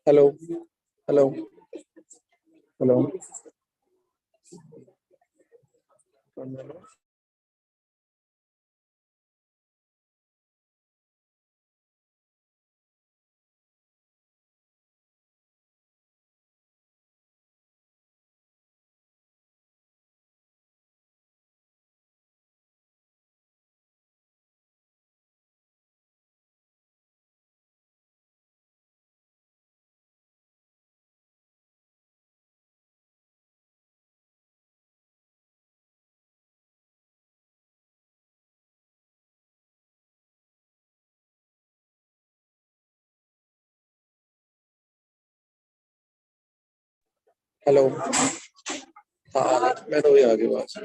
Hello, hello, hello. Hello. हाँ, मैं तो भी आगे बात।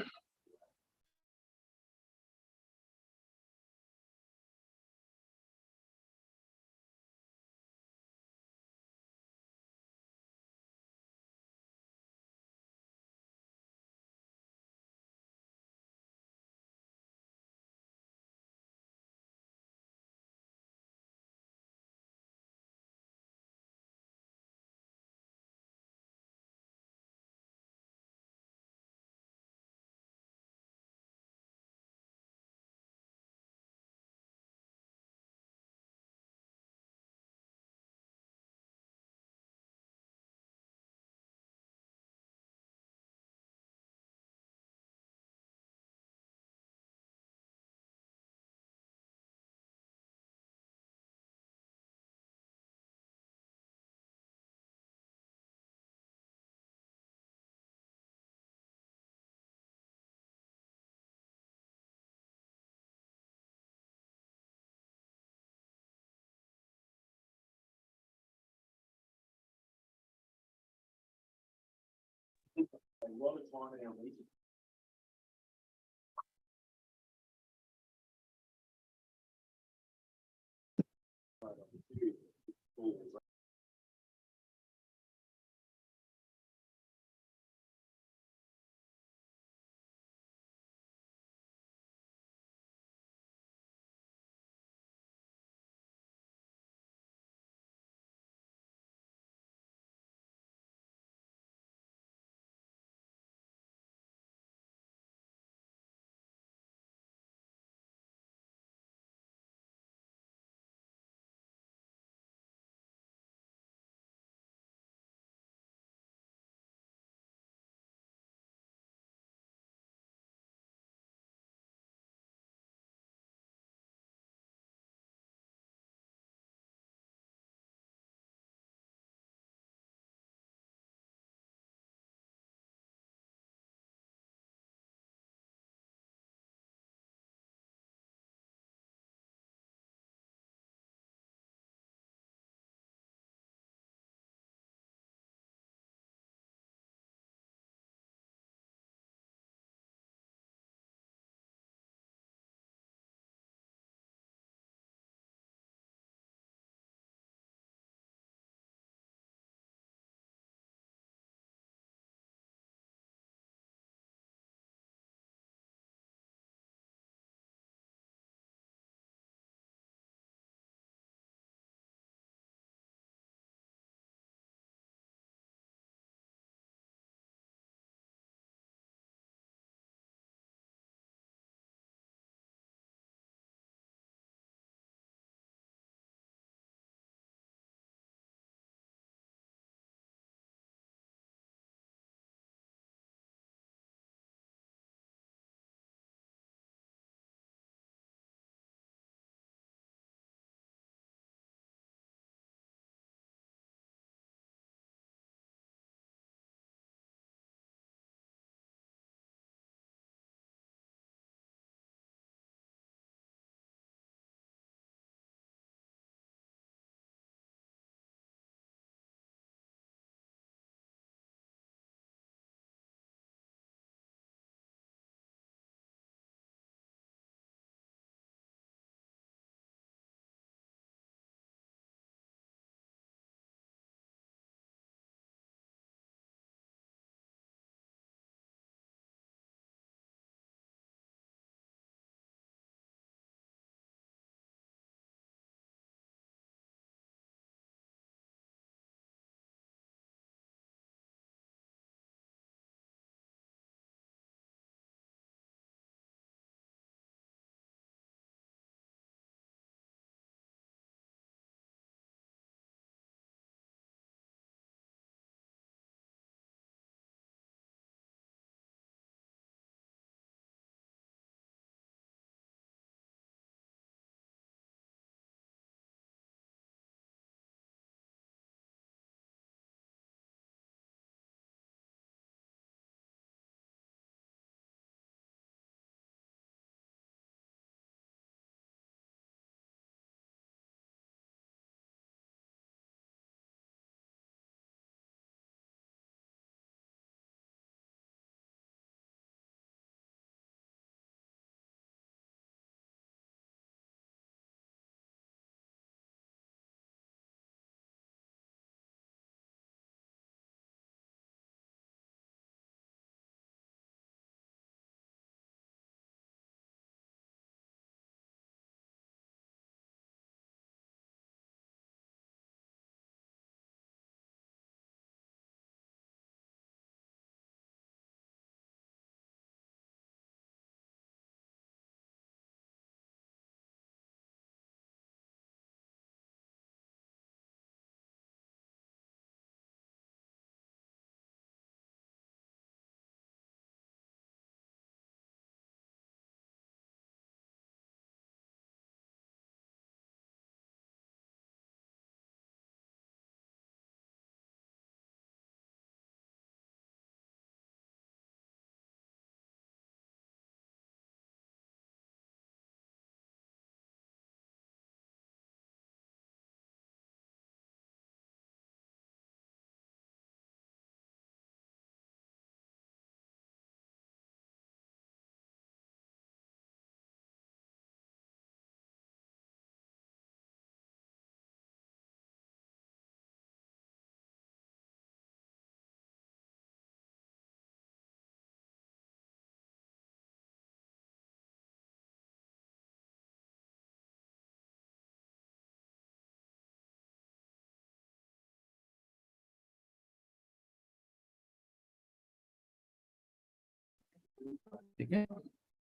ठीक है,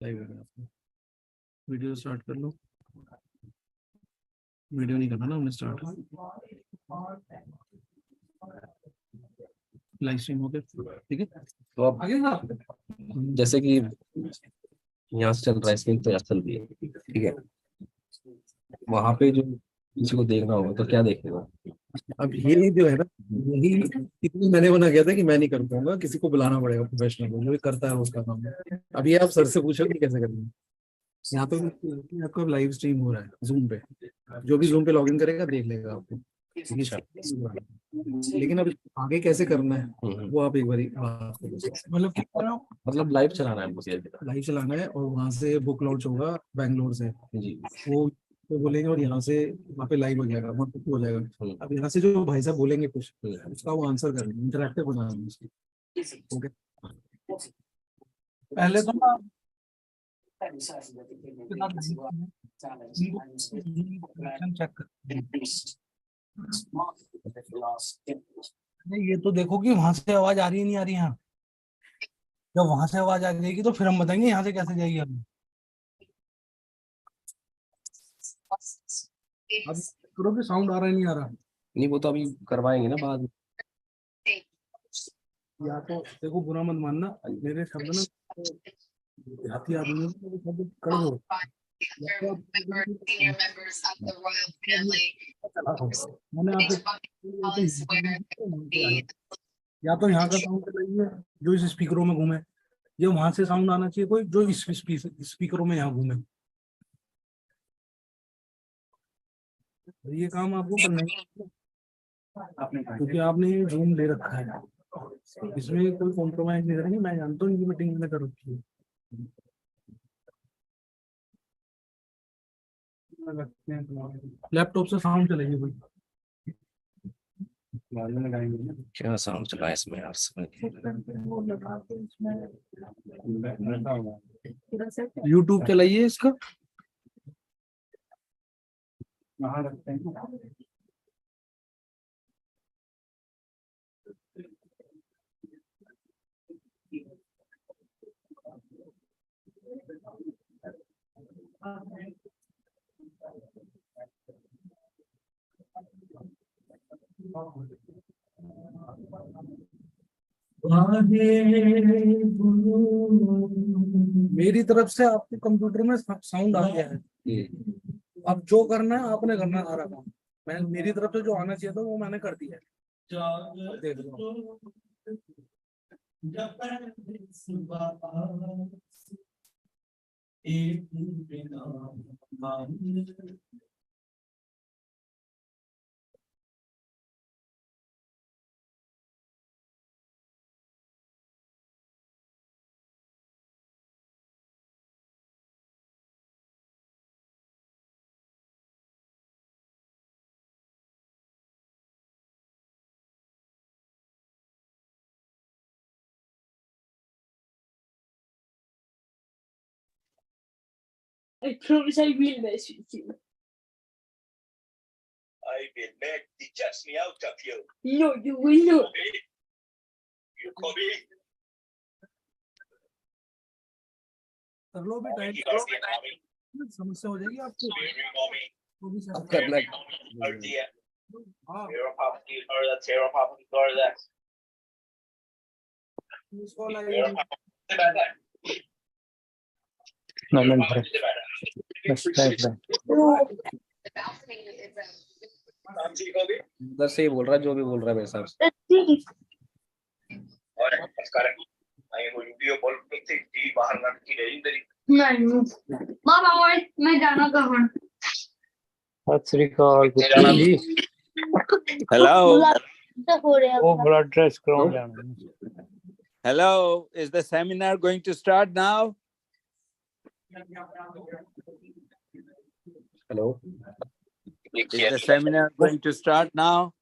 लाइव है आपको। वीडियो स्टार्ट कर लो। वीडियो नहीं करना ना हमने स्टार्ट, लाइव स्ट्रीम हो गया। ठीक है, तो अब आगे ना, जैसे कि यहाँ से चल रहा है स्क्रीन तो यहाँ चल रही है, ठीक है। वहां पे जो किसी को देखना होगा तो क्या देखेगा? अब ये जो है ना, यही इतनी मैंने मना किया था कि मैं नहीं कर पाऊंगा, किसी को बुलाना पड़ेगा प्रोफेशनल को, जो भी करता है उसका काम है। अब ये आप सर से पूछो कि कैसे करेंगे। यहाँ पे आपका लाइव स्ट्रीम हो रहा है जूम पे, जो भी जूम पे लॉगिन करेगा देख लेगा आपको। अच्छा। लेकिन अब आगे कैसे करना है वो आप एक बार बात करो। मतलब मतलब लाइव चलाना है मुझे, लाइव चलाना है और वहाँ से बुक लॉन्च होगा बैंगलोर से जी, वो तो बोलेंगे और यहाँ से वहाँ पे लाइव हो जाएगा, वहाँ पे हो जाएगा। अब यहाँ से जो भाई साहब बोलेंगे कुछ, उसका वो आंसर करना, इंटरेक्टिव बनाना है। ओके, पहले तो ना चेक कर, नहीं ये तो देखो कि वहां से आवाज आ रही है नहीं आ रही है। यहाँ जब वहां से आवाज आ जाएगी तो फिर हम बताएंगे यहाँ से कैसे जाएगी। अब करो कि साउंड आ रहा है नहीं आ रहा, नहीं वो तो अभी करवाएंगे ना बाद में। या तो देखो बुरा मत मानना, मेरे शब्द ना देहाती आदमी है, तो शब्द कड़वे होते हैं। मैंने आपको या तो यहाँ का साउंड चलाइए जो इस स्पीकरों में घूमे, ये वहां से साउंड आना चाहिए कोई जो इस स्पीकरों में यहाँ घूमे। ये काम आपको करना है क्योंकि आपने ये जूम ले रखा है, इसमें कोई कॉम्प्रोमाइज नहीं करेंगे। मैं जानता हूँ ये मीटिंग में कर रखी है। लैपटॉप से साउंड चलेगी कोई, क्या साउंड चला है इसमें यार? यूट्यूब चलाइए इसका, कहाँ रखते हैं? मेरी तरफ से आपके कंप्यूटर में साउंड आ गया है। अब जो करना है आपने करना है सारा काम। मैं मेरी तरफ से जो आना चाहिए था वो मैंने कर दिया है। देख लो I promise I will message you. I will make the chutney out of you. No, you will not. You Kobe. कर लो भी टाइम समस्या हो जाएगी आपको। अब करना है। उधर से ही बोल रहा है जो भी बोल रहा है मेरे साथ। नहीं मामा मैं जाना कहाँ? सत श्री अकाल जी। Hello. वो ब्लड टेस्ट कराउन जाना। Hello. Is the seminar going to start now? Hello. Is the seminar going to start now?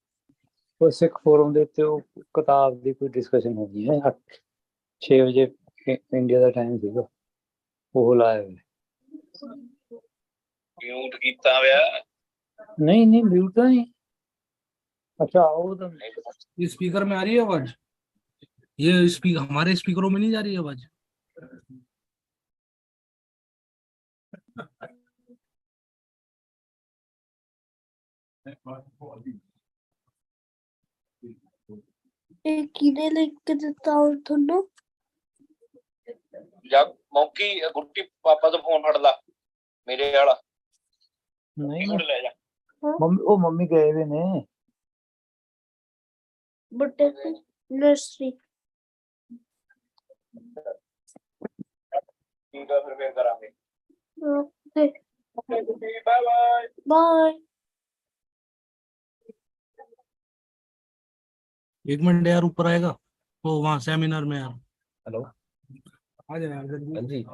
वो सिख फोरम ਦੇ ਉੱਤੇ ਉਹ ਕਿਤਾਬ ਦੀ ਕੋਈ ਡਿਸਕਸ਼ਨ ਹੋ ਗਈ ਹੈ। 6 ਵਜੇ ਇੰਡੀਆ ਦਾ ਟਾਈਮ ਸੀਗਾ, ਉਹ ਲਾਇਆ ਹੋਇਆ। म्यूट कीता होया? नहीं नहीं म्यूट नहीं। अच्छा वो तो ये स्पीकर में आ रही है आवाज? ये स्पीकर हमारे स्पीकरों में नहीं जा रही है आवाज? ਇਹ ਕਿਹਨੇ ਲਿਖ ਕੇ ਦਿੱਤਾ ਹੁਣ ਤੁਹਾਨੂੰ? जब मौकी गुट्टी पापा तो फोन फड़ ला मेरे वाला ਨਹੀਂ गुड़ ले जा ਮੰਮੀ, ਉਹ ਮੰਮੀ ਗਏ ਵੇ ਨੇ। ਬੁੱਟੇ ਦੀ ਨਰਸਰੀ। ठीक है फिर करांगे ਓਕੇ बाय बाय ਬਾय। एक मिनट यार, ऊपर आएगा वो वहाँ सेमिनार में यार। हेलो आ जाए यार जल्दी। हाँ जी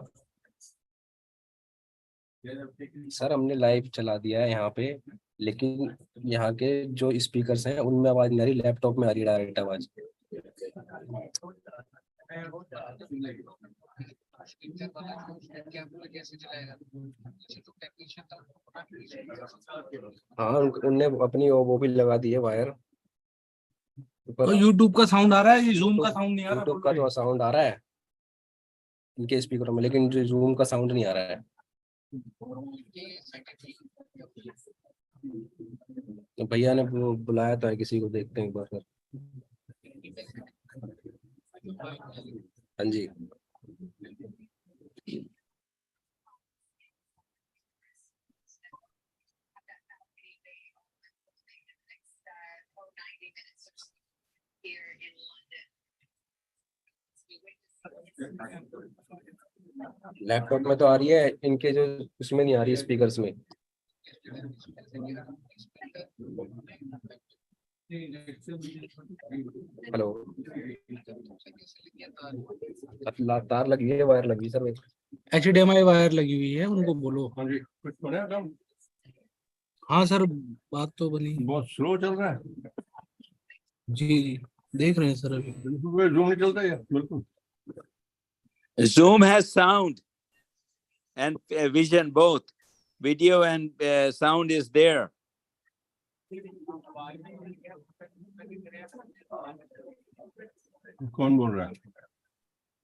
सर हमने लाइव चला दिया है यहाँ पे, लेकिन यहाँ के जो स्पीकर्स हैं उनमें आवाज नहीं आ रही, लैपटॉप में आ रही है डायरेक्ट आवाज। हाँ उनने अपनी वो भी लगा दी है वायर तो यूट्यूब का साउंड आ रहा है, ये जूम का साउंड नहीं आ रहा। यूट्यूब का तो साउंड आ रहा है इनके स्पीकरों में, लेकिन जो जूम का साउंड नहीं आ रहा है। तो भैया ने बुलाया तो है किसी को, देखते हैं एक बार फिर। हाँ जी लैपटॉप में तो आ रही है, इनके जो उसमें नहीं आ रही, स्पीकर्स में। हेलो तार लगी है, वायर लगी सर। HDMI वायर लगी हुई है, उनको बोलो। हाँ जी, कुछ बना काम? हाँ सर, बात तो बनी। बहुत स्लो चल रहा है। जी जी देख रहे हैं सर अभी। बिल्कुल जूम नहीं चलता है बिल्कुल। Zoom has sound and vision both. Video and sound is there. कौन बोल रहा है?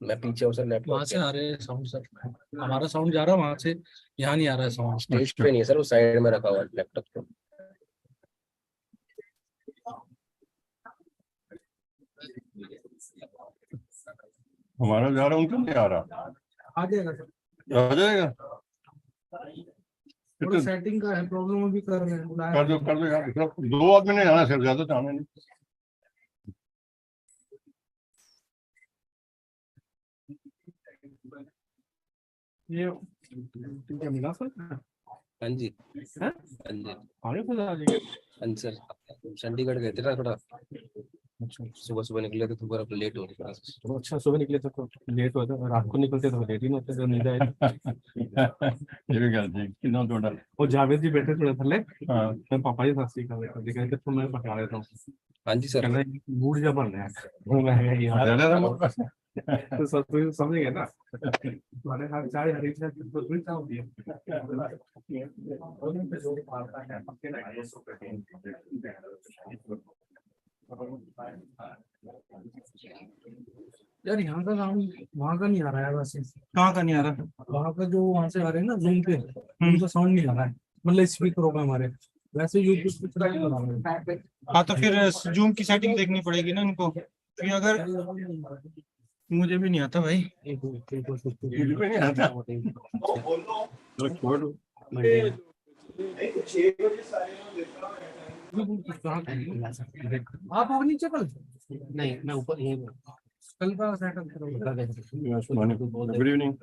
मैं पीछे हूँ सर, वहां लैपटॉप से आ रहे हैं साउंड सर, हमारा साउंड जा रहा है वहां से, यहाँ नहीं आ रहा है साउंड। स्टेज पे नहीं है सर, वो साइड में रखा हुआ है लैपटॉप को। हमारा जा रहा है, उनका नहीं आ रहा। आ जाएगा सर, आ जाएगा। थोड़ा सेटिंग का है प्रॉब्लम, अभी कर रहे हैं। कर दो यार, सिर्फ 2 आदमी नहीं आना, सिर्फ ज्यादा जाना नहीं। ये क्या मिला सर? हाँ जी हाँ? हाँ जी आगे खुद आ जाएंगे। हाँ सर, चंडीगढ़ गए थे ना, थोड़ा सुबह सुबह निकले थे तो थोड़ा लेट हो गया। तो अच्छा, सुबह निकले थे तो लेट होता है, रात को निकलते तो लेट ही नहीं होते, तो नींद आए। ये भी गल ठीक, कितना थोड़ा। वो जावेद जी बैठे थोड़े थल्ले, हाँ मैं पापा जी साथ सीखा बैठा देखा कि तो मैं पका देता हूँ। हाँ जी सर, मूड जा बन रहा है। मैं कहा यार, ज्यादा था मेरे पास। तो सब तो समझ गए ना, तुम्हारे हाथ चाय हरी चाय तो थोड़ी चाय होती है। यार यहाँ का साउंड वहाँ का नहीं आ रहा है वैसे। कहाँ का नहीं आ रहा? वहाँ का जो वहाँ से आ रहे हैं ना जूम पे, उनका साउंड नहीं आ रहा है, मतलब स्पीकर होगा हमारे। वैसे यूट्यूब पे ट्राई कर रहा है। हाँ तो फिर जूम की सेटिंग देखनी पड़ेगी ना इनको, कि अगर मुझे भी नहीं आता भाई। मुझे भी नहीं आता। तो छोड़ दो। आप नीचे कल? नहीं, मैं ऊपर यही कल का सेटअप करूंगा। Good evening.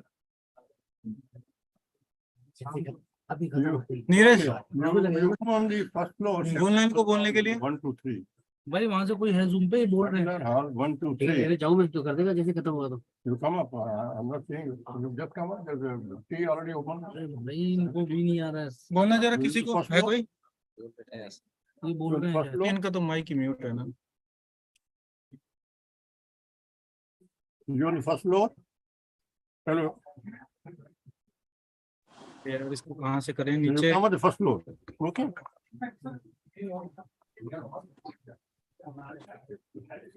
Neeraj on the first floor, बोलना इनको बोलने के लिए। 1 2 3 भाई वहां से कोई है जूम पे, बोल रहे हैं। हॉल 1 2 3 जाऊँ मैं तो कर देगा जैसे खत्म होगा तो। You come up. I'm not saying you just come up. There's a tea already open. अरे भाई इनको भी नहीं आ रहा है, बोलना जरा किसी को, है कोई? ये बोल रहे First हैं। floor. इनका तो माइक ही म्यूट है ना। You're on the first floor. Hello. यार इसको कहाँ से करें? You नीचे come on the first floor. Okay.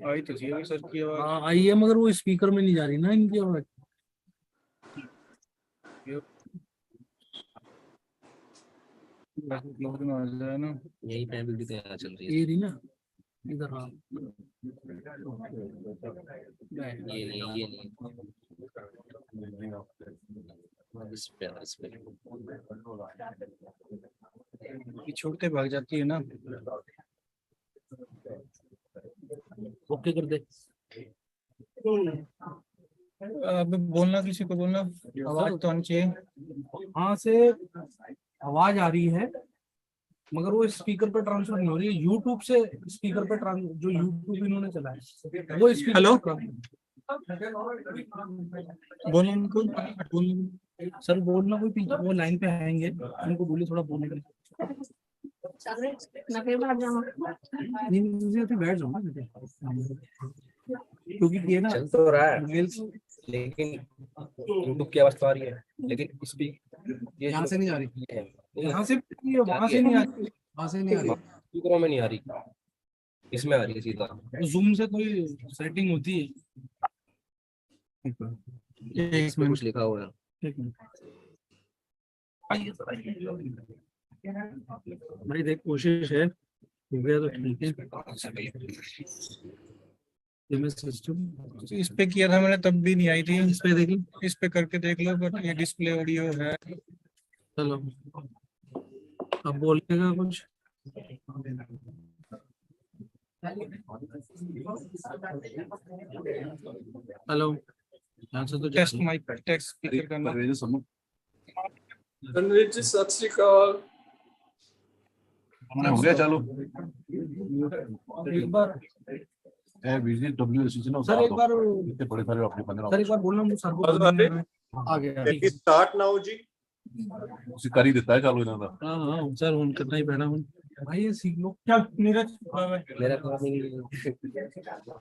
आई तो थी अभी सर की आवाज। हाँ आई है, मगर वो स्पीकर में नहीं जा रही ना इनकी आवाज। क्लाउड में आ जाए ना। यही पे वीडियो तैयार चल रही ये रही ना इधर हाँ है। ये नहीं इस पे ये छोड़ के भाग जाती है ना। ओके कर दे। अब बोलना, किसी को बोलना, आवाज तो आनी चाहिए। वहां से आवाज आ रही है मगर वो स्पीकर पे ट्रांसफर नहीं हो रही है। यूट्यूब से स्पीकर पे जो यूट्यूब इन्होंने चलाया वो स्पीकर। हेलो? पे बोलो उनको। सर बोलना कोई पीछे वो लाइन पे आएंगे उनको बोलिए थोड़ा बोलने के लिए। मैं फिर बाहर जाऊँ। नहीं मुझे तो बैठ जाऊँ ना क्योंकि ये ना चल तो रहा है रील्स लेकिन यूट्यूब की आवाज तो आ रही है लेकिन इस पे ये यहाँ से नहीं आ रही। है यहाँ से वहां से नहीं आ रही। वहां से नहीं आ रही। स्पीकरों में नहीं आ रही, इसमें आ रही है सीधा। जूम से कोई सेटिंग होती है। इसमें कुछ लिखा हुआ है। एक मिनट भाई देख कोशिश है हो गया तो ठीक है। सिस्टम इस पे किया था मैंने तब भी नहीं आई थी। इस पे देखी इस पे करके देख लो, बट ये डिस्प्ले ऑडियो है। चलो अब बोलेगा कुछ। हेलो यहाँ से तो टेस्ट माइक, टेस्ट स्पीकर करना। रणवीर जी सत श्री अकाल। हमने हो गया चालू। एक बार WSC से ना सर एक बार इतने बड़े सारे अपने बंदे सर एक बार बोलना मुझे सर को आवाज आ रही? आ गया। स्टार्ट नाउ जी। उसी कर ही देता है चालू इन्होंने। हाँ हाँ सर उन करना ही पैना हूँ भाई ये सीख लो। क्या नीरज? मेरा काम ही नहीं है।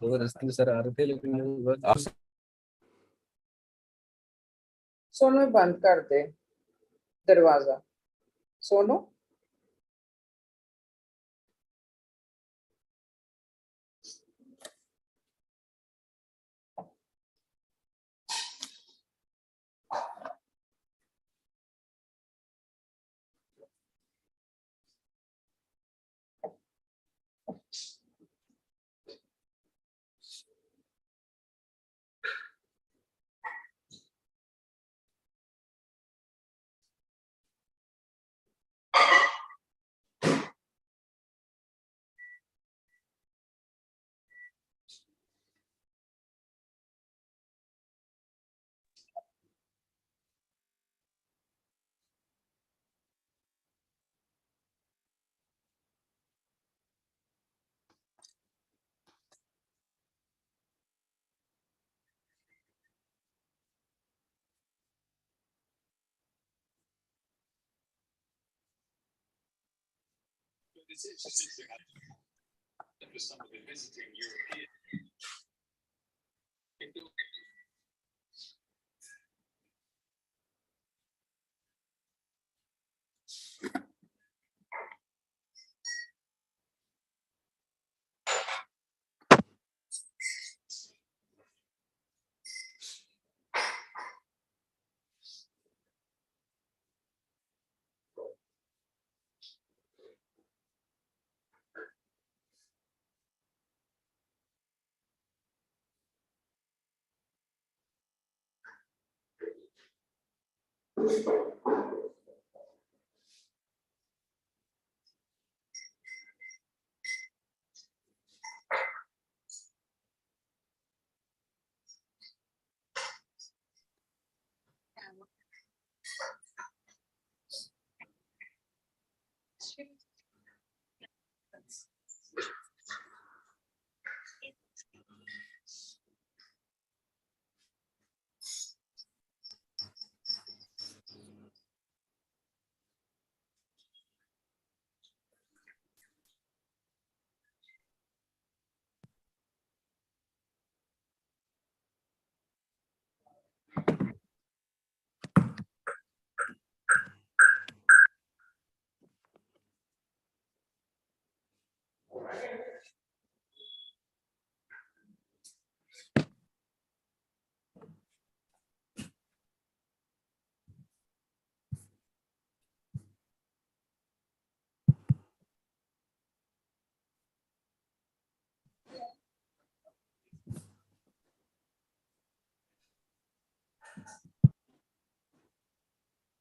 वो रास्ते में सर आ रहे थे लेकिन बस सोनू बंद कर दे दरवाजा। सोनू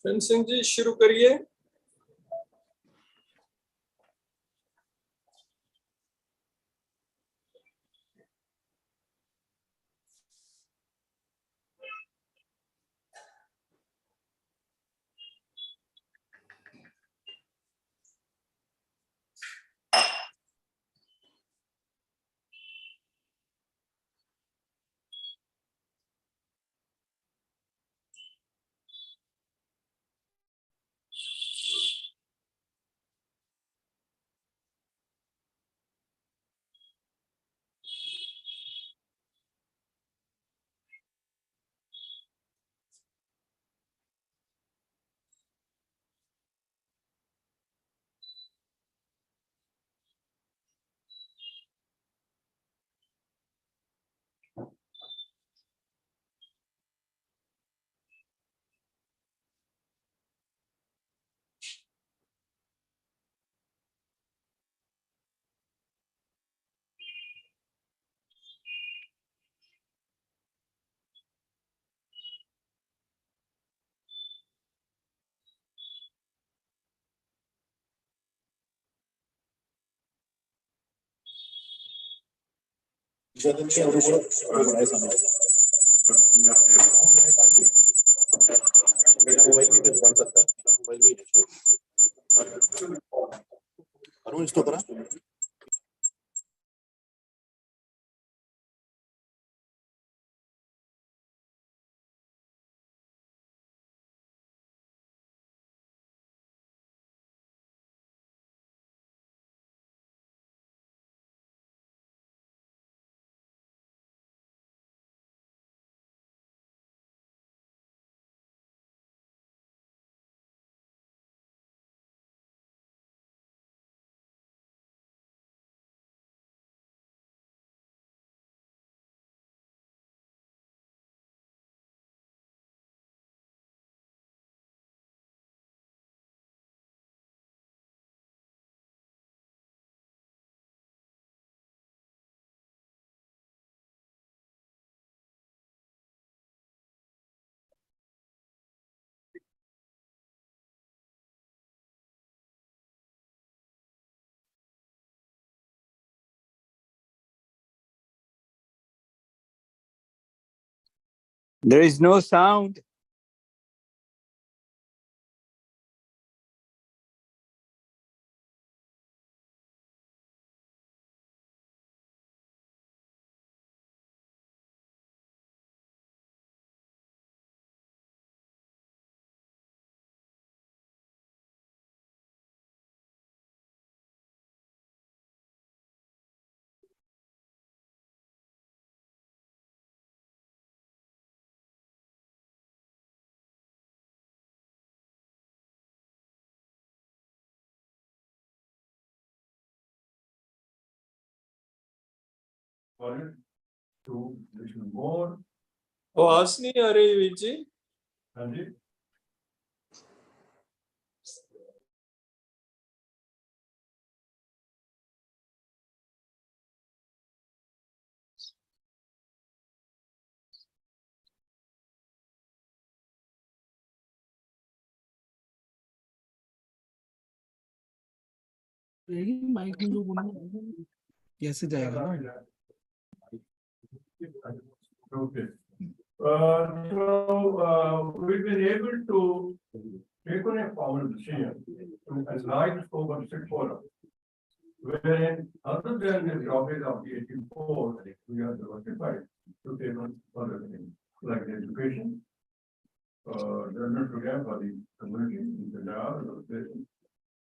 फेंसिंग जी शुरू करिए। मोबाइल भी बन सकता है, मोबाइल भी अरुण इस तो करा There is no sound. to listen more. आवाज नहीं आ रही वीर जी। हाँ जी। माइक में जो बोलना कैसे जाएगा ना? Okay. We've been able to take on a formal decision to enlarge the scope of Sikh forum, wherein other than the topic of the 84, we are diversified to take on other things like the education, learner program for the community, the job,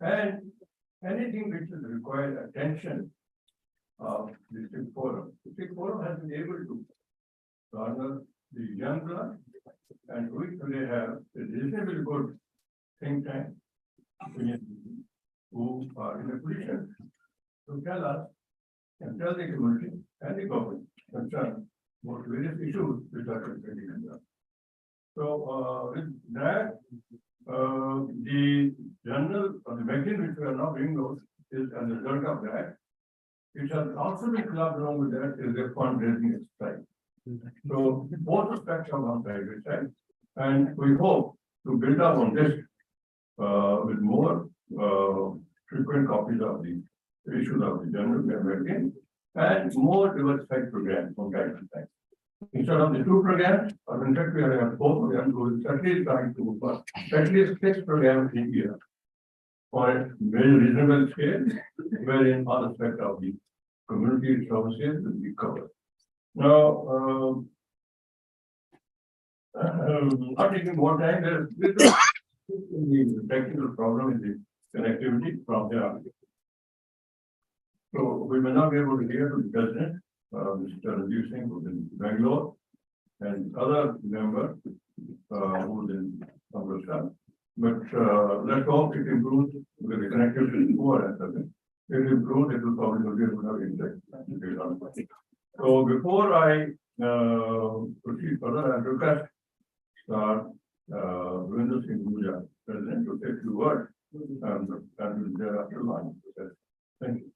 and anything which is required attention of the Sikh forum. The Sikh forum has been able to garner the young blood, and we today have a reasonably good think tank who are in a position to tell us and tell the community and the government concerned about various issues which are confronting us. So with that, the journal or the magazine which we are now bringing out is as a result of that. It has also been clubbed along with that is a fundraising exercise. So both aspects are on side, and we hope to build up on this with more frequent copies of the issues of the journal we are working and more diversified programs from time to time. Instead of the 2 programs, or in fact, we have 4 programs, we will certainly trying to work at least 6 programs in year for a very reasonable scale, wherein all aspects of the community services will be covered. Now, not taking more time, there is the technical problem in the connectivity from there. So we may not be able to hear to the president, Mr. Rajiv Singh, who's in Bangalore, and other members who's in Amritsar. But let's hope it improves with the connectivity more and something. If it improves, it will probably be able to have impact. So before I proceed further, I request Ravinder Singh Guja, President, to take the word and thereafter line. Thank you.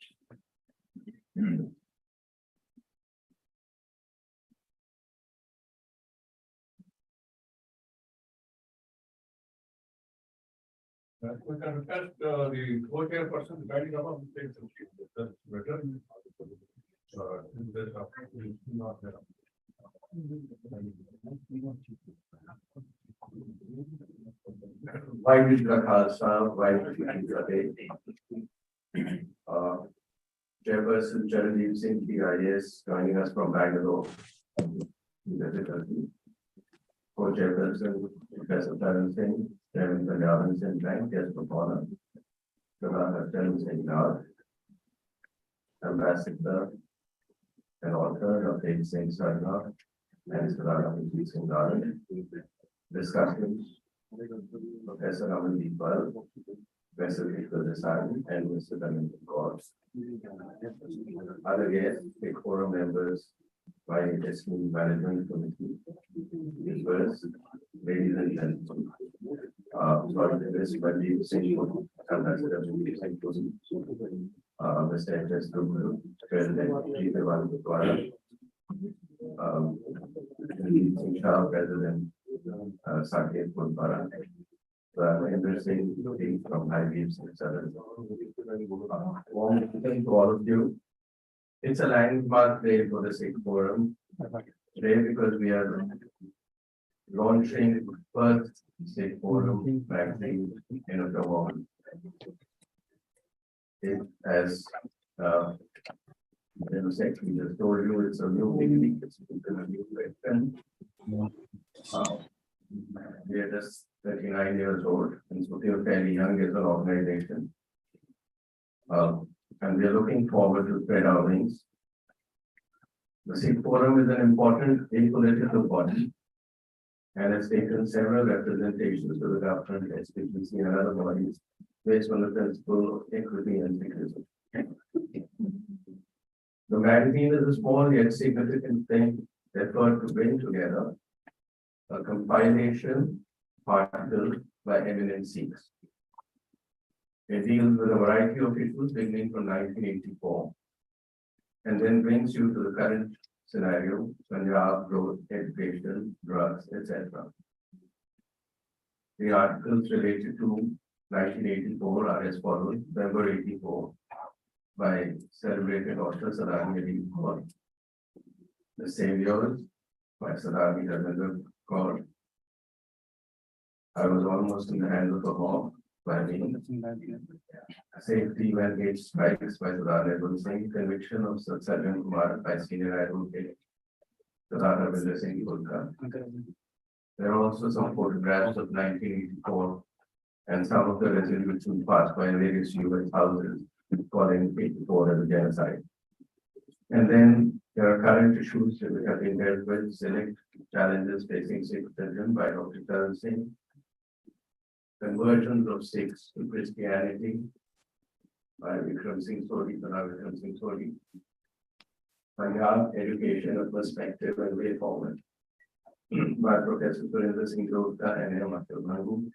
We can request the co-chairperson to kindly come up and take some seat. That's better. Not there. Why did the Khalsa? Why did the Chairperson Charanjeev Singh, PIS, joining us from Bangalore. Co-chairperson Professor Charan Singh, Chairman Punjab Singh Bank, guest of honor. Charan Singh Nag, Ambassador and author of Dave Singh Sarna and Sarana Singh Garden. Discussions. Professor Amandeep Pal, Professor Vikram Desai, and Mr. Dhananjay Kaur. Other guests, Sikh forum members, by esteemed management committee, members, ladies and gentlemen. Sorry, this Rajiv Singh, Ambassador Rajiv Singh, Mr. H.S. Guru, President G.P.1 Gupwara, Singh Shah, President Saket Gupwara, Ravinder Singh from IBM Southern. Warm welcome to all of you. It's a landmark day for the Sikh Forum today because we are launching first Sikh Forum magazine in October. It has the secretary just told you, it's a new beginning, it's a new direction. We are just 39 years old, and so we are fairly young as an organization. And we are looking forward to spread our wings. The Sikh Forum is an important apolitical body and has taken several representations to the government, SPGC and other bodies based on the principle of equity and Sikhism. The magazine is a small yet significant effort to bring together a compilation article by eminent Sikhs. It deals with a variety of issues beginning from 1984 and then brings you to the current scenario, Punjab, growth, education, drugs, etc. The articles related to 1984 are as follows. November 84 by celebrated author Sarani Ali Kaur. The Saviors by Sarani Ravinder Kaur. I was almost in the hands of a mob by me. Safety when age strikes by Sardar Nehru Singh. Conviction of Sajjan Kumar by senior advocate Sardar Ravinder Singh Gulka. There are also some photographs of 1984 and some of the resolutions passed by various US houses calling 84 as a genocide. And then there are current issues that have been dealt with, select challenges facing Sikh children by Dr. Charan Singh. Conversions of Sikhs to Christianity by Vikram Singh Sodhi, Vikram Singh Sodhi. Punjab education, a perspective and way forward by Professor Surinder Singh Gupta and M. Bhangu.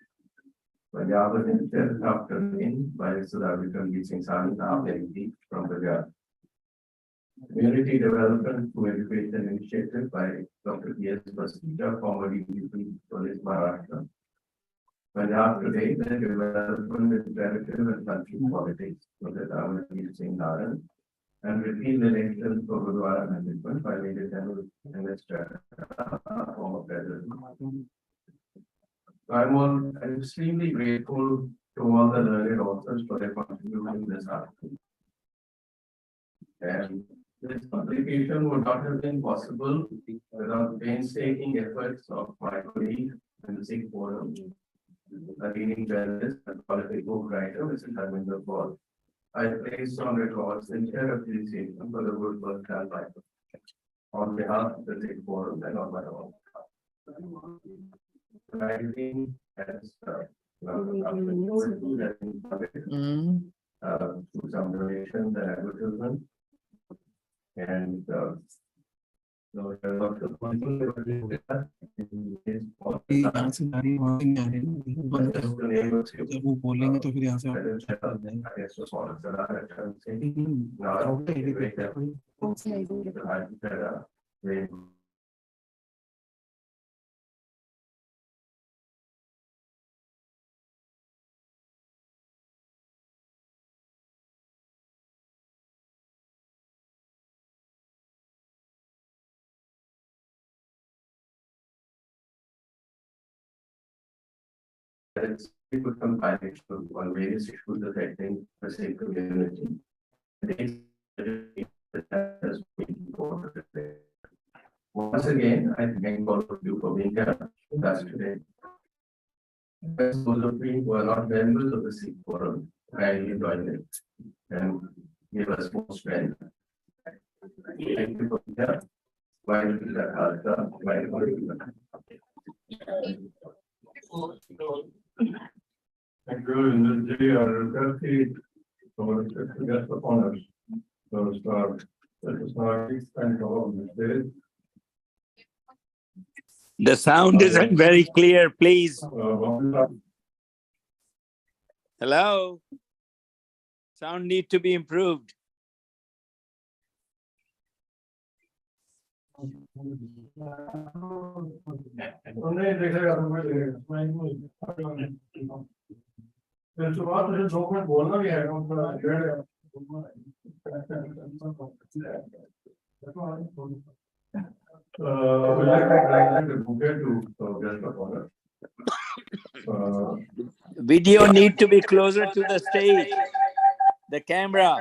Punjab Adventure after in by Sardar Vikram Singh Sani, MP from Punjab. Community Development through Education Initiative by Dr. P.S. Pasita, former DPP Police Maharashtra. Punjab today, the development is directive and country politics, so that I will be saying Naran and repeal elections for Gurdwara management by Major General Minister former President. I'm extremely grateful to all the learned authors for their contribution in this article. And this publication would not have been possible without painstaking efforts of my colleague in the Sikh Forum, a leading journalist and prolific book writer, Mr. Dharmendra Paul. I place on record sincere appreciation for the good work done by them on behalf of the Sikh Forum and on my own. The magazine has some donations and advertisement. And so there are lots of people who are doing that. यहाँ से गाड़ी वहाँ से नहीं आ रही है, बंद करो। जब वो बोलेंगे तो फिर यहाँ से it's a good compilation on various issues affecting the Sikh community. Once again, I thank all of you for being here with us today. Those of you who are not members of the Sikh Forum, kindly join it and give us more strength. Thank you for being here. Thank you, Indra. I request you to guest upon us. So start. Let us not spend all of this day. The sound isn't very clear, please. Hello? Sound need to be improved. बोलना भी है Video need to be closer to the stage, the camera.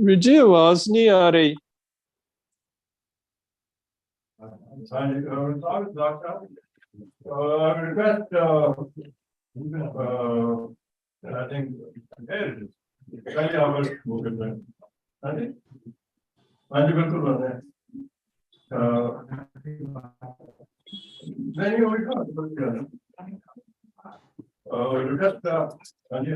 विजय आवाज नहीं आ रही। I think पहले आवाज वो करना है। हाँ जी बिल्कुल बंद है। नहीं वही था रिक्वेस्ट हाँ जी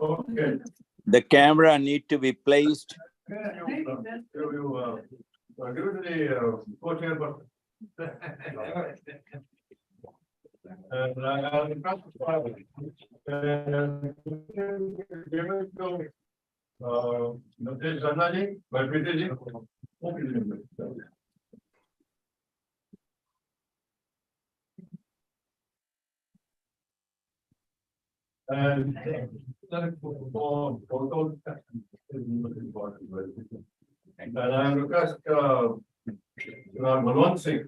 Okay. The camera need to be placed. Give it to the co-chair person. And I'll request give it to Mr. Sannaji, Bharpiti ji. And for photos is most important. And I request Malwan Singh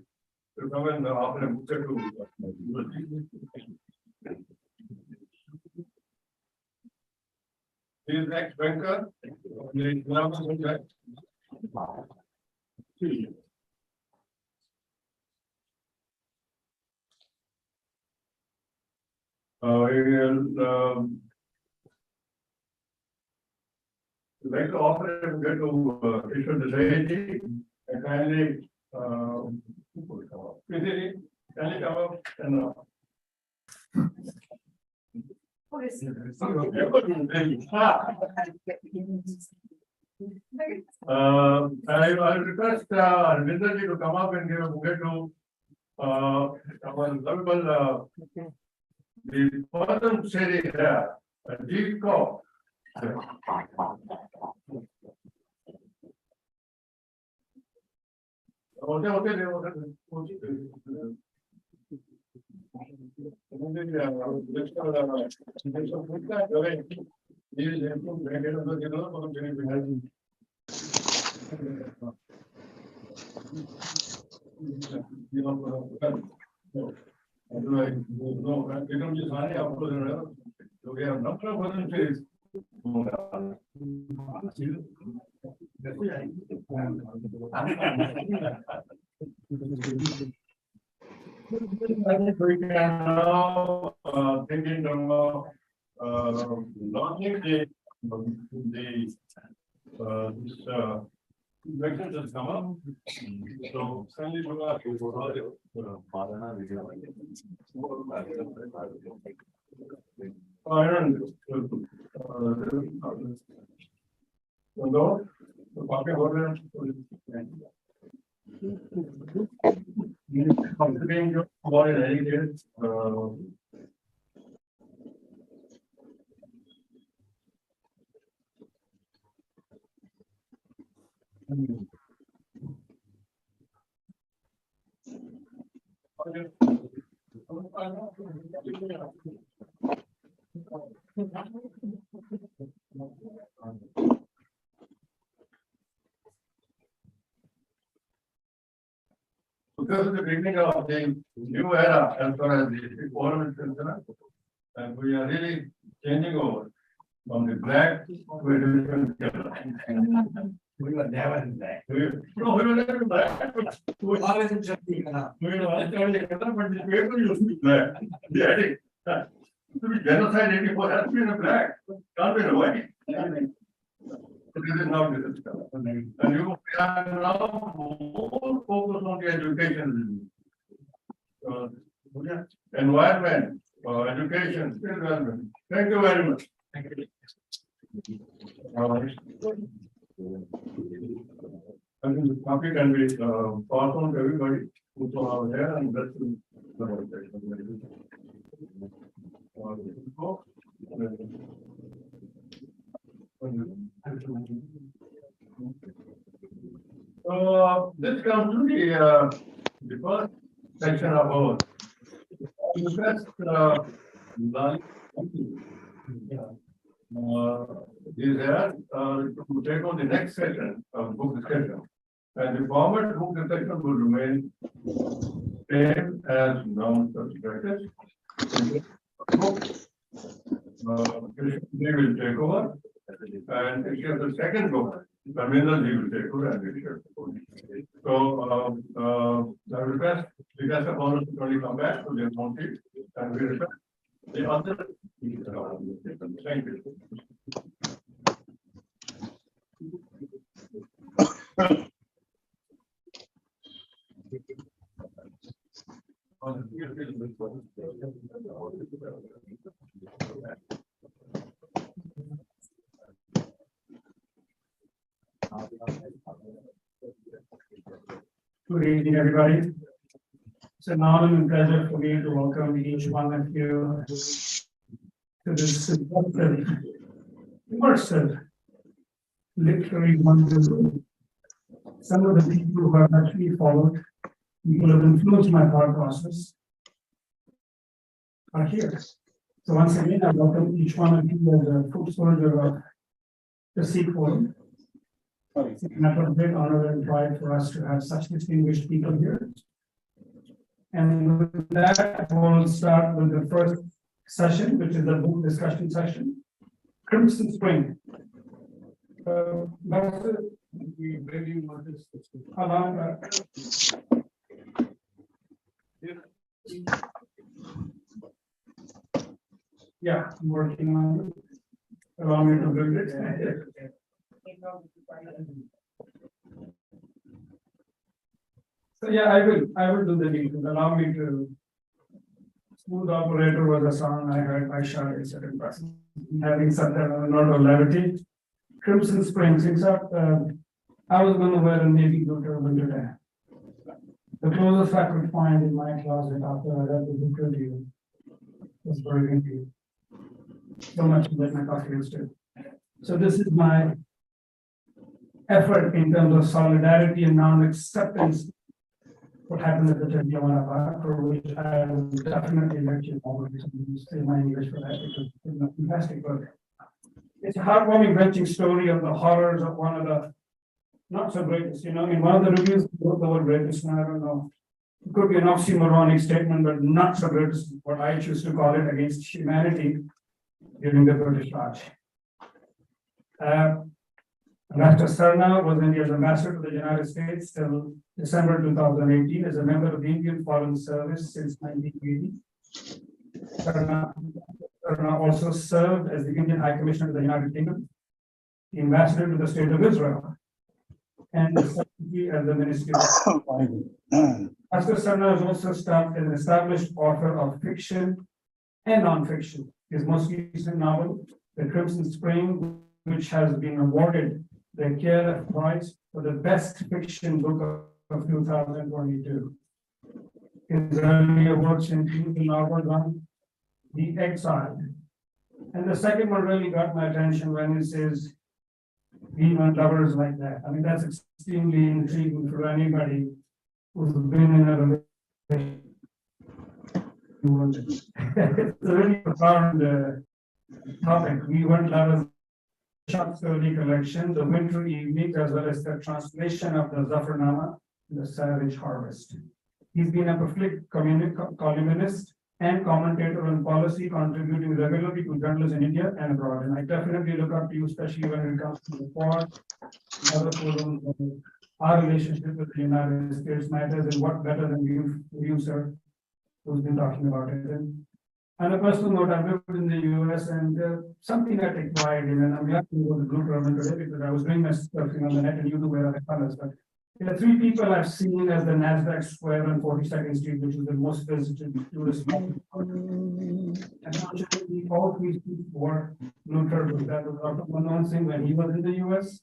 to come and offer a book to. He is ex-banker. We'd like to offer him to Kishore Desai and kindly kindly come up and I request Arvinder ji to come up and give a bouquet to our lovable the person sitting there, Jeet Kaur. We can now thinking of launching the this elections has come up. So Sandy I don't know. The party order. Considering your war in any case, because of the beginning of the new era as far as the forum is concerned, and we are really changing over from the black to a different color. We were never in black. No, we were never in black. We were always in Shakti. We were always in Shakti, but the paper used to be black. Yeah, to be genocide 84 has to be in a black, can't be in a white. This is now this is color. And you are now more focused on the education. Environment, education, skill development. Thank you very much. Thank you. I think the copy can be passed on to everybody who's over there, and that's this comes to the first section of our is there to take on the next session of book discussion. And the format book discussion will remain same as non-subscribers. We will take over, and if you have the second book, Arvinder ji will take over and we share. So I request because of all to come back to their own seat, and we request the other. Thank you. Good evening, everybody. It's an honor and pleasure for me to welcome each one of you to this immersive literary wonder. Some of the people who have actually followed, people who have influenced my thought process are here. So once again, I welcome each one of you as a foot soldier of the Sikh Forum. It's an great honor and pride for us to have such distinguished people here. And with that, we'll start with the first session, which is the book discussion session, Crimson Spring. Yeah, I'm working on it. Allow me to build it. So yeah, I will do the details. Allow me to. Smooth Operator was a song I heard by Shah certain person. Having said that, on a note of levity, Crimson Springs, except I was going to wear a navy blue turban today. The closest I could find in my closet after I read the book review was burgundy. So much that my coffee is too. So this is my effort in terms of solidarity and non-acceptance. What happened at the Tatiana, for which I will definitely let you know. Say my English for that because it's a fantastic book. It's a heartwarming, wrenching story of the horrors of one of the not so greatest. In one of the reviews, wrote the word greatest, and I don't know. It could be an oxymoronic statement, but not so greatest, what I choose to call it, against humanity during the British Raj. Master Sarna was India's ambassador to the United States till December 2018 as a member of the Indian Foreign Service since 1980. Sarna also served as the Indian High Commissioner to the United Kingdom, the ambassador to the State of Israel, and the secretary at the Ministry of Master Sarna is also an established author of fiction and non-fiction. His most recent novel, The Crimson Spring, which has been awarded the KLF Prize for the best fiction book of 2022. His earlier works include the novel on The Exile. And the second one really got my attention when it says, "Demon lovers like that." I mean, that's extremely intriguing for anybody who's been in a relationship. It's a really profound topic. We weren't lovers. Short story collection, The Winter Evenings, as well as the translation of the Zafarnama, The Savage Harvest. He's been a prolific columnist and commentator on policy, contributing regularly to journalists in India and abroad. And I definitely look up to you, especially when it comes to the war, other forums, our relationship with the United States matters, and what better than you, sir, who's been talking about it. And on a personal note, I've lived in the US, and something I take pride in, and I'm glad to go to Blue Turban today because I was doing my surfing on the net and you know where other colors. But there are three people I've seen as the NASDAQ Square on 42nd Street, which is the most visited tourist spot. Unfortunately, all three people were Blue Turbans. That was Dr. Manmohan Singh when he was in the US,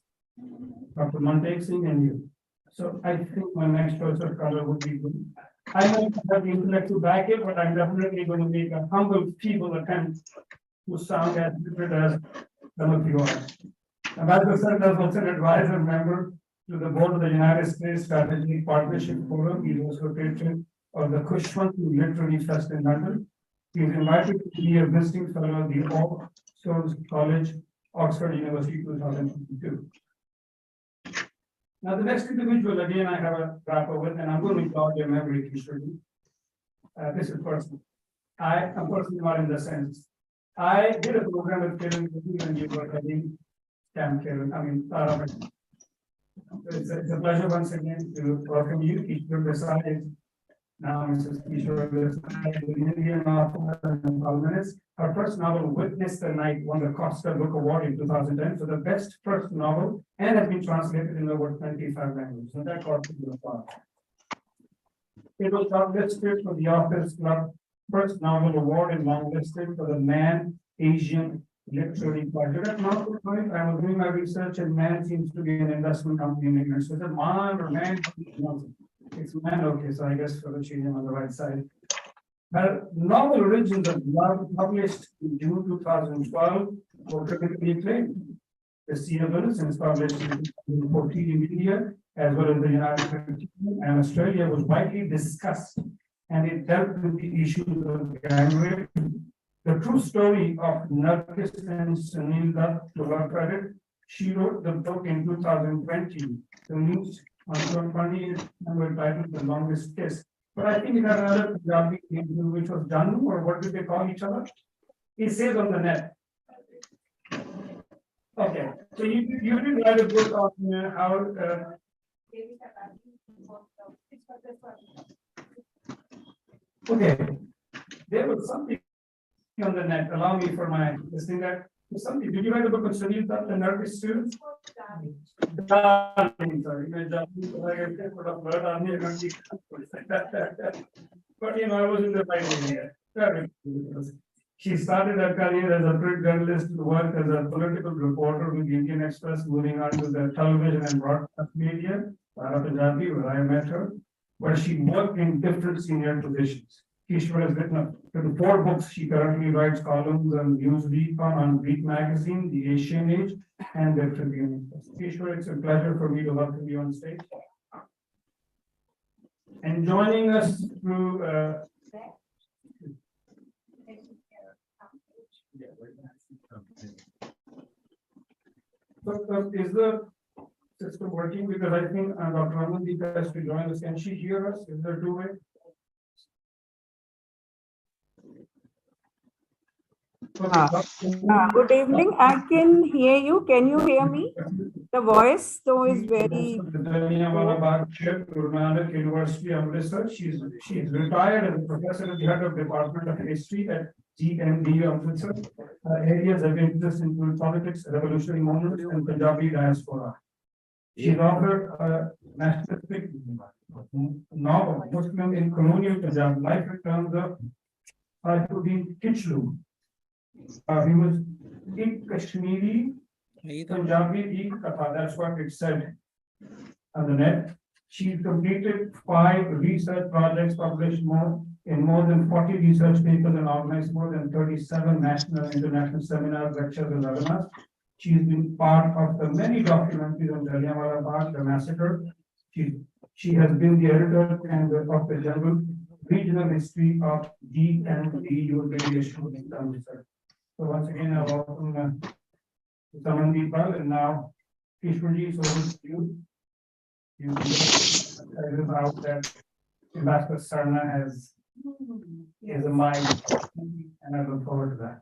Dr. Mantek Singh, and you. So I think my next choice of color would be blue. I might have the intellect to back it, but I'm definitely going to make a humble, feeble attempt to sound as different as some of you are. Ambassador Sir is also an advisor member to the board of the United States Strategic Partnership Forum. He is also patron of the Cushman Literary Fest in London. He is invited to be a visiting fellow of the All Souls College, Oxford University 2022. Now, the next individual, again, I have a grapple with, and I'm going to jog your memory history. This is personal. I am personally not in the sense. I did a program with Kiran when you were heading Camp Kiran. I mean, it's a pleasure once again to welcome you, Kishore Desai. Now, Mrs. Kishore Desai, the Indian author and columnist. Her first novel, Witness the Night, won the Costa Book Award in 2010 for the best first novel and has been translated in over 25 languages. So that got to be a part. It was shortlisted for the Authors Club first novel award and longlisted for the Man Asian Literary Project. At North Point, I was doing my research, and Man seems to be an investment company in England. So is it Man or Man? No, it's Man. Okay, so I guess for the change on the right side. Her novel Origins of Love, published in June 2012, were critically acclaimed. The Sea of Innocence, published in 2014 in India, as well as the United Kingdom and Australia, was widely discussed, and it dealt with the issues of gang rape. The true story of Nargis and Sunil Dutt, to her credit, she wrote the book in 2020. The news on funny number titled The Longest Kiss. But I think it had another Punjabi name, which was Janu, or what did they call each other? It says on the net. Okay, so you did write a book on how. Okay, there was something on the net. Allow me for my listening that something. Did you write a book on Sunil Dutt and Nargis too? But you know, I was in the right area. She started her career as a print journalist, worked as a political reporter with Indian Express, moving on to the television and broadcast media, Punjabi, where I met her, where she worked in different senior positions. Kishore has written 4 books. She currently writes columns on Newsweek, on Week magazine, The Asian Age, and the Tribune. Kishore, it's a pleasure for me to welcome you on stage. And joining us through so is the system working? Because I think Dr. Amandeep has to join us. Can she hear us? Is there 2 way? Good evening. I can hear you. Can you hear me? The voice though is very. Guru Nanak University, Amritsar. She's retired as a professor at the head of Department of History at GMD Amritsar. Areas of interest include politics, revolutionary movements, and Punjabi diaspora. She's authored a nationalistic novel, Muslim in Colonial Punjab, Life Returns of Saifuddin Kichlu. He was in Kashmiri, Punjabi, Katha. That's what it said on the net. She completed 5 research projects, published in more than 40 research papers, and organized more than 37 national and international seminars, lectures, and webinars. She's been part of the many documentaries on Jallianwala Bagh, the massacre. She has been the editor and of the general regional history of GMDU radio show in Amritsar. So once again, I welcome Samandeep, and now Kishwarji, so over to you. You can out that Ambassador Sarna has a mind, and I look forward to that.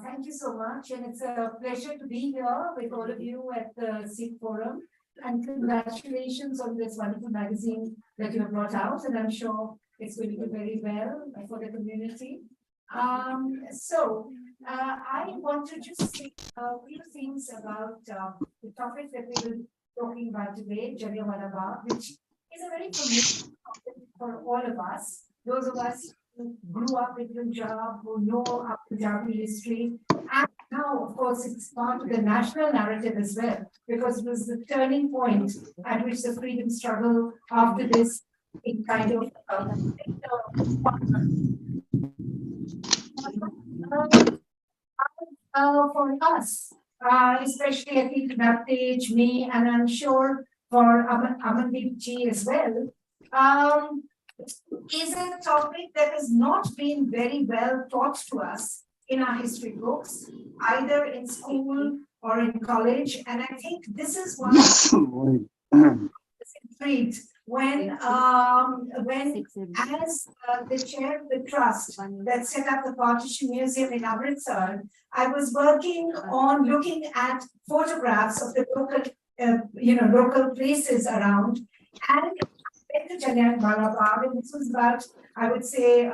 Thank you so much, and it's a pleasure to be here with all of you at the Sikh Forum. And congratulations on this wonderful magazine that you have brought out, and I'm sure it's going to do very well for the community. I want to just say a few things about the topic that we were talking about today, Jallianwala Bagh, which is a very familiar topic for all of us. Those of us who grew up in Punjab, who know our Punjabi history, and now, of course, it's part of the national narrative as well, because it was the turning point at which the freedom struggle after this it kind of for us, especially I think that age, me, and I'm sure for Amandeep ji as well, is a topic that has not been very well taught to us in our history books, either in school or in college. And I think this is one intrigued when as the chair of the trust that set up the Partition Museum in Amritsar, I was working on looking at photographs of the local, local places around, and I went to Jallianwala Bagh, and this was about, I would say,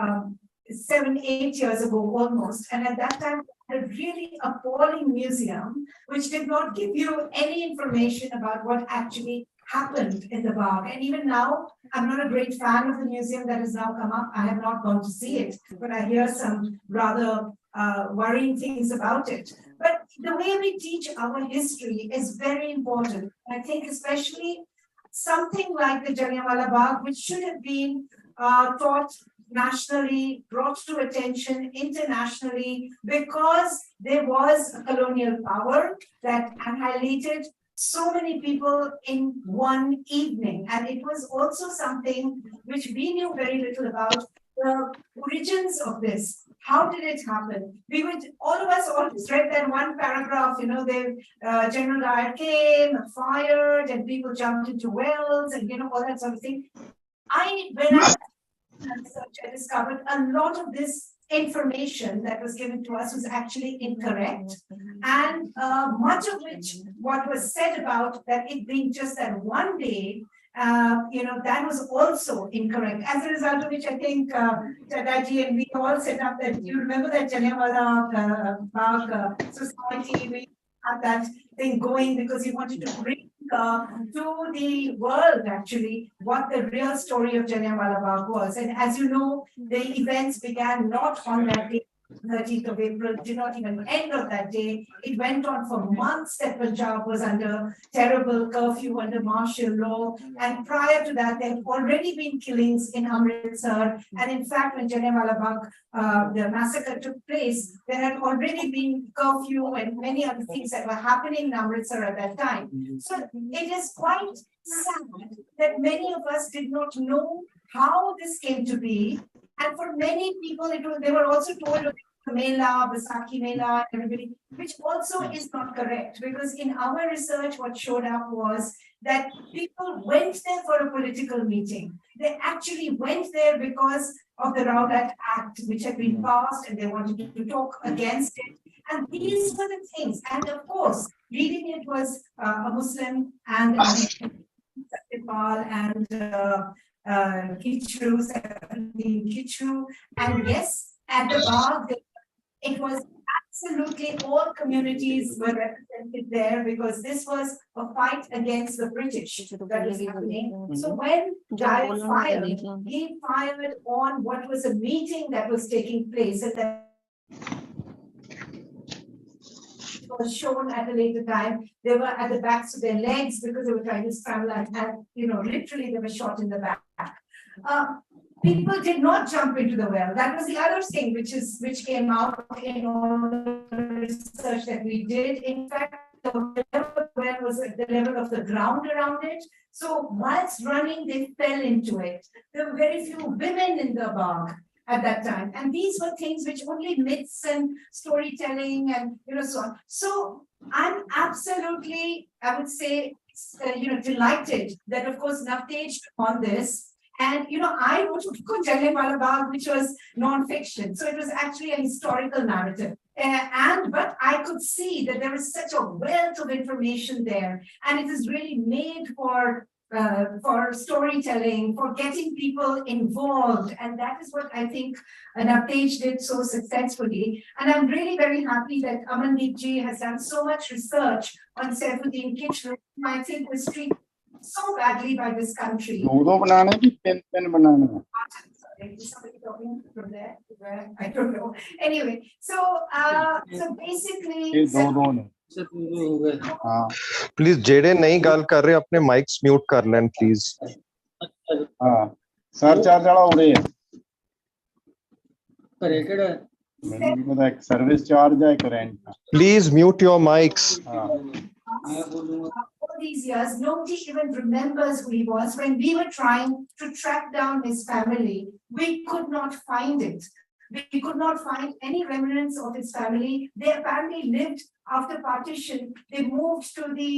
7-8 years ago almost. And at that time, a really appalling museum, which did not give you any information about what actually happened in the Bagh. And even now, I'm not a great fan of the museum that has now come up. I have not gone to see it, but I hear some rather worrying things about it. But the way we teach our history is very important. I think especially something like the Jallianwala Bagh, which should have been taught nationally, brought to attention internationally, because there was a colonial power that annihilated so many people in one evening. And it was also something which we knew very little about, the origins of this. How did it happen? We would, all of us always read that one paragraph, you know, General Dyer came, fired, and people jumped into wells, and, you know, all that sort of thing. When I research, I discovered a lot of this information that was given to us was actually incorrect, and much of which, what was said about that it being just that one day, you know, that was also incorrect. As a result of which, I think Tadaji and we all set up that. You remember that Jallianwala Bagh society? We had that thing going because we wanted to bring to the world actually what the real story of Jallianwala Bagh was. And as you know, the events began not on that day, 13th of April, did not even end on that day. It went on for months that Punjab was under terrible curfew, under martial law. And prior to that, there had already been killings in Amritsar. And in fact, when Jallianwala Bagh, the massacre took place, there had already been curfew and many other things that were happening in Amritsar at that time. So it is quite sad that many of us did not know how this came to be. And for many people, they were also told of the Mela, Baisakhi Mela, everybody, which also is not correct, because in our research, what showed up was that people went there for a political meeting. They actually went there because of the Rowlatt Act, which had been passed, and they wanted to talk against it. And these were the things. And of course, leading it was a Muslim and Satyapal and Kichu, and yes, at the Bagh, it was absolutely all communities were represented there, because this was a fight against the British that was happening. So when Dyer fired, he fired on what was a meeting that was taking place, and that was shown at a later time. They were at the backs of their legs because they were trying to scramble, and you know, literally they were shot in the back. People did not jump into the well. That was the other thing which came out in all the research that we did. In fact, the well was at the level of the ground around it. So whilst running, they fell into it. There were very few women in the Bagh at that time. And these were things which only myths and storytelling and, you know, so on. So I'm absolutely, I would say, you know, delighted that, of course, Navtej on this. And, you know, I wrote Jallianwala Bagh, which was non-fiction. So it was actually a historical narrative. But I could see that there is such a wealth of information there. And it is really made for storytelling, for getting people involved. And that is what I think Navtej did so successfully. And I'm really very happy that Amandeep ji has done so much research on Saifuddin Kitchener. I think was treated so badly by this country. Somebody talking from there, where I don't know. Anyway, so basically. Please जेडे नहीं गल कर रहे अपने mics mute कर लें please हाँ sir charge वाला उड़े है मैंने पता है सर्विस चार्ज है current please mute your mics All these years, nobody even remembers who he was. When we were trying to track down his family, we could not find it. We could not find any remnants of his family. They apparently lived after partition. They moved to the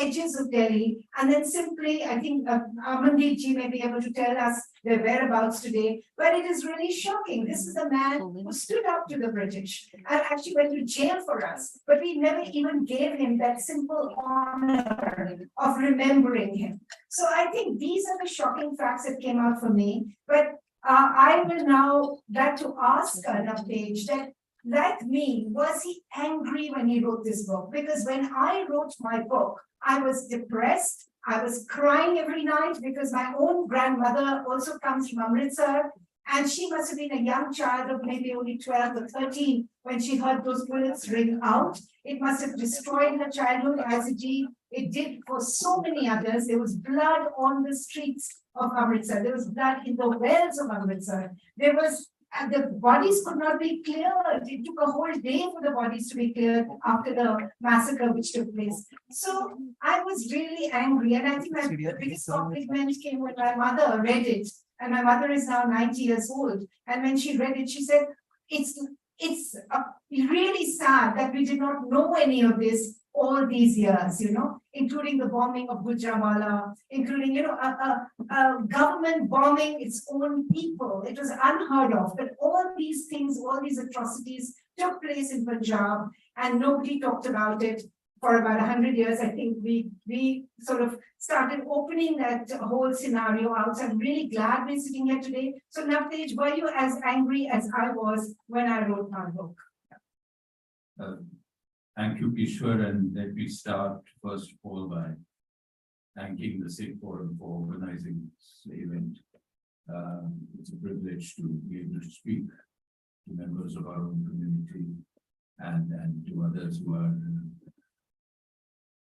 edges of Delhi, and then simply, I think Amandeep ji may be able to tell us their whereabouts today. But it is really shocking. This is a man who stood up to the British and actually went to jail for us. But we never even gave him that simple honor of remembering him. So I think these are the shocking facts that came out for me. But I will now like to ask Navtej that like me, was he angry when he wrote this book? Because when I wrote my book, I was depressed. I was crying every night because my own grandmother also comes from Amritsar. And she must have been a young child of maybe only 12 or 13 when she heard those bullets ring out. It must have destroyed her childhood as it did for so many others. There was blood on the streets of Amritsar. There was blood in the wells of Amritsar. There was, and the bodies could not be cleared. It took a whole day for the bodies to be cleared after the massacre which took place. So I was really angry. And I think that the biggest compliment came when my mother read it. And my mother is now 90 years old. And when she read it, she said, it's really sad that we did not know any of this all these years, including the bombing of Gujranwala, including, a government bombing its own people. It was unheard of. But all these things, all these atrocities took place in Punjab and nobody talked about it. For about 100 years, I think we sort of started opening that whole scenario out. So I'm really glad we're sitting here today. So Navtej, were you as angry as I was when I wrote my book? Thank you, Ishwar, and let me start first of all by thanking the Sikh Forum for organizing this event. It's a privilege to be able to speak to members of our own community and to others who are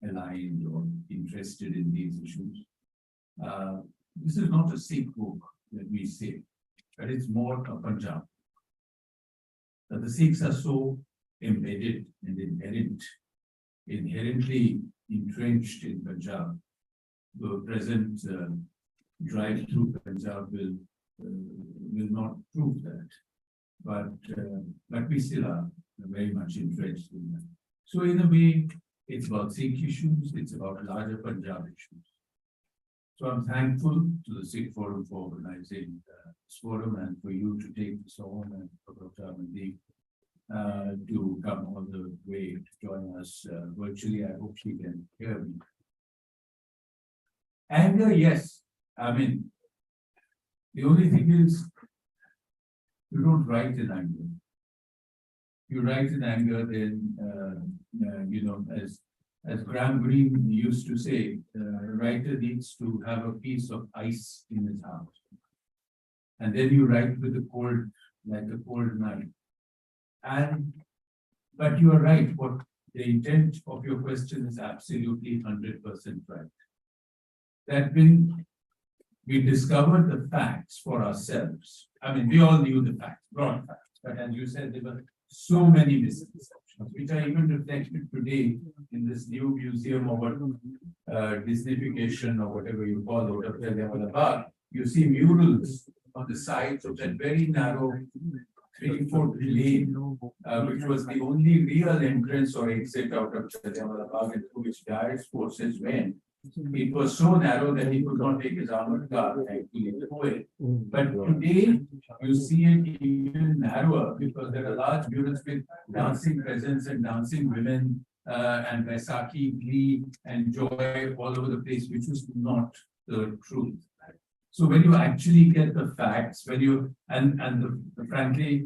aligned or interested in these issues. This is not a Sikh book, let me say, but it's more a Punjab. But the Sikhs are so embedded and inherently entrenched in Punjab. The present drive through Punjab will not prove that, but we still are very much entrenched in that. So in a way, it's about Sikh issues, it's about larger Punjab issues. So I'm thankful to the Sikh Forum for organizing this forum and for you to take this on and for Dr. Amandi to come all the way to join us virtually. I hope she can hear me. Anger, yes. I mean, the only thing is, you don't write in anger. You write in anger, then, as Graham Greene used to say, a writer needs to have a piece of ice in his heart. And then you write with a cold, like a cold knife. But you are right, what the intent of your question is absolutely 100% right. That when we discovered the facts for ourselves, I mean, we all knew the facts, broad facts, but as you said, there were so many misconceptions, which are even reflected today in this new museum of Disneyfication or whatever you call it. You see murals on the sides of that very narrow 3-foot lane, which was the only real entrance or exit out of Jallianwala Bagh, and through which Dyer's forces went. It was so narrow that he could not take his armored car actually away. But today, you see it even narrower because there are large murals with dancing peasants and dancing women and Vaisakhi, glee and joy all over the place, which was not the truth. So when you actually get the facts, when you frankly,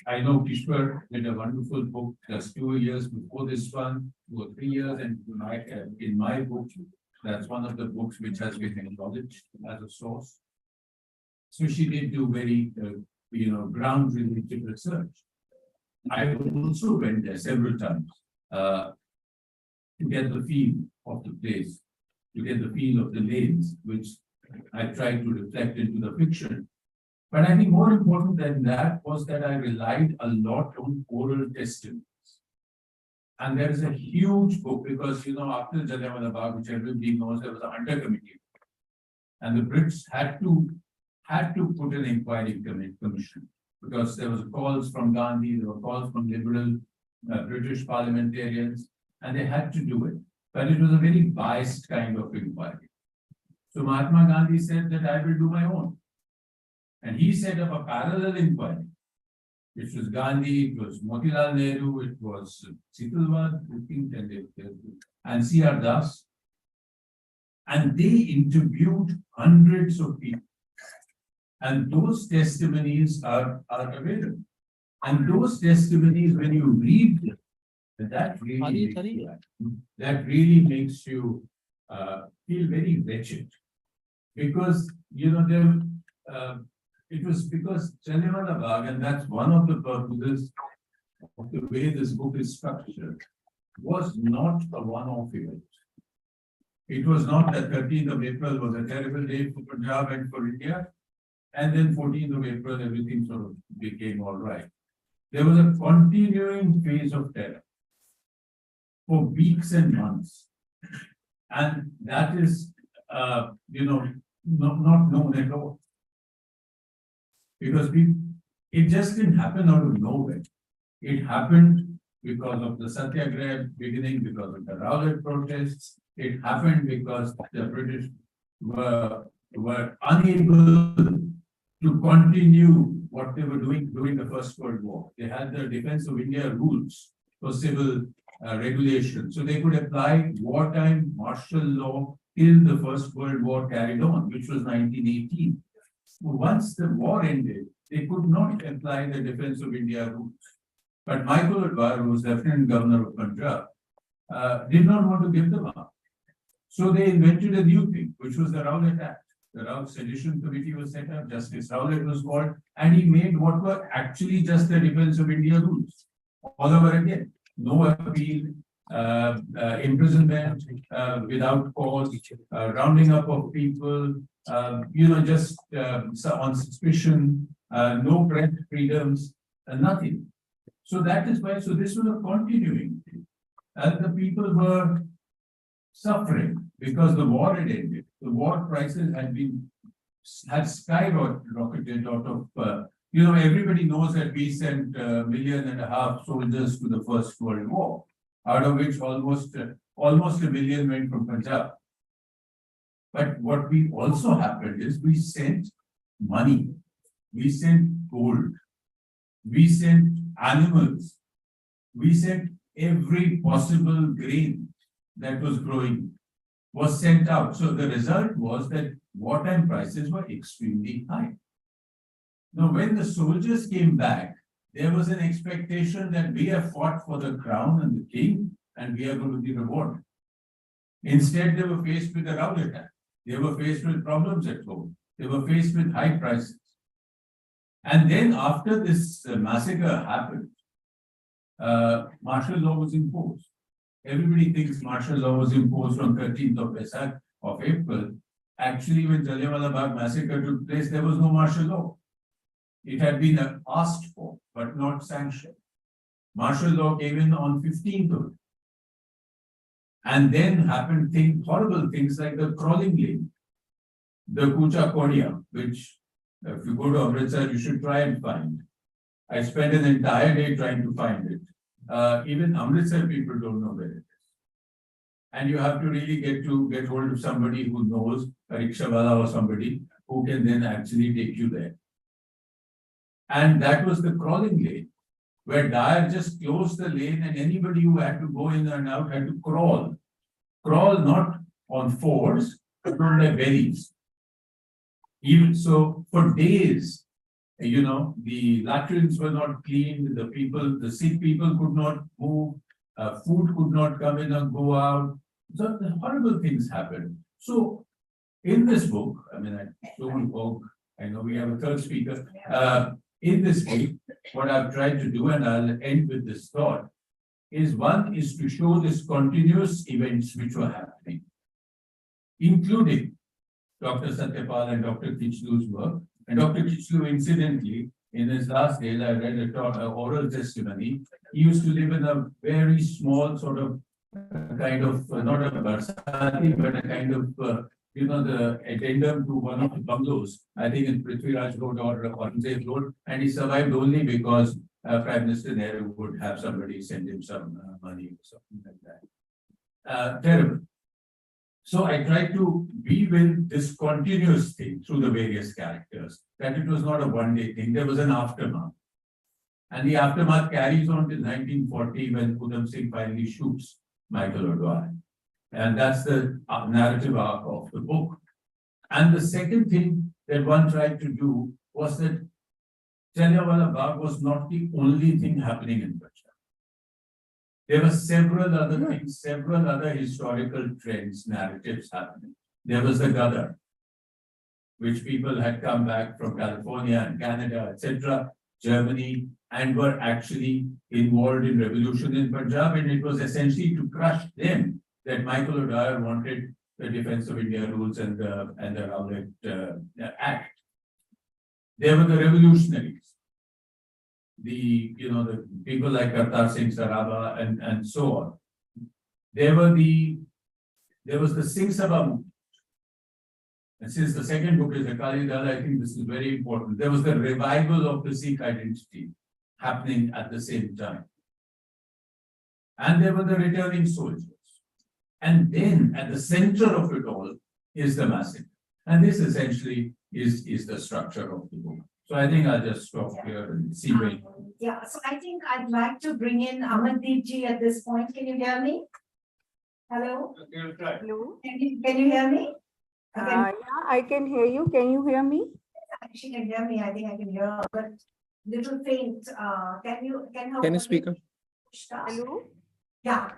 I know Ishwar did a wonderful book just 2 years before this one, 2 or 3 years, and in my book, that's one of the books which has been acknowledged as a source. So she did do very, ground-related research. I also went there several times to get the feel of the place, to get the feel of the lanes, which I tried to reflect into the fiction. But I think more important than that was that I relied a lot on oral testimonies. And there is a huge book because, after Jallianwala Bagh, which everybody knows, there was a Hunter Committee. And the Brits had to put an inquiry commission because there was calls from Gandhi, there were calls from liberal British parliamentarians, and they had to do it. But it was a very biased kind of inquiry. So Mahatma Gandhi said that I will do my own. And he set up a parallel inquiry, which was Gandhi, it was Motilal Nehru, it was Sitalwad, and C.R. Das. And they interviewed hundreds of people. And those testimonies are available. And those testimonies, when you read them, that really makes you feel very wretched. Because, you know, it was because Jallianwala Bagh, and that's one of the purposes of the way this book is structured, was not a one-off event. It was not that 13th of April was a terrible day for Punjab and for India, and then 14th of April, everything sort of became all right. There was a continuing phase of terror for weeks and months. And that is, you know, not known at all. Because it just didn't happen out of nowhere. It happened because of the Satyagraha beginning, because of the Rowlatt protests. It happened because the British were unable to continue what they were doing during the First World War. They had the Defense of India rules for civil regulation. So they could apply wartime martial law till the First World War carried on, which was 1918. Once the war ended, they could not apply the Defense of India rules. But Michael Adwar, who was Lieutenant Governor of Punjab, did not want to give them up. So they invented a new thing, which was the Rowlatt Act. The Rowlatt Sedition Committee was set up, Justice Rowlatt was called, and he made what were actually just the Defense of India rules. All over again, no appeal, imprisonment without cause, rounding up of people, you know, just on suspicion, no press freedoms, nothing. So that is why, so this was a continuing thing. And the people were suffering because the war had ended. The war prices had skyrocketed out of, you know, everybody knows that we sent 1.5 million soldiers to the First World War, out of which almost 1 million went from Punjab. But what we also happened is we sent money, we sent gold, we sent animals, we sent every possible grain that was growing was sent out. So the result was that wartime prices were extremely high. Now, when the soldiers came back, there was an expectation that we have fought for the crown and the king, and we are going to be rewarded. Instead, they were faced with the Rowlatt Act. They were faced with problems at home. They were faced with high prices. And then after this massacre happened, martial law was imposed. Everybody thinks martial law was imposed on 13th of April. Actually, when Jallianwala Bagh massacre took place, there was no martial law. It had been asked for, but not sanctioned. Martial law came in on 15th of April. And then happened horrible things like the crawling lane, the Kucha Kodia, which if you go to Amritsar, you should try and find. I spent an entire day trying to find it. Even Amritsar people don't know where it is. And you have to really get hold of somebody who knows, a rickshawala or somebody who can then actually take you there. And that was the crawling lane, where Dyer just closed the lane and anybody who had to go in and out had to crawl. Crawl not on fours, but on their bellies. Even so, for days, you know, the latrines were not cleaned, the Sikh people could not move, food could not come in and go out. So the horrible things happened. So in this book, I mean, I know we have a third speaker. In this book, what I've tried to do, and I'll end with this thought, is one is to show this continuous events which were happening, including Dr. Satyapal and Dr. Kichlu's work. And Dr. Kichlu, incidentally, in his last days, I read an oral testimony. He used to live in a very small sort of kind of, not a barsati, but a kind of, you know, the addendum to one of the bungalows, I think in Prithviraj Road or Aurangzeb Road, and he survived only because Prime Minister Nehru would have somebody send him some money or something like that. Terrible. So I tried to weave in this continuous thing through the various characters, that it was not a one-day thing, there was an aftermath. And the aftermath carries on till 1940 when Udham Singh finally shoots Michael Adwar. And that's the narrative arc of the book. And the second thing that one tried to do was that Jallianwala Bagh was not the only thing happening in Punjab. There were several other things, several other historical trends, narratives happening. There was the Gadar, which people had come back from California and Canada, etc., Germany, and were actually involved in revolution in Punjab. And it was essentially to crush them that Michael O'Dwyer wanted the Defense of India rules and the Rowlatt Act. There were the revolutionaries, the people like Kartar Singh Saraba and so on. There was the Singh Sabha movement. And since the second book is Akali Dal, I think this is very important. There was the revival of the Sikh identity happening at the same time. And there were the returning soldiers. And then at the center of it all is the massacre. And this essentially is the structure of the book. So I think I'll just stop here and see where. Yeah, so I think I'd like to bring in Amandeep ji at this point. Can you hear me? Hello? Hello. Can you hear me? Yeah, I can hear you. Can you hear me? She can hear me. I think I can hear her, but little faint. Can you speak up? Hello. Yeah.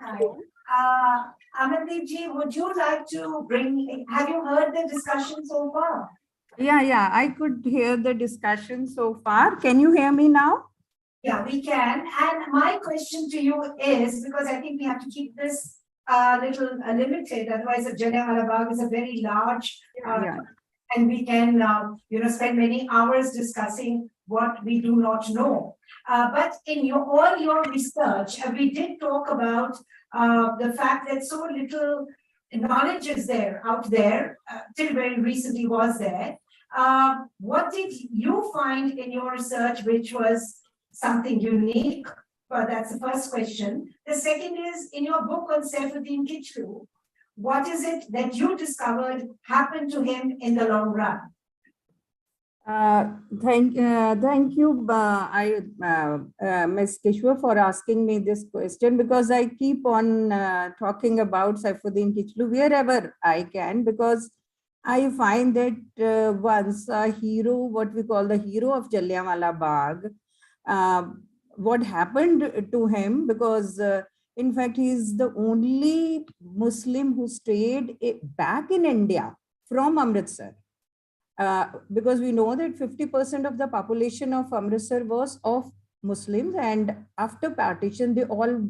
Amandeep ji, would you like to have you heard the discussion so far? Yeah, I could hear the discussion so far. Can you hear me now? Yeah, we can. And my question to you is, because I think we have to keep this little limited, otherwise the Jallianwala Bagh is a very large, and we can spend many hours discussing what we do not know. But in all your research, we did talk about the fact that so little knowledge is out there, till very recently was there. What did you find in your research which was something unique? Well, that's the first question. The second is, in your book on Saifuddin Kichlu, what is it that you discovered happened to him in the long run? Thank you, Ms. Kishore, for asking me this question, because I keep on talking about Saifuddin Kichlu wherever I can, because I find that once a hero, what we call the hero of Jallianwala Bagh, what happened to him, because in fact he is the only Muslim who stayed back in India from Amritsar, because we know that 50% of the population of Amritsar was of Muslims, and after partition they all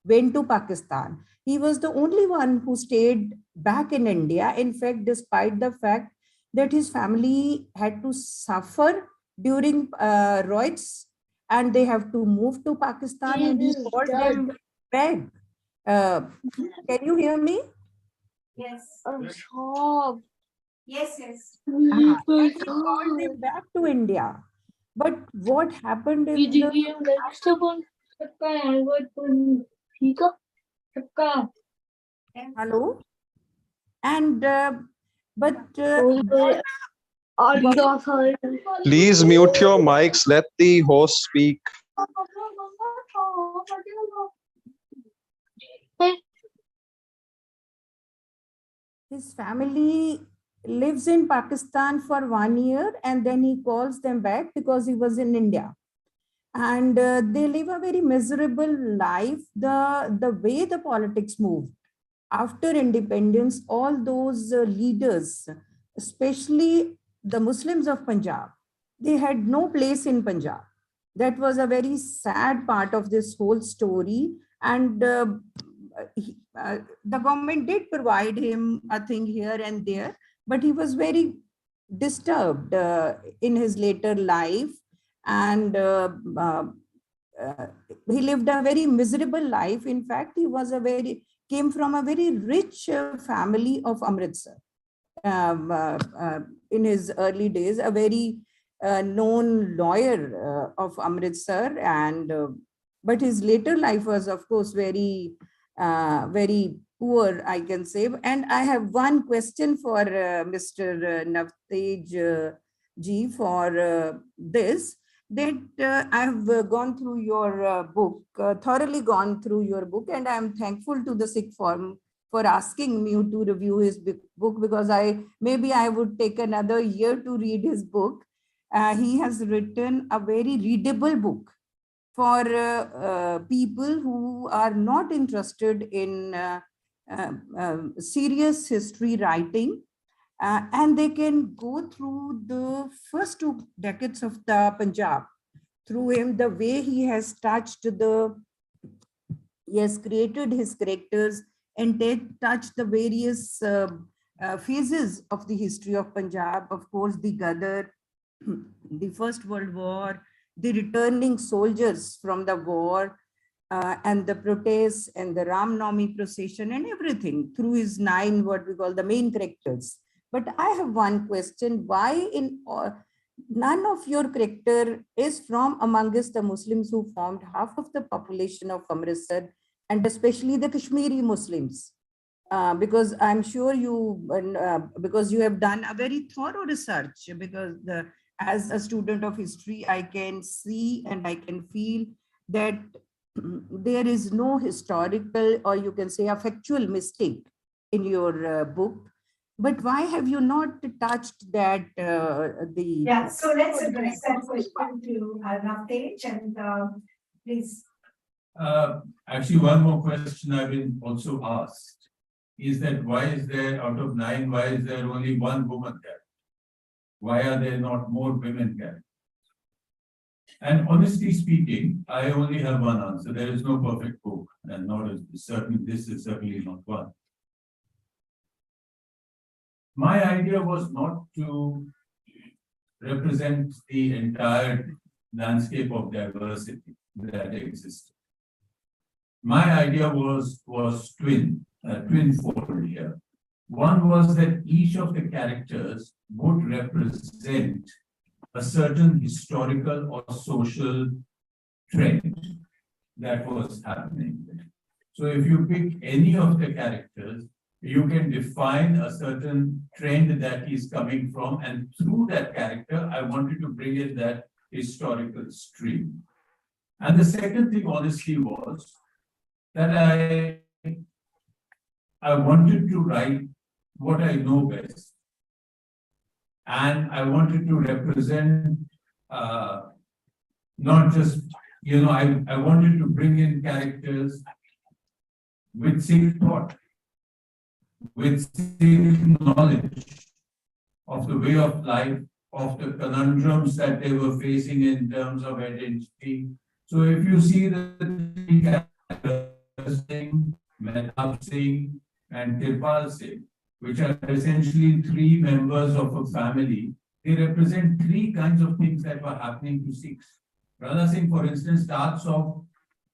went to Pakistan. He was the only one who stayed back in India. In fact, despite the fact that his family had to suffer during riots and they have to move to Pakistan, and he called them back. Can you hear me? Yes. Oh, Yes. He called them back to India. But what happened in hello? And Please mute your mics. Let the host speak. his family lives in Pakistan for 1 year, and then he calls them back because he was in India. And they live a very miserable life. The way the politics moved after independence, all those leaders, especially the Muslims of Punjab, they had no place in Punjab. That was a very sad part of this whole story. And the government did provide him a thing here and there, but he was very disturbed in his later life. And he lived a very miserable life. In fact, he came from a very rich family of Amritsar. In his early days, a very known lawyer of Amritsar, and but his later life was, of course, very poor, I can say. And I have one question for Mr. Navtej ji for this. That I have gone through your book, thoroughly gone through your book, and I am thankful to the Sikh Forum for asking me to review his book, because maybe I would take another year to read his book. he has written a very readable book for people who are not interested in serious history writing, and they can go through the first 2 decades of the Punjab through him, the way he has he has created his characters and touched the various phases of the history of Punjab. Of course, the Gadar, the First World War, the returning soldiers from the war, and the protests and the Ram Navami procession and everything through his 9, what we call the main characters. But I have one question: why none of your character is from amongst the Muslims who formed half of the population of Amritsar, and especially the Kashmiri Muslims? Because I'm sure because you have done a very thorough research, because as a student of history, I can see and I can feel that there is no historical, or you can say a factual mistake in your book. But why have you not touched that? Yeah, so let's address that question to Navtej, and please. Actually, one more question I've been also asked is that why is there, out of 9, why is there only 1 woman there? Why are there not more women there? And honestly speaking, I only have one answer. There is no perfect book, and not this is certainly not one. My idea was not to represent the entire landscape of diversity that existed. My idea was twinfold here. One was that each of the characters would represent a certain historical or social trend that was happening. So if you pick any of the characters, you can define a certain trend that he's coming from, and through that character, I wanted to bring in that historical stream. And the second thing, honestly, was that I wanted to write what I know best. And I wanted to represent not just, I wanted to bring in characters with Sikh thought, with Sikh knowledge of the way of life, of the conundrums that they were facing in terms of identity. So if you see the 3 characters, Mehtab Singh and Kirpal Singh, which are essentially 3 members of a family, they represent 3 kinds of things that were happening to Sikhs. Radha Singh, for instance, starts off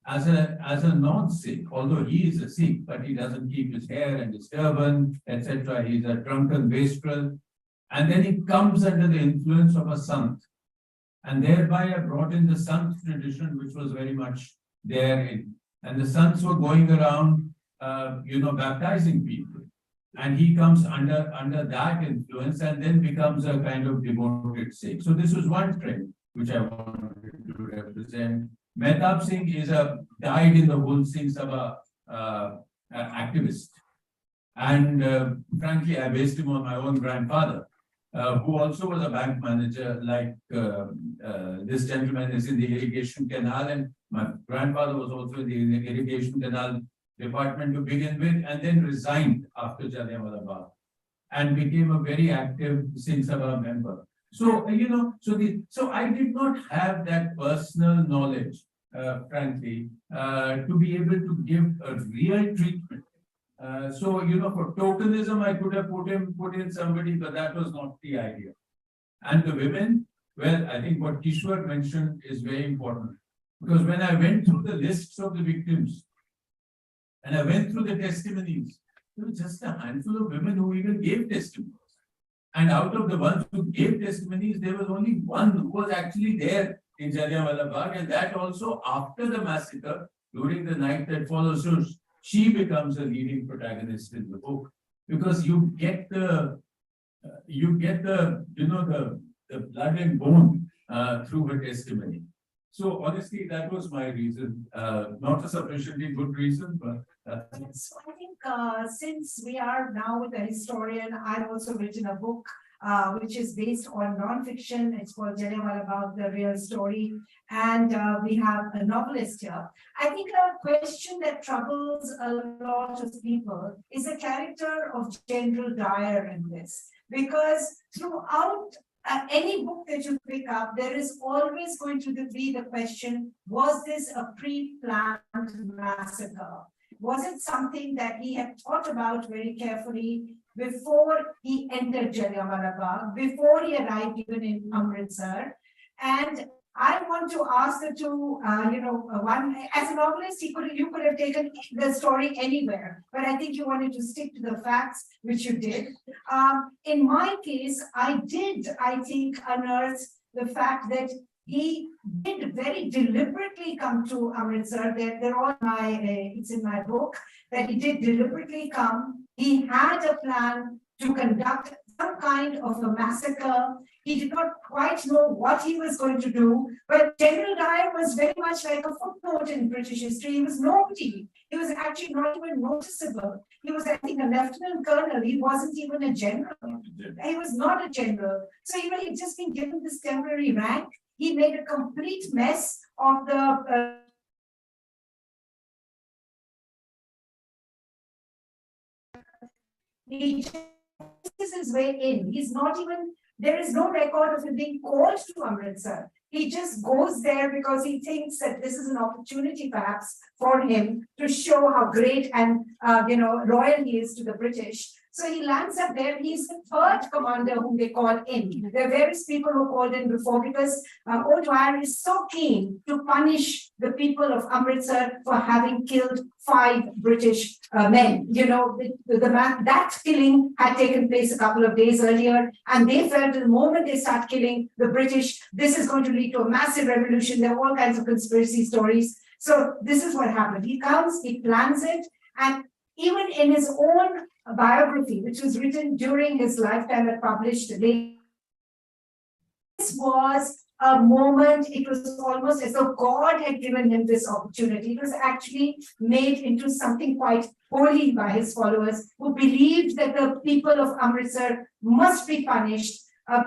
as a non-Sikh, although he is a Sikh, but he doesn't keep his hair and his turban, etc. He's a drunken wastrel. And then he comes under the influence of a Sant. And thereby I brought in the Sant tradition, which was very much there. And the Sants were going around, baptizing people. And he comes under that influence and then becomes a kind of devoted Sikh. So this was one trend which I wanted to represent. Mehtab Singh is died in the Hul Singh Sabha activist. And frankly, I based him on my own grandfather, who also was a bank manager, like this gentleman is in the irrigation canal, and my grandfather was also in the irrigation canal department to begin with, and then resigned after Jallianwala Bagh and became a very active Singh Sabha member. So, so I did not have that personal knowledge, frankly, to be able to give a real treatment. So, for tokenism, I could have put in somebody, but that was not the idea. And the women, well, I think what Kishwar mentioned is very important, because when I went through the lists of the victims, and I went through the testimonies, there was just a handful of women who even gave testimonies. And out of the ones who gave testimonies, there was only one who was actually there in Jallianwala Bagh, and that also after the massacre, during the night that follows. So she becomes a leading protagonist in the book, because you get the blood and bone through her testimony. So honestly, that was my reason, not a sufficiently good reason, but so I think since we are now with a historian, I've also written a book which is based on non-fiction. It's called Jallianwala Bagh, the real story. And we have a novelist here. I think a question that troubles a lot of people is the character of General Dyer in this. Because throughout any book that you pick up, there is always going to be the question, was this a pre-planned massacre? Was it something that he had thought about very carefully before he entered Jallianwala Bagh, before he arrived even in Amritsar? And I want to ask the two, one, as a novelist, you could have taken the story anywhere, but I think you wanted to stick to the facts, which you did. In my case, I think, unearth the fact that he did very deliberately come to Amritsar. They're all it's in my book, that he did deliberately come. He had a plan to conduct some kind of a massacre. He did not quite know what he was going to do, but General Dyer was very much like a footnote in British history. He was nobody. He was actually not even noticeable. He was, I think, a lieutenant colonel. He wasn't even a general. He was not a general. So even he'd just been given this temporary rank. He made a complete mess of the he is his way in. He's not even, there is no record of him being called to Amritsar. He just goes there because he thinks that this is an opportunity perhaps for him to show how great and loyal he is to the British. So he lands up there. He's the third commander whom they call in. There are various people who called in before because Old Dwyer is so keen to punish the people of Amritsar for having killed 5 British men. That killing had taken place a couple of days earlier, and they felt the moment they start killing the British, this is going to lead to a massive revolution. There are all kinds of conspiracy stories. So this is what happened. He comes, he plans it, and even in his own biography, which was written during his lifetime and published today, this was a moment, it was almost as though God had given him this opportunity. It was actually made into something quite holy by his followers who believed that the people of Amritsar must be punished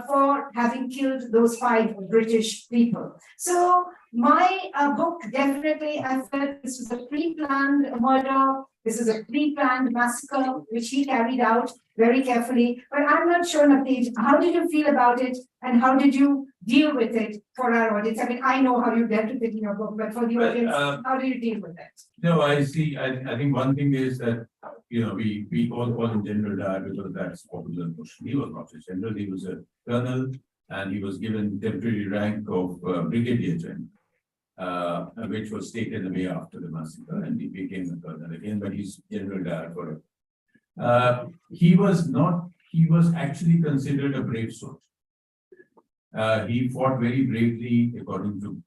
for having killed those 5 British people. So my book, definitely, I felt this was a pre-planned murder. This is a pre-planned massacre, which he carried out very carefully. But I'm not sure, Navdeep, how did you feel about it? And how did you deal with it for our audience? I mean, I know how you dealt with it in your book, but for the audience, how do you deal with that? No, I see. I think one thing is that, we all call him General Dyer because that's popular notion. He was not a general, he was a colonel, and he was given temporary rank of brigadier general, which was taken away after the massacre, and he became a colonel again, but he's General Dyer forever. He was actually considered a brave soldier. He fought very bravely, according to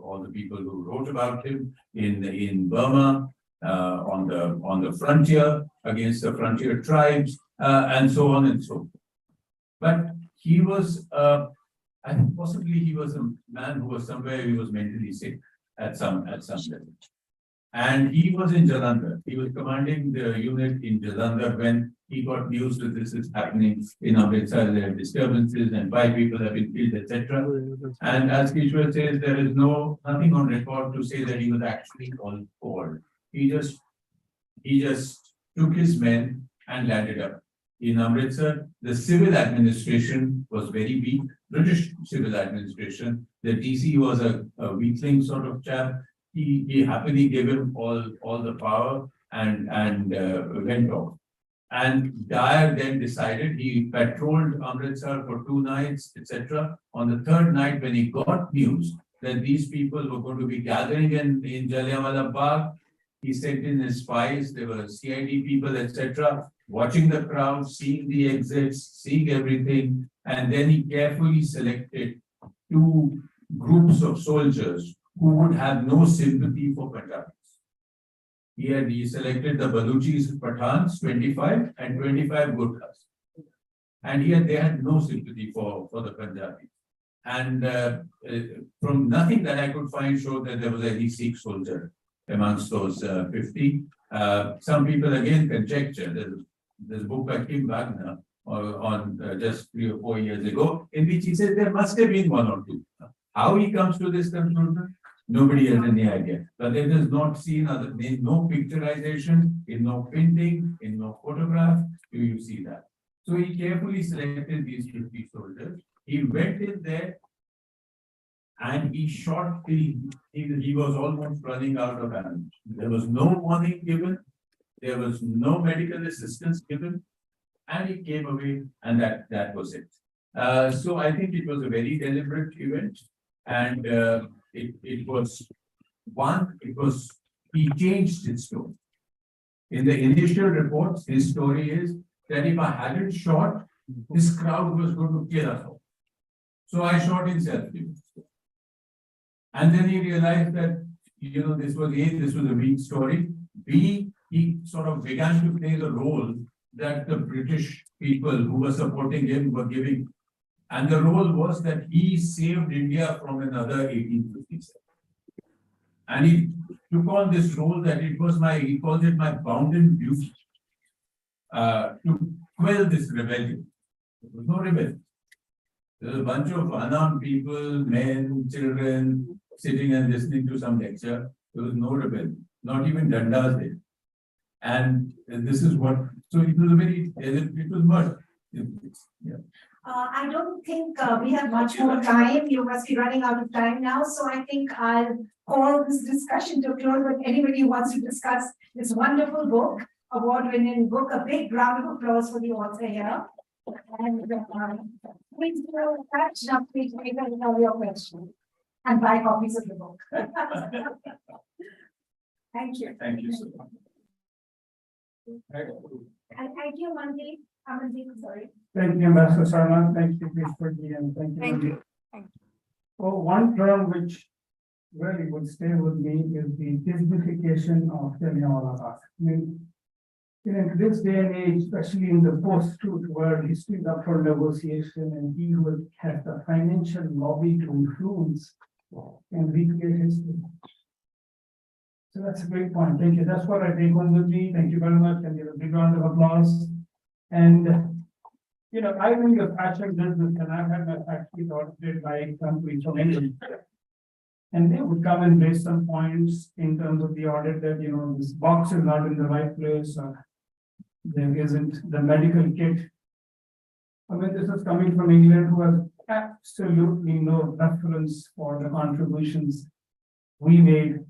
all the people who wrote about him in Burma, on the frontier against the frontier tribes, and so on and so forth. But he was, I think possibly he was a man who was somewhere, he was mentally sick at some level. And he was in Jalandhar. He was commanding the unit in Jalandhar when he got news that this is happening in Amritsar. There are disturbances and 5 people have been killed, etc. And as Kishore says, there is nothing on record to say that he was actually called. He just took his men and landed up in Amritsar. The civil administration was very weak. British civil administration. The DC was a weakling sort of chap. He happily gave him all the power and went off. And Dyer then decided, he patrolled Amritsar for 2 nights, etc. On the 3rd night, when he got news that these people were going to be gathering in Jallianwala Bagh, he sent in his spies. There were CID people, etc., watching the crowd, seeing the exits, seeing everything, and then he carefully selected 2 groups of soldiers who would have no sympathy for Punjabis. He selected the Baluchis, Pathans, 25, and 25 Gurkhas. And they had no sympathy for the Punjabis. And from nothing that I could find showed that there was any Sikh soldier amongst those 50. Some people again conjecture. There's a book by Kim Wagner just 3 or 4 years ago, in which he says there must have been one or two. How he comes to this conclusion, nobody has any idea. But it is not seen, in no picturization, in no painting, in no photograph, do you see that. So he carefully selected these 50 soldiers. He went in there and he shot till he was almost running out of ammunition. There was no warning given. There was no medical assistance given. And he came away, and that was it. So I think it was a very deliberate event, and he changed his story. In the initial reports, his story is that if I hadn't shot, this crowd was going to kill us all. So I shot in self-defense. And then he realized that, this was a weak story. B, he sort of began to play the role that the British people who were supporting him were giving. And the role was that he saved India from another 1857. And he took on this role that he calls it my bounden duty to quell this rebellion. There was no rebellion. There was a bunch of unarmed people, men, children, sitting and listening to some lecture. There was no rebellion, not even dandas there. And this is what, so it was it was murder. Yeah. I don't think we have much more time. You must be running out of time now. So I think I'll call this discussion to close. But anybody who wants to discuss this wonderful book, award-winning book, a big round of applause for the author here. And please do catch up, please make all your questions and buy copies of the book. Thank you. Thank you so much. And thank you, Mandeep. Sorry. Thank you, Ambassador Sarma. Thank you, please, for the, and thank you. Thank Mandeep. you. Thank you. Oh, one term which really would stay with me is the Disneyfication of Jallianwala Bagh. I mean, in this day and age, especially in the post-truth world, history is up for negotiation, and he who has the financial lobby to influence and recreate history. So that's a great point. Thank you. That's what I take home with me. Thank you very much. And give a big round of applause. And I'm in the fashion business, and I've had my factories audited by companies from England. And they would come and raise some points in terms of the audit that, this box is not in the right place, or there isn't the medical kit. I mean, this is coming from England, who has absolutely no reference for the contributions we made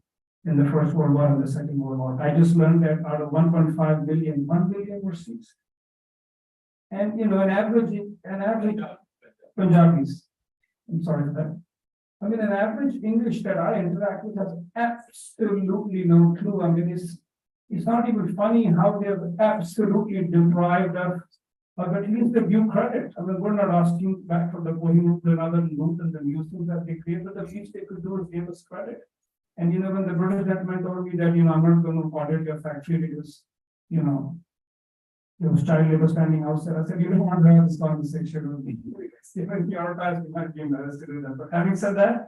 in the First World War and the Second World War. I just learned that out of 1.5 billion, 1 billion were Sikhs. And an average Punjabis. I'm sorry for that. I mean, an average English that I interact with has absolutely no clue. I mean, it's not even funny how they're absolutely deprived of at least the due credit. I mean, we're not asking back for the Kohinoor and other loot and the nuisance that they create, but the least they could do is give us credit. And when the British gentleman told me that, I'm not going to audit your factory because, there was child labor standing outside. I said, you don't want to have this conversation with me. Even your past, you might be embarrassed to do that. But having said that,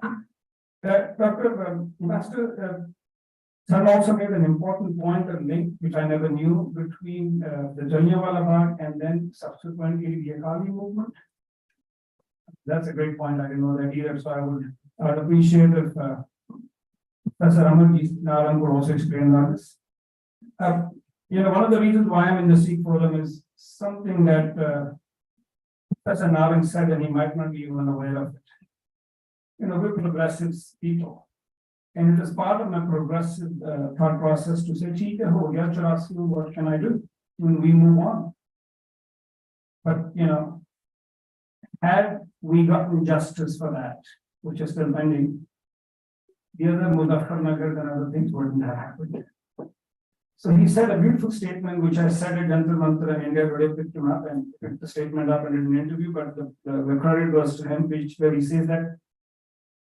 Dr. Master Sun also made an important point, a link, which I never knew, between the Jallianwala Bagh and then subsequently the Akali movement. That's a great point. I didn't know that either. So I would appreciate if Professor Amarjeet Narang would also explain on this. One of the reasons why I'm in the Sikh forum is something that Professor Narang said, and he might not be even aware of it. We're progressive people. And it is part of my progressive thought process to say, what can I do when we move on? But, had we gotten justice for that, which is still pending, the other Muzaffarnagar and other things wouldn't have happened. So he said a beautiful statement, which I said at Jantar Mantra, and India today picked him up and picked the statement up and did an interview, but the credit goes to him, where he says that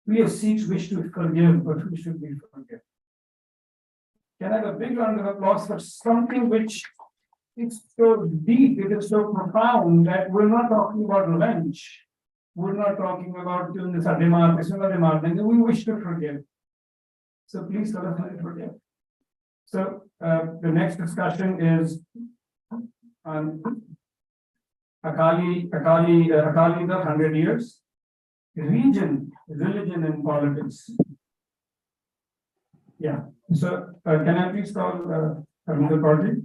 we as Sikhs wish to forgive, but who should we forgive? Can I have a big round of applause for something which is so deep, it is so profound that we're not talking about revenge. We're not talking about doing this demand, we wish to forgive. So please tell us how to forgive. So the next discussion is on Akali, the 100 years, religion and politics. Yeah, so can I please call Harminder Kaur?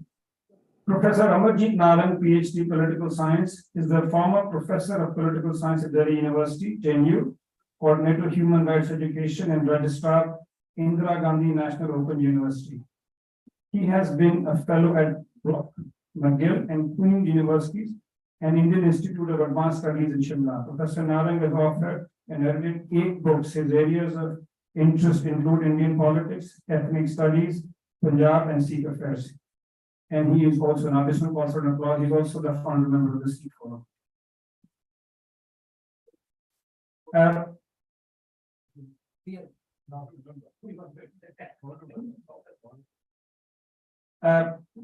Professor Amarjit Naran, PhD Political Science, is the former professor of political science at Delhi University, JNU, coordinator human rights education and registrar, Indira Gandhi National Open University. He has been a fellow at McGill and Queen Universities and Indian Institute of Advanced Studies in Shimla. Professor Naran has authored and edited 8 books. His areas of interest include Indian politics, ethnic studies, Punjab and Sikh affairs. And he is also, now this one calls for an applause, he's also the founder member of the Sikh Forum.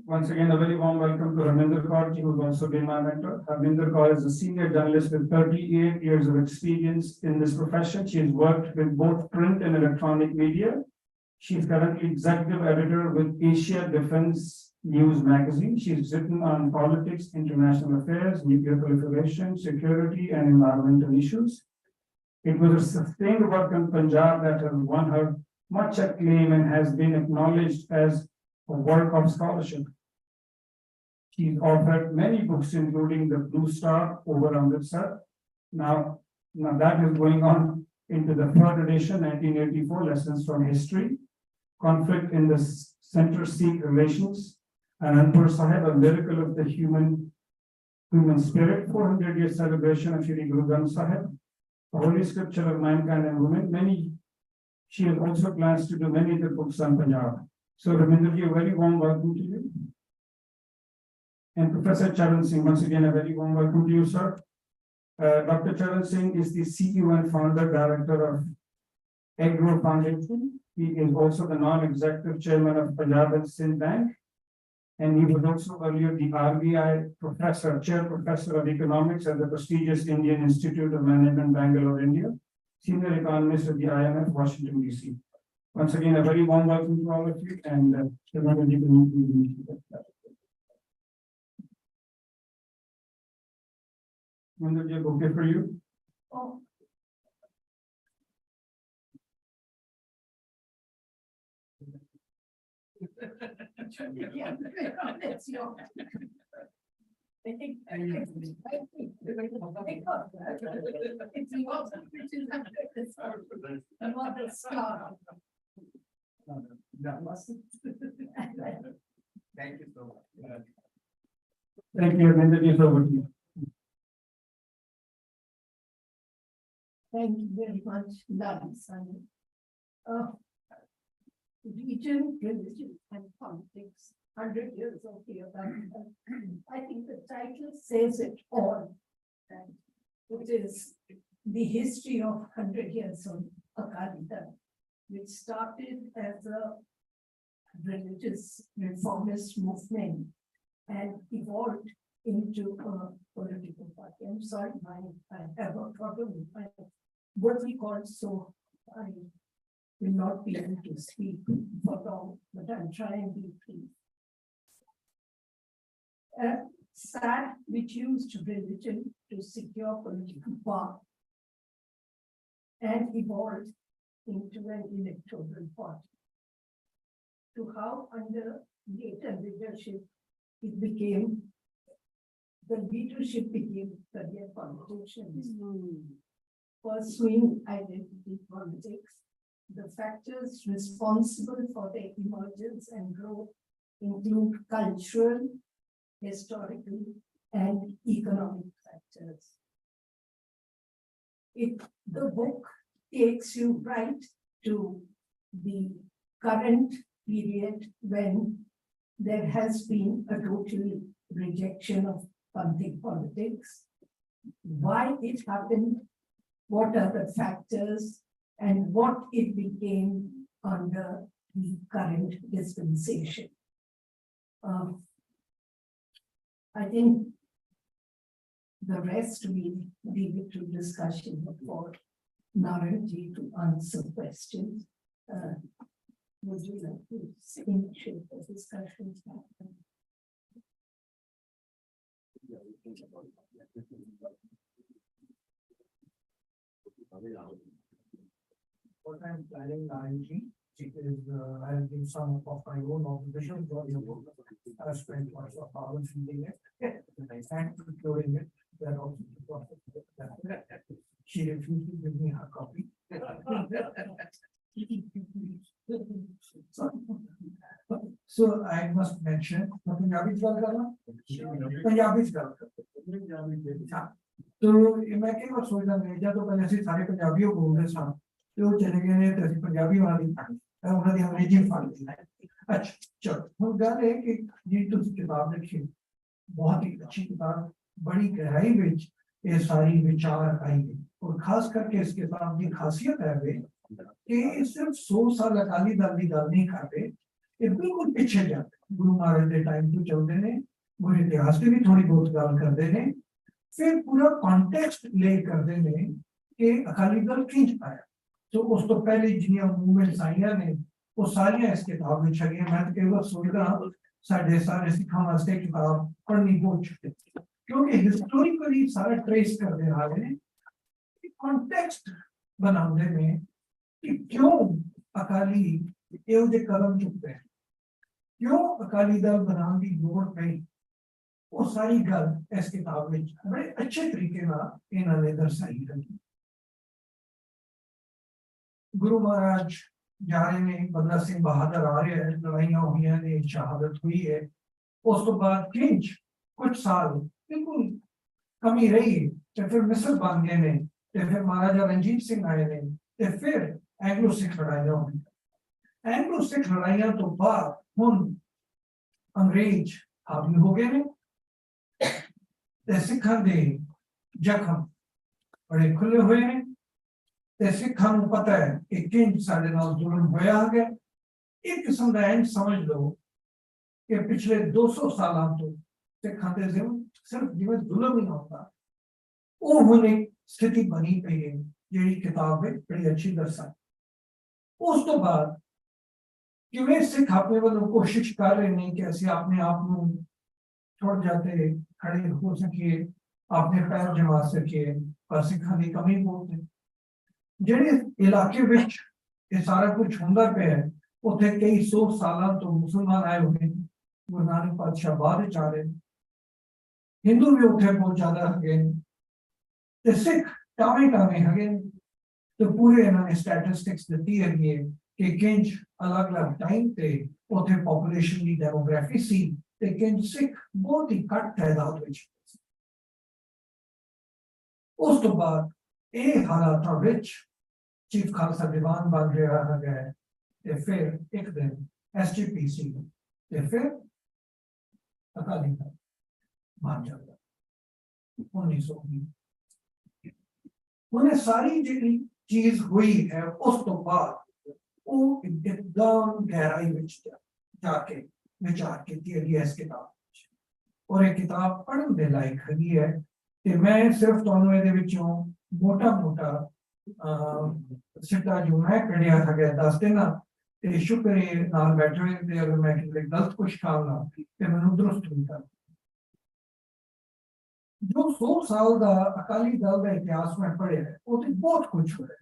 Once again, a very warm welcome to Harminder Kaur ji, who's also been my mentor. Harminder Kaur is a senior journalist with 38 years of experience in this profession. She has worked with both print and electronic media. She is currently executive editor with Asia Defense News magazine. She's written on politics, international affairs, nuclear proliferation, security, and environmental issues. It was a sustained work in Punjab that has won her much acclaim and has been acknowledged as a work of scholarship. She's authored many books, including The Blue Star over Amritsar. Now that is going on into the 3rd edition, 1984, Lessons from History, Conflict in the Center-Sikh Relations, Anandpur Sahib, A Miracle of the Human Spirit, 400-year celebration of Shri Guru Granth Sahib, The Holy Scripture of Mankind and Women. She has also plans to do many other books on Punjab. So, Raminderji, a very warm welcome to you. And Professor Charan Singh, once again, a very warm welcome to you, sir. Dr. Charan Singh is the CEO and founder director of Agro Foundation. He is also the non-executive chairman of Punjab and Sindh Bank. And he was also earlier the RBI chair professor of economics at the prestigious Indian Institute of Management, Bangalore, India, senior economist at the IMF, Washington, DC. Once again, a very warm welcome to all of you, and Mandarji, okay for you? Oh. Yeah, that's your. I think. It's another star. Thank you so much. Thank you, Mandarji, so much. Thank you very much, Ladi Sani. Region, religion, and politics, 100 years of the Akali. I think the title says it all. And it is the history of 100 years of Akali, which started as a religious reformist movement and evolved into a political party. I'm sorry, I have a problem with my what we call, so I will not be able to speak for long, but I'll try and be brief. SAD, which used religion to secure political power and evolved into an electoral party. To how under later leadership it became, the leadership became career politicians. Pursuing identity politics, the factors responsible for their emergence and growth include cultural, historical, and economic factors. The book takes you right to the current period when there has been a total rejection of public politics, why it happened, what are the factors, and what it became under the current dispensation. I think the rest we leave it to discussion for Naranji to answer questions. Would you like to initiate the discussion? What I'm planning currently is I'll give some of my own observations on your book. I spent lots of hours reading it and procuring it. Then also to process it. She refused to give me her copy. So I must mention, Punjabi च गल करना? पंजाबी च गल करना। तो मैं कई बार सोचदा अंग्रेज़ां तो पहले ਅਸੀਂ ਸਾਰੇ ਪੰਜਾਬੀ ਬੋਲਦੇ ਸਾਂ ਤੇ ਉਹ ਚਲੇ ਗਏ ਨੇ ਤੇ ਅਸੀਂ ਪੰਜਾਬੀ ਵਾਲੀ ਉਹਨਾਂ ਦੀ ਅੰਗਰੇਜ਼ੀ ਫੜ ਲਈ। ਅੱਛਾ ਚਲੋ ਹੁਣ ਗੱਲ ਇਹ ਕਿ ਜੀ ਤੁਸੀਂ ਕਿਤਾਬ ਲਿਖੀ ਬਹੁਤ ਹੀ ਅੱਛੀ ਕਿਤਾਬ बड़ी गहराई ਵਿੱਚ ਇਹ ਸਾਰੀ ਵਿਚਾਰ ਆਈ ਹੈ और खास करके इस किताब की खासियत है वे कि ये सिर्फ 100 साल अकाली दल की गल नहीं करते ये बिल्कुल पीछे जाते गुरु महाराज के टाइम तो चलते हैं गुरु इतिहास की भी थोड़ी बहुत गल करते हैं फिर पूरा कॉन्टेक्स्ट ले करते हैं कि अकाली दल खिंच पाया तो उस तो पहले जिन्नियां मूवमेंट्स आईयां ने वो सारियां इस किताब में छगियां मैं तो कई बार सोचदा साडे सारे सिखां वास्ते किताब पढ़नी बहुत चाहिए क्योंकि हिस्टोरिकली सारा ट्रेस करते आ रहे हैं कॉन्टेक्स्ट बनाने में कि क्यों अकाली ਇਹੋ ਜਿਹੇ कदम चुकते हैं क्यों अकाली दल बनाने की लोड़ पई वो सारी गल इस किताब में बड़े अच्छे तरीके नाल इन्होंने दर्शाई है गुरु महाराज जा रहे ने बंदा सिंह बहादुर आ रहे हैं लड़ाइयां हुई ने शहादत हुई है उस तो बाद किंच कुछ साल बिल्कुल कमी रही तो फिर मिस्र बन गए ने तो फिर महाराजा रणजीत सिंह आए ने तो फिर एंग्लो सिख लड़ाइयां हुई एंग्लो सिख लड़ाइयां तो बाद हुन अंग्रेज हावी हो गए ने ते सिखां दे जख्म बड़े खुले हुए हैं ते सिखां नूं पता है कि किंज साडे नाल जुल्म होया है एक किस्म दा इंज समझ लो कि पिछले 200 सालां तो सिखां दे सिर्फ जिवें जुल्म ही होता वो हुन एक स्थिति बनी पई है ਜਿਹੜੀ किताब में बड़ी अच्छी दर्शाई उस तो बाद किवें सिख अपने वालों कोशिश कर रहे हैं कि ਅਸੀਂ अपने आप ਨੂੰ छोड़ जाते खड़े हो सके अपने पैर जमा सके पर सिखां ਦੀ कमी बहुत है ਜਿਹੜੇ ਇਲਾਕੇ ਵਿੱਚ ਇਹ ਸਾਰਾ ਕੁਝ ਹੁੰਦਾ ਪਿਆ ਹੈ ਉੱਥੇ ਕਈ 100 ਸਾਲਾਂ ਤੋਂ ਮੁਸਲਮਾਨ ਆਏ ਹੋਏ ਗੁਰੂ ਨਾਨਕ ਪਾਤਸ਼ਾਹ ਬਾਅਦ ਚ ਆ ਰਹੇ ਹਿੰਦੂ ਵੀ ਉੱਥੇ ਬਹੁਤ ਜ਼ਿਆਦਾ ਹੈਗੇ ਤੇ ਸਿੱਖ टावे टावे हगे तो पूरे इन्होंने स्टैटिस्टिक्स दी है कि किंज अलग अलग टाइम पे उथे पॉपुलेशन की डेमोग्राफी सी ते किंज सिख बहुत ही घट तादाद विच उस तो बाद ये हालात विच चीफ खालसा दीवान बन रहा है ते फिर एक दिन SGPC ते फिर अकाली दल बन जाता 1920 उन्हें सारी जी चीज हुई है उस तो बाद वो एकदम गहराई विच जाके विचार की इस किताब और ये किताब पढ़ने दे लायक हैगी है कि मैं सिर्फ तुहानू इहदे विचों मोटा मोटा सिट्टा जो मैं कढ़िया है दस देना ते शुक्र है नाल बैठे हुए ते अगर मैं किसी गलत कुछ कहना ते मैनूं दुरुस्त भी कर जो 100 साल का अकाली दल का इतिहास में पढ़े है वो तो बहुत कुछ हुआ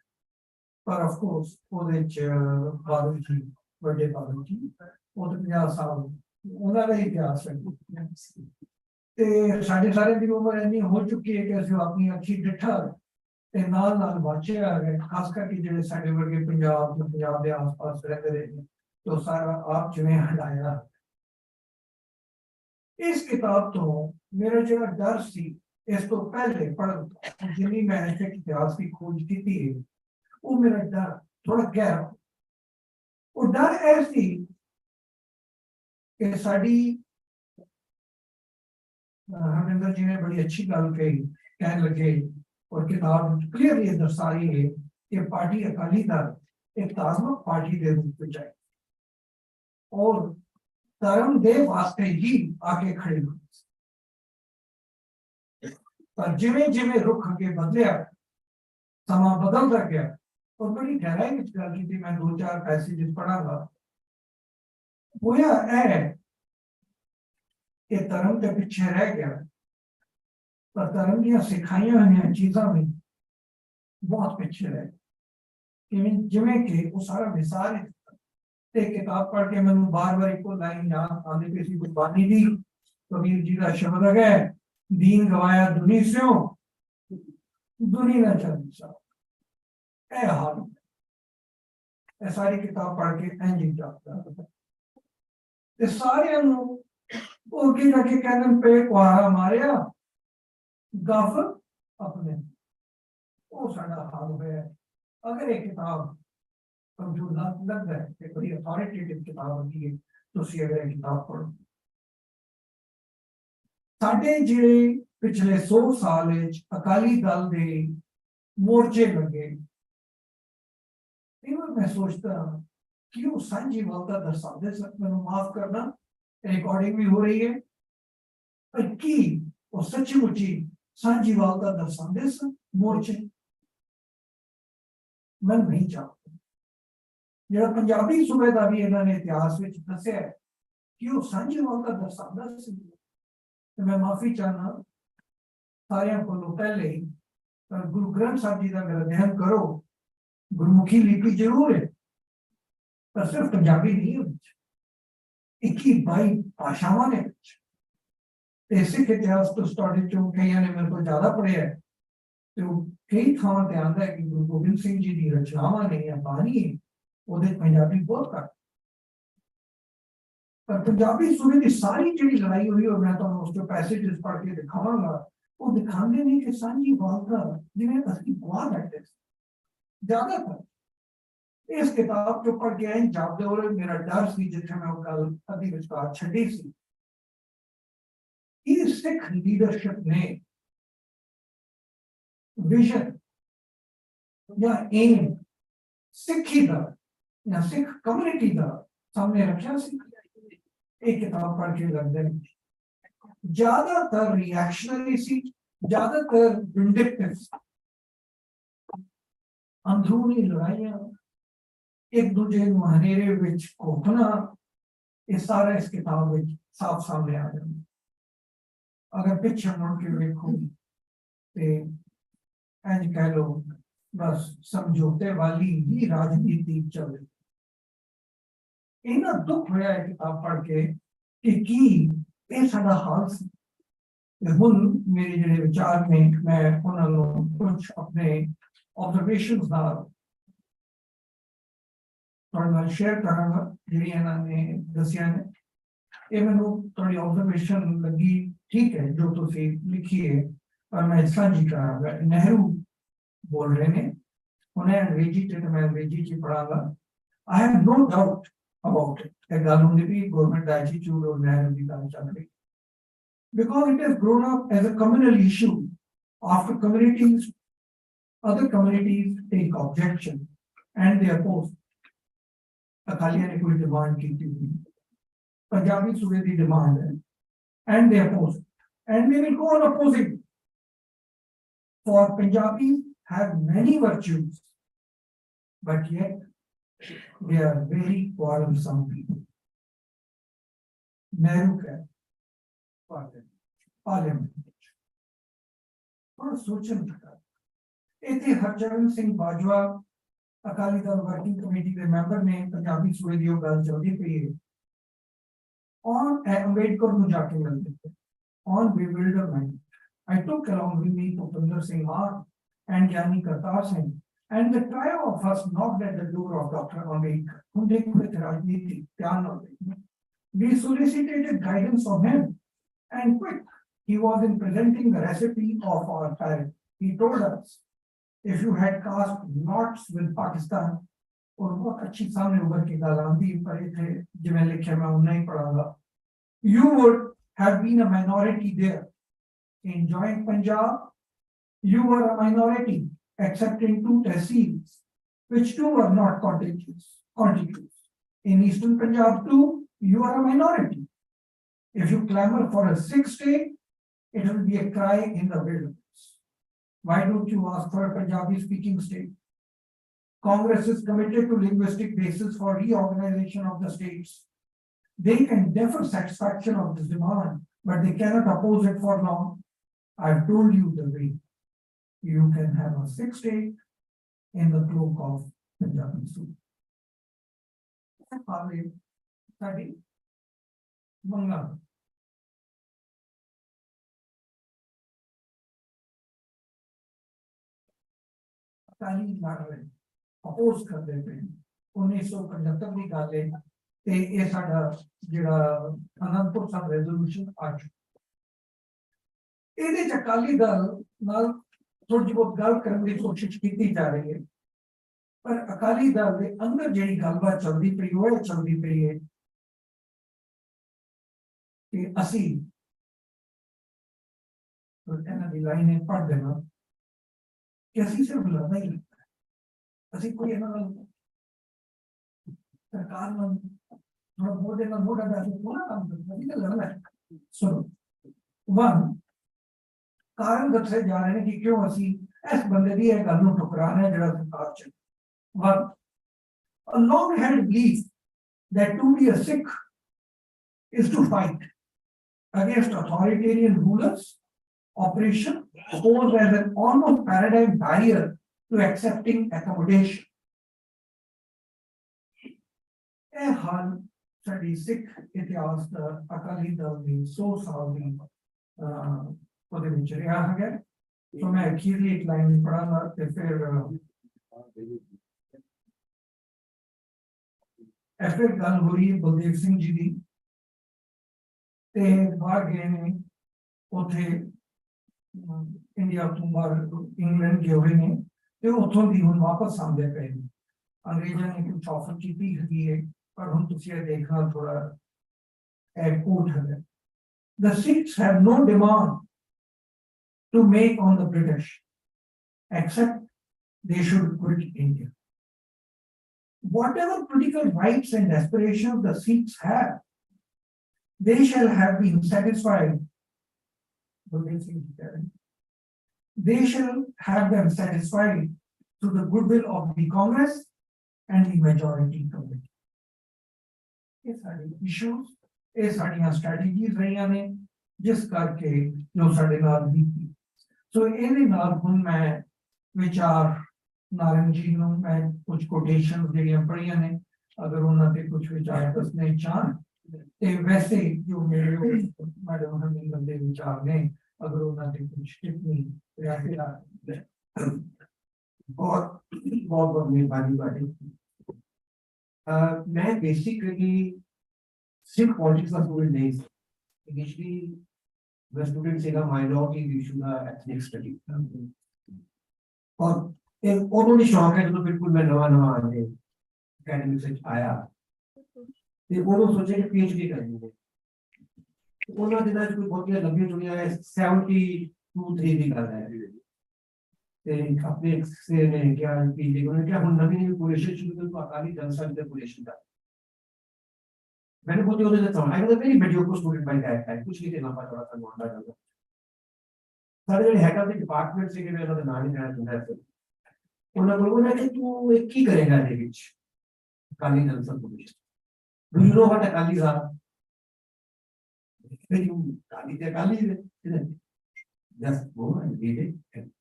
पर ऑफ कोर्स बादल जी बड़े बादल जी वो तो 50 साल उन्होंने इतिहास है ते साढ़े सारे की उम्र इन्नी हो चुकी है कि असं अपनी अखी डिठा ते नाल नाल बचे आ गए खास करके जो साढ़े वर्गे पंजाब के आस पास रहते रहे तो सारा आप जिवें हटाया इस किताब तो मेरा जो डर सी इस तो पहले पढ़ जिन्नी मैं इतिहास की खोज की थी वो मेरा डर थोड़ा गहरा वो डर ऐसी कि साड़ी हरमिंदर जी ने बड़ी अच्छी गल कही कहने लगे और किताब क्लियरली दर्शा रही है कि पार्टी अकाली दल एक ताजमत पार्टी के रूप में जाए और धर्म दे वास्ते ही आके खड़े हुए पर जिमें जिमें रुख अगे बदलिया समा बदलता गया और बड़ी गहराई विच गल की मैं 2-4 पैसेज पढ़ांगा होया है कि धर्म के पीछे रह गया पर धर्म दी सिखाइयां हुई चीज़ां भी बहुत पिछे रह जिमें कि वो सारा विसार ते किताब पढ़ के मैं बार बार एक लाइन याद आने पे सी गुरबानी दी कबीर जी का शब्द है दीन गवाया दुनी से दुनी ना चल सा ए हाल ए सारी किताब पढ़ के इंज ही जाता ते सारे वो की जाके कहने पे कुहारा मारिया गफ अपने वो साडा हाल है अगर एक किताब जो लगता है कि बड़ी अथॉरिटेटिव किताब होती है तो अगर किताब पढ़ो साढ़े ਜਿਹੜੇ पिछले 100 साल अकाली दल के मोर्चे लगे मैं सोचता कि वो सांझी वालता दर्शाते मैं माफ करना रिकॉर्डिंग भी हो रही है पर की वो सच्ची मुची सांझी वालता दर्शाते मोर्चे मैं नहीं चाहता ਜਿਹੜਾ ਪੰਜਾਬੀ ਸੂਬੇ ਦਾ ਵੀ ਇਹਨਾਂ ਨੇ ਇਤਿਹਾਸ ਵਿੱਚ ਦੱਸਿਆ ਕਿ ਉਹ ਸਾਂਝੀਵਾਲ ਦਾ ਦਰਸਾਉਂਦਾ ਸੀ ਤੇ ਮੈਂ ਮਾਫੀ ਚਾਹਨਾ ਸਾਰਿਆਂ ਕੋਲੋਂ ਪਹਿਲੇ ਗੁਰੂ ਗ੍ਰੰਥ ਸਾਹਿਬ ਜੀ ਦਾ ਮੇਰਾ ਅਧਿਐਨ ਕਰੋ ਗੁਰਮੁਖੀ ਲਿਪੀ ਜ਼ਰੂਰ ਹੈ ਪਰ ਸਿਰਫ ਪੰਜਾਬੀ ਨਹੀਂ ਹੈ 21-22 ਭਾਸ਼ਾਵਾਂ ਨੇ ਤੇ ਸਿੱਖ ਇਤਿਹਾਸ ਤੋਂ ਸਟਾਰਟ ਚੋਂ ਕਈਆਂ ਨੇ ਮੇਰੇ ਕੋਲ ਜ਼ਿਆਦਾ ਪੜ੍ਹਿਆ ਤੇ ਉਹ ਕਈ ਥਾਵਾਂ ਤੇ ਆਉਂਦਾ ਹੈ ਕਿ ਗੁਰੂ ਗੋਬਿੰਦ ਸਿੰਘ ਜੀ ਦੀ ਰਚਨਾਵਾਂ ਨੇ ਜਾਂ ਬਾਣੀ ਹੈ ਉਹਦੇ ਪੰਜਾਬੀ ਬਹੁਤ ਘੱਟ ਪਰ ਪੰਜਾਬੀ ਸੂਬੇ ਦੀ ਸਾਰੀ ਜਿਹੜੀ ਲੜਾਈ ਹੋਈ ਔਰ ਮੈਂ ਤੁਹਾਨੂੰ ਉਸ ਤੋਂ ਪੈਸੇजेस ਪੜ੍ਹ ਕੇ ਦਿਖਾਵਾਂਗਾ ਉਹ ਦਿਖਾਉਂਦੇ ਨੇ ਕਿ ਸਾਂਝੀ ਵਾਲਤਾ ਜਿਵੇਂ ਅਸੀਂ ਗਵਾ ਬੈਠੇ ਜ਼ਿਆਦਾਤਰ ਇਸ ਕਿਤਾਬ ਚੋਂ ਪੜ੍ਹ ਕੇ ਐਂ ਜਾਪਦੇ ਹੋ ਮੇਰਾ ਡਰ ਸੀ ਜਿੱਥੇ ਮੈਂ ਉਹ ਗੱਲ ਅੱਧੀ ਵਿਚਕਾਰ ਛੱਡੀ ਸੀ ਇਹ ਸਿੱਖ ਲੀਡਰਸ਼ਿਪ ਨੇ ਵਿਜ਼ਨ ਜਾਂ ਏਮ ਸਿੱਖੀ ਦਾ या सिख कम्युनिटी का सामने रखा एक किताब पढ़ के लगता है ज्यादातर रिएक्शनरी सी ज्यादातर विंडिक्टिव अंदरूनी लड़ाइयां एक दूसरे हनेरे विच घोटना ये सारा इस किताब में साफ सामने आ जाए अगर पिछे मुड़ के देखो ते इंज कह लो बस समझौते वाली ही राजनीति चल रही इन्ना दुख होया है किताब पढ़ के कि ये साडा हाल सी हुण मेरे जिहड़े विचार ने मैं उन्हां नूं कुछ अपने ऑब्जर्वेशंस नाल तुहाडे नाल शेयर करांगा जिहड़ियां इन्हां ने दसियां ने ये मैनूं तुहाडी ऑब्जर्वेशन लगी ठीक है जो तुसीं लिखी है पर मैं सांझी करांगा नेहरू बोल रहे ने उन्हें अंग्रेजी च मैं अंग्रेजी च पढ़ांगा I have no doubt about it. A government attitude or because it has grown up as a communal issue. After communities, other communities take objection and they oppose. Akaliyan ne koi demand ki thi. Punjabi Sube di demand hai and they oppose. And they will go on opposing. For Punjabis have many virtues, but yet they are very quarrelsome people. Nehru ka parliament. और सोचन का इतने Harcharan Singh Bajwa Akali Dal working committee के member ने पंजाबी सूबे की गल चलती पई है on Ambedkar ਨੂੰ ਜਾ ਕੇ ਮਿਲਦੇ on bewilderment. I took along with me Pupinder Singh Maan and Gyani Kartar Singh. And the trio of us knocked at the door of Dr. Ambedkar, who did with Rajniti, we solicited guidance from him, and quick, he was in presenting the recipe of our parent. He told us, if you had cast lots with Pakistan, और बहुत अच्छी सामने उभर की गालांदी पढ़े थे जिन्हें लिखे मैं उन्हें ही पढ़ाऊंगा, you would have been a minority there. In joint Punjab, you were a minority. Except in 2 tehsils, which too were not contiguous. In Eastern Punjab too, you are a minority. If you clamor for a Sikh state, it will be a cry in the wilderness. Why don't you ask for a Punjabi-speaking state? Congress is committed to linguistic basis for reorganization of the states. They can defer satisfaction of this demand, but they cannot oppose it for long. I've told you the way you can have a Sikh state in the cloak of Punjabi suit. Study Manga. Akali ਲੜ ਰਹੇ oppose ਕਰਦੇ ਪਏ 1975 ਦੀ ਗੱਲ ਹੈ ਤੇ ਇਹ ਸਾਡਾ ਜਿਹੜਾ ਅਨੰਦਪੁਰ ਸਾਹਿਬ ਰੈਜ਼ੋਲੂਸ਼ਨ ਆ ਚੁੱਕਾ ਇਹਦੇ ਚ ਅਕਾਲੀ ਦਲ ਨਾਲ ਥੋੜੀ ਬਹੁਤ ਗੱਲ ਕਰਨ ਦੀ ਕੋਸ਼ਿਸ਼ ਕੀਤੀ ਜਾ ਰਹੀ ਹੈ ਪਰ ਅਕਾਲੀ ਦਲ ਦੇ ਅੰਦਰ ਜਿਹੜੀ ਗੱਲਬਾਤ ਚੱਲਦੀ ਪਈ ਉਹ ਚੱਲਦੀ ਪਈ ਹੈ ਕਿ ਅਸੀਂ ਇਹਨਾਂ ਦੀ ਲਾਈਨ ਪੜ੍ਹ ਦੇਣਾ ਕਿ ਅਸੀਂ ਸਿਰਫ ਲੜਨਾ ਹੀ ਅਸੀਂ ਕੋਈ ਇਹਨਾਂ ਨਾਲ ਸਰਕਾਰ ਨਾਲ ਥੋੜਾ ਮੋਢੇ ਨਾਲ ਮੋਢਾ ਡਾ ਕੇ ਥੋੜਾ ਕੰਮ ਕਰਨਾ ਨਹੀਂ ਲੜਨਾ ਸੁਣੋ ਵਨ ਕਾਰਨ ਦੱਸੇ ਜਾ ਰਹੇ ਨੇ ਕਿ ਕਿਉਂ ਅਸੀਂ ਇਸ ਬੰਦੇ ਦੀ ਇਹ ਗੱਲ ਨੂੰ ਠੁਕਰਾ ਰਹੇ ਜਿਹੜਾ ਸਰਕਾਰ ਚ one a long held belief that to be a Sikh is to fight against authoritarian rulers operation posed as an almost paradigm barrier to accepting accommodation. ਇਹ ਹਾਲ ਸਾਡੀ ਸਿੱਖ ਇਤਿਹਾਸ ਦਾ ਅਕਾਲੀ ਦਲ ਦੀ 100 ਸਾਲ ਦੀ ਉਹਦੇ ਵਿੱਚ ਰਿਹਾ ਹੈਗਾ ਸੋ ਮੈਂ ਅਖੀਰਲੀ ਇੱਕ ਲਾਈਨ ਪੜਾਂਗਾ ਤੇ ਫਿਰ ਫਿਰ ਗੱਲ ਹੋ ਰਹੀ ਹੈ ਬਲਦੇਵ ਸਿੰਘ ਜੀ ਦੀ ਤੇ ਬਾਹਰ ਗਏ ਨੇ ਉੱਥੇ ਇੰਡੀਆ ਤੋਂ ਬਾਹਰ ਇੰਗਲੈਂਡ ਗਏ ਹੋਏ ਨੇ ਤੇ ਉੱਥੋਂ ਦੀ ਹੁਣ ਵਾਪਸ ਆਉਂਦੇ ਪਏ ਨੇ ਅੰਗਰੇਜ਼ਾਂ ਨੇ ਕੁਝ ਆਫਰ ਕੀਤੀ ਹੈਗੀ ਹੈ ਪਰ ਹੁਣ ਤੁਸੀਂ ਇਹ ਦੇਖਣਾ ਥੋੜਾ ਕੋਟ ਹੈ The Sikhs have no demand to make on the British except they should quit India. Whatever political rights and aspirations the Sikhs have, they shall have been satisfied. They shall have them satisfied to the goodwill of the Congress and the majority committee. These are the issues, these are the strategies रहियां ने जिस करके जो साडे नाल बीती. So ਇਹਦੇ ਨਾਲ ਹੁਣ ਮੈਂ ਵਿਚਾਰ ਨਾਰੰਗ ਜੀ ਨੂੰ ਮੈਂ ਕੁਝ ਕੋਟੇਸ਼ਨ ਜਿਹੜੀਆਂ ਪੜ੍ਹੀਆਂ ਨੇ ਅਗਰ ਉਹਨਾਂ ਤੇ ਕੁਝ ਵਿਚਾਰ ਦੱਸਣੇ ਚਾਹਣ ਤੇ ਵੈਸੇ ਜੋ ਮੇਰੇ ਮੈਡਮ ਹਰਮਿੰਦਰ ਦੇ ਵਿਚਾਰ ਨੇ ਅਗਰ ਉਹਨਾਂ ਤੇ ਕੁਝ ਟਿੱਪਣੀ ਬਹੁਤ ਬਹੁਤ ਮਿਹਰਬਾਨੀ ਤੁਹਾਡੀ ਮੈਂ ਬੇਸਿਕਲੀ ਸਿੱਖ ਪੋਲਿਟਿਕਸ ਦਾ ਸਟੂਡੈਂਟ ਨਹੀਂ ਸੀ ਇਨੀਸ਼ੀਅਲੀ the student ਸੀਗਾ ਮਾਈਨੋਰਿਟੀ ਇਸ਼ੂ ਦਾ ਐਥਨਿਕ ਸਟੱਡੀ ਔਰ ਇਹ ਉਹਨੂੰ ਵੀ ਸ਼ੌਕ ਹੈ ਜਦੋਂ ਬਿਲਕੁਲ ਮੈਂ ਨਵਾਂ ਆ ਕੇ ਅਕੈਡਮਿਕਸ ਵਿੱਚ ਆਇਆ ਤੇ ਉਹਨੂੰ ਸੋਚਿਆ ਕਿ PhD ਕਰਨੀ ਹੈ ਉਹਨਾਂ ਦਿਨਾਂ 'ਚ ਕੋਈ ਬਹੁਤੀਆਂ ਲੰਬੀਆਂ ਚੁਣੀਆਂ 72-3 ਦੀ ਗੱਲ ਹੈ ਤੇ ਆਪਣੇ ਸੇ ਨੇ ਕਿਹਾ PhD ਉਹਨੇ ਕਿਹਾ ਹੁਣ ਨਵੀਂ ਪੋਜੀਸ਼ਨ ਸ਼ੁਰੂ ਕਰ ਤੂੰ ਅਕਾਲੀ ਦਲ ਸਾਹਿਬ ਦੇ ਪੋਜੀਸ਼ਨ ਦਾ मैंने बोलते होते जाता हूँ I was a very mediocre student by that time कुछ नहीं देना पड़ा थोड़ा सा मोटा जाता सारे जो हेड ऑफ द डिपार्टमेंट से के मेरा नाम ही लेना चाहता है उन्होंने बोला कि तू एक की करेगा ये बीच अकाली दल सब कुछ do you know what Akali साहब अकाली ते Akali just go and read it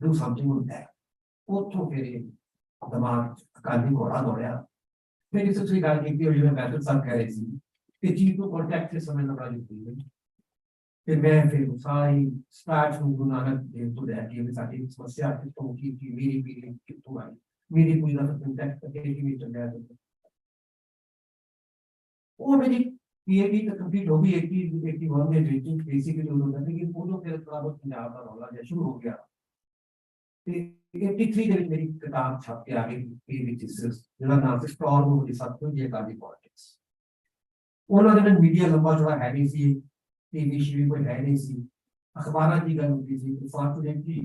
do something with that उतो फिर दिमाग अकाली घोड़ा दौड़िया मेरी सबसे गल की और जो मैं सब कह रही थी कि चीज को कॉन्टेक्ट से समझना बड़ा जरूरी है फिर मैं फिर सारी स्टार्ट हूँ गुरु नानक देव तो रहती है सारी समस्या कितों की मेरी पीढ़ी कितों आई मेरी पूरी तरह कॉन्टेक्ट करके कि चल रहा है वो मेरी PhD तक कंप्लीट हो गई 81 में रेटिंग बेसिकली उन्होंने लेकिन वो जो फिर थोड़ा बहुत पंजाब का रौला जैसे शुरू हो गया 83 ਦੇ ਵਿੱਚ ਮੇਰੀ ਕਿਤਾਬ ਛਪ ਕੇ ਆ ਗਈ ਵਿੱਚ ਜਿਹੜਾ ਨਾਮ ਸੀ ਸਟੋਰ ਰੂਮ ਦੀ ਸਭ ਤੋਂ ਜੇ ਅਕਾਲੀ ਪੋਲਿਟਿਕਸ ਉਹਨਾਂ ਦੇ ਨਾਲ ਮੀਡੀਆ ਲੰਬਾ ਚੌੜਾ ਹੈ ਨਹੀਂ ਸੀ ਟੀਵੀ ਸ਼ੀਵੀ ਕੋਈ ਹੈ ਨਹੀਂ ਸੀ ਅਖਬਾਰਾਂ ਦੀ ਗੱਲ ਹੁੰਦੀ ਸੀ ਫਾਰਚੂਨੇਟਲੀ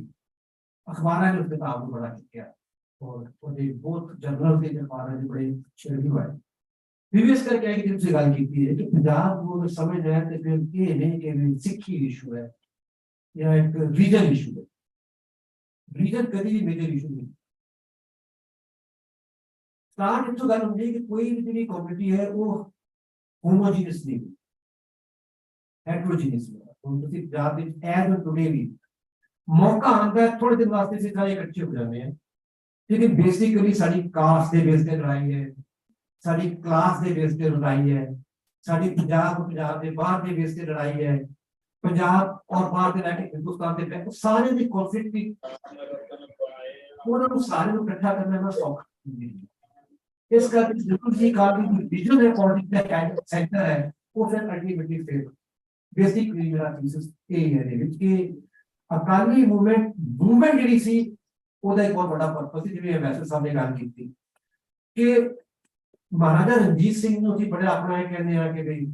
ਅਖਬਾਰਾਂ ਨੇ ਉਸ ਕਿਤਾਬ ਨੂੰ ਬੜਾ ਚੁੱਕਿਆ ਔਰ ਉਹਦੇ ਬਹੁਤ ਜਰਨਲ ਦੇ ਅਖਬਾਰਾਂ ਦੇ ਬੜੇ ਸ਼ੇਅਰ ਹੋਏ प्रीवियस करके आई कि तुमसे गल की है कि पंजाब को समझ रहा है तो फिर ये नहीं कि सिक्खी इशू है या एक रीजन इशू है रीजन कभी भी मेजर इशू नहीं स्टार्ट इतो गल होंदी है कि कोई भी तेरी कम्युनिटी है वो होमोजीनियस नहीं हेटेरोजीनियस ਹੁਣ ਤੁਸੀਂ ਪੰਜਾਬ ਦੇ ਐਜ਼ ਟੁਡੇ ਵੀ ਮੌਕਾ ਆਉਂਦਾ ਹੈ ਥੋੜੇ ਦਿਨ ਵਾਸਤੇ ਅਸੀਂ ਸਾਰੇ ਇਕੱਠੇ ਹੋ ਜਾਂਦੇ ਹਾਂ, ਲੇਕਿਨ ਬੇਸਿਕਲੀ ਸਾਡੀ ਕਾਸਟ ਦੇ ਬੇਸ ਤੇ ਲੜਾਈ ਹੈ, ਸਾਡੀ ਕਲਾਸ ਦੇ ਬੇਸ ਤੇ ਲੜਾਈ ਹੈ, ਸਾਡੀ ਪੰਜਾਬ ਦੇ ਬਾਹਰ ਦੇ ਬੇਸ ਤੇ ਲੜਾਈ ਹੈ, ਪੰਜਾਬ ਔਰ ਬਾਹਰ ਦੇ ਲੈ ਕੇ ਹਿੰਦੁਸਤਾਨ ਦੇ ਵਿੱਚ ਸਾਰੇ ਦੀ ਕਨਫਲਿਕਟ ਦੀ ਉਹਨਾਂ ਨੂੰ ਸਾਰੇ ਨੂੰ ਇਕੱਠਾ ਕਰਨਾ ਨਾ ਸੌਖਾ ਨਹੀਂ ਹੈ। ਇਸ ਕਰਕੇ ਜਦੋਂ ਜੀ ਕਾਫੀ ਵਿਜ਼ਨ ਹੈ ਪੋਲਿਟਿਕਸ ਦਾ ਸੈਂਟਰ ਹੈ ਉਹ ਫਿਰ ਅਲਟੀਮੇਟਲੀ ਫੇਲ ਬੇਸਿਕਲੀ ਮੇਰਾ ਥੀਸਿਸ ਇਹ ਹੈ ਦੇ ਵਿੱਚ ਕਿ ਅਕਾਲੀ ਮੂਵਮੈਂਟ ਜਿਹੜੀ ਸੀ ਉਹਦਾ ਇੱਕ ਬਹੁਤ ਵੱਡਾ ਪਰਪਸ ਸੀ, ਜਿਵੇਂ ਵੈਸੇ ਸਾਹਿਬ ਨੇ ਗੱਲ ਕੀਤੀ ਕਿ ਮਹਾਰਾਜਾ ਰਣਜੀਤ ਸਿੰਘ ਨੂੰ ਅਸੀਂ ਬੜਾ ਆਪਣਾ ਇਹ ਕਹਿੰਦੇ ਆ ਕਿ ਬਈ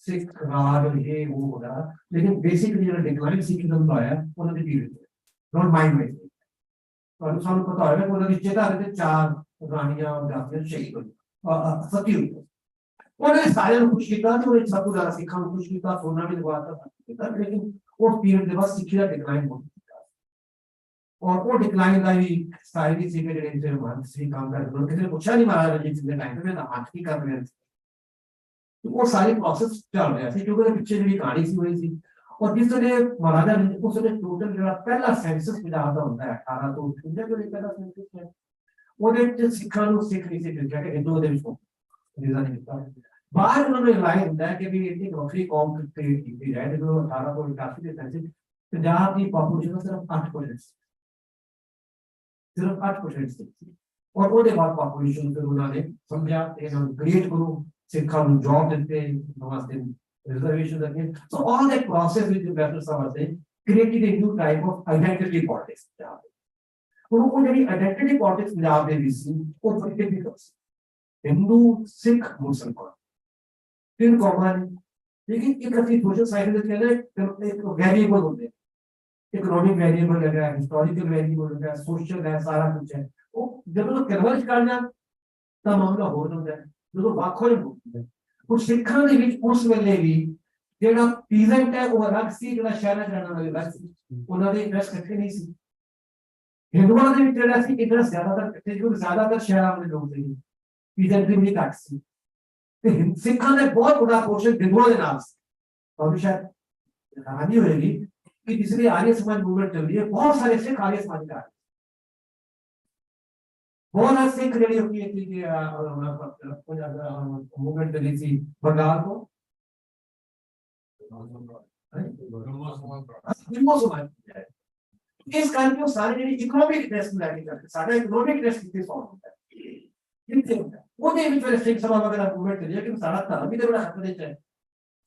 ਸਿੱਖ ਰਾਜ ਇਹ ਉਹ ਵਗੈਰਾ, ਲੇਕਿਨ ਬੇਸਿਕਲੀ ਜਿਹੜਾ ਡਿਕਲਾਈਨ ਸਿੱਖੀਜ਼ਮ ਦਾ ਆਇਆ ਉਹਨਾਂ ਦੇ ਪੀਰੀਅਡ ਤੇ ਡੋਂਟ ਮਾਈਂਡ ਮਾਈ ਤੁਹਾਨੂੰ ਸਾਨੂੰ ਪਤਾ ਹੋਵੇਗਾ ਕਿ ਉਹਨਾਂ ਦੀ ਚੇਤਾਵਨੀ ਤੇ 4 ਰਾਣੀਆਂ ਜਾਂਦੀਆਂ ਸ਼ਹੀਦ ਹੋਈਆਂ ਸਤੀ ਹੋਈ ਉਹਨੇ ਸਾਰਿਆਂ ਨੂੰ ਖੁਸ਼ ਕੀਤਾ ਤੇ ਉਹਨੇ ਸਭ ਤੋਂ ਜ਼ਿਆਦਾ ਸਿੱਖਾਂ ਨੂੰ ਖੁਸ਼ ਕੀਤਾ, ਸੋਨਾ ਵੀ ਦਵਾਤਾ, ਲੇਕਿਨ ਉਸ ਪੀਰੀਅਡ ਦੇ ਬਾਅਦ ਸਿੱਖੀ ਦਾ ਡਿਕਲਾਈਨ ਹੋ ਗਿਆ ਔਰ ਉਹ ਡਿਕਲਾਈਨ ਦਾ ਵੀ ਸਟਾਈਲ ਸੀ ਕਿ ਜਿਹੜੇ ਇੰਜਰ ਮਾਨ ਸੀ ਕੰਮ ਕਰਦੇ ਉਹਨਾਂ ਕਿਸੇ ਨੇ ਪੁੱਛਿਆ ਨਹੀਂ ਮਹਾਰਾਜਾ ਰਣਜੀਤ ਸਿੰਘ ਦੇ ਟਾਈਮ ਤੇ ਨਾ ਕੀ ਕਰ ਰਹੇ ਸੀ, ਉਹ ਸਾਰੀ ਪ੍ਰੋਸੈਸ ਚੱਲ ਰਿਹਾ ਸੀ ਕਿਉਂਕਿ ਉਹਦੇ ਪਿੱਛੇ ਜਿਹੜੀ ਕਹਾਣੀ ਸੀ ਹੋਈ ਸੀ ਔਰ ਜਿਸ ਵੇਲੇ ਮਹਾਰਾਜਾ ਉਸ ਵੇਲੇ ਟੋਟਲ ਜਿਹੜਾ ਪਹਿਲਾ ਸੈਂਸਸ ਪੰਜਾਬ ਦਾ ਹੁੰਦਾ ਹੈ 18 ਤੋਂ 19 ਜੋ ਪਹਿਲਾ ਸੈਂਸਸ ਹੈ ਉਹਦੇ ਵਿੱਚ ਸਿੱਖਾਂ ਨੂੰ ਸਿੱਖ ਨਹੀਂ ਸੀ ਲਿਖਿਆ ਕਿ ਹਿੰਦੂਆਂ ਦੇ ਵਿੱਚ ਰਿਜ਼ਾ ਨਹੀਂ ਕੀਤਾ, ਬਾਹਰ ਉਹਨਾਂ ਨੂੰ ਲਾਈਨ ਹੁੰਦਾ ਹੈ ਕਿ ਵੀ ਇੰਨੀ ਵੱਖਰੀ ਕੌਮ ਕ੍ਰੀਏਟ ਕੀਤੀ ਜਾਏ। ਜਦੋਂ 18 ਤੋਂ 81 ਦੇ ਸੈਂਸਸ ਪੰਜਾਬ ਦੀ ਪੋਪੂਲੇਸ਼ਨ ਸਿਰਫ 8% ਸੀ, ਸਿਰਫ 8% ਸੀ ਔਰ ਉਹਦੇ ਬਾਅਦ ਪੋਪੂਲੇਸ਼ਨ ਫਿਰ ਉਹਨਾਂ ਨੇ ਸਮਝਿਆ ਇਹਨਾਂ ਨੂੰ ਕ੍ਰੀਏਟ ਕਰੋ, ਸਿੱਖਾਂ ਨੂੰ ਜੌਬ ਦਿੱਤੇ ਵਾਸਤੇ reservations again. So all that process which the Baptists are saying created a new type of identity politics. वो ਜਿਹੜੀ identity politics ਪੰਜਾਬ ਦੇ ਵਿੱਚ ਸੀ ਉਹ ਬੜੀ difficult ਸੀ, ਹਿੰਦੂ ਸਿੱਖ ਮੁਸਲਮਾਨ ਤਿੰਨ ਕੌਮਾਂ ਨੇ, ਲੇਕਿਨ ਇੱਕ ਅਸੀਂ ਸੋਸ਼ਲ ਸਾਇੰਸ ਦੇ ਕਹਿੰਦੇ ਇੱਕ ਵੈਰੀਏਬਲ ਹੁੰਦੇ, ਇਕਨੋਮਿਕ ਵੈਰੀਏਬਲ ਹੈਗਾ, ਹਿਸਟੋਰੀਕਲ ਵੈਰੀਏਬਲ ਹੈਗਾ, ਸੋਸ਼ਲ ਹੈ, ਸਾਰਾ ਕੁਝ ਹੈ। ਉਹ ਜਦੋਂ ਕਨਵਰਜ ਕਰ ਜਾਣ ਤਾਂ ਮਾਮਲਾ ਹੋਰ ਹੁੰਦਾ ਹੈ, ਜਦੋਂ ਵੱਖ ਹੋ ਜਾਂਦਾ ਉਹ ਸਿੱਖਾਂ ਦੇ ਵਿੱਚ ਉਸ ਵੇਲੇ ਵੀ ਜਿਹੜਾ ਪੀਜ਼ੈਂਟ ਹੈ ਉਹ ਅਲੱਗ ਸੀ, ਜਿਹੜਾ ਸ਼ਹਿਰਾਂ ਚ ਰਹਿਣ ਵਾਲੇ ਅਲੱਗ ਸੀ, ਉਹਨਾਂ ਦੇ ਇੰਟਰਸਟ ਇਕੱਠੇ ਨਹੀਂ ਸੀ। ਹਿੰਦੂਆਂ ਦੇ ਵਿੱਚ ਜਿਹੜਾ ਸੀ ਇੰਟਰਸਟ ਜ਼ਿਆਦਾਤਰ ਇਕੱਠੇ ਸੀ ਕਿਉਂਕਿ ਜ਼ਿਆਦਾਤਰ ਸ਼ਹਿਰਾਂ ਵਾਲੇ ਲੋਕ ਸੀ, ਪੀਜ਼ੈਂਟ ਦੀ ਵੀ ਘੱਟ ਸੀ, ਤੇ ਸਿੱਖਾਂ ਦਾ ਬਹੁਤ ਵੱਡਾ ਪੋਰਸ਼ਨ ਹਿੰਦੂਆਂ ਦੇ ਨਾਲ ਸੀ। ਤੁਹਾਨੂੰ ਸ਼ਾਇਦ ਹੈਰਾਨੀ ਹੋਏਗੀ ਕਿ ਜਿਸ ਲਈ ਆर्य समाज मूवमेंट चल रही है बहुत सारे सिख आर्य समाज का बहुत सिख ਜਿਹੜੀ ਹੋਈ ਹੈ कि मूवमेंट चली थी बंगाल को ਇਸ ਕਰਕੇ ਉਹ ਸਾਰੇ ਜਿਹੜੀ ਇਕਨੋਮਿਕ ਇੰਟਰਸਟ ਲੈ ਕੇ ਕਰਦੇ ਸਾਡਾ ਇਕਨੋਮਿਕ ਇੰਟਰਸਟ ਕਿਤੇ ਸੌਲਵ ਹੁੰਦਾ ਕਿਤੇ ਹੁੰਦਾ ਉਹਦੇ ਵਿੱਚ ਫਿਰ ਸਿੱਖ ਸਭਾ ਵਗੈਰਾ ਮੂਵਮੈਂਟ ਚੱਲੀ ਕਿ ਸਾਡਾ ਧਰਮ ਵੀ ਤੇ ਬੜਾ ਹੱਥ ਦੇ ਚ ਹੈ।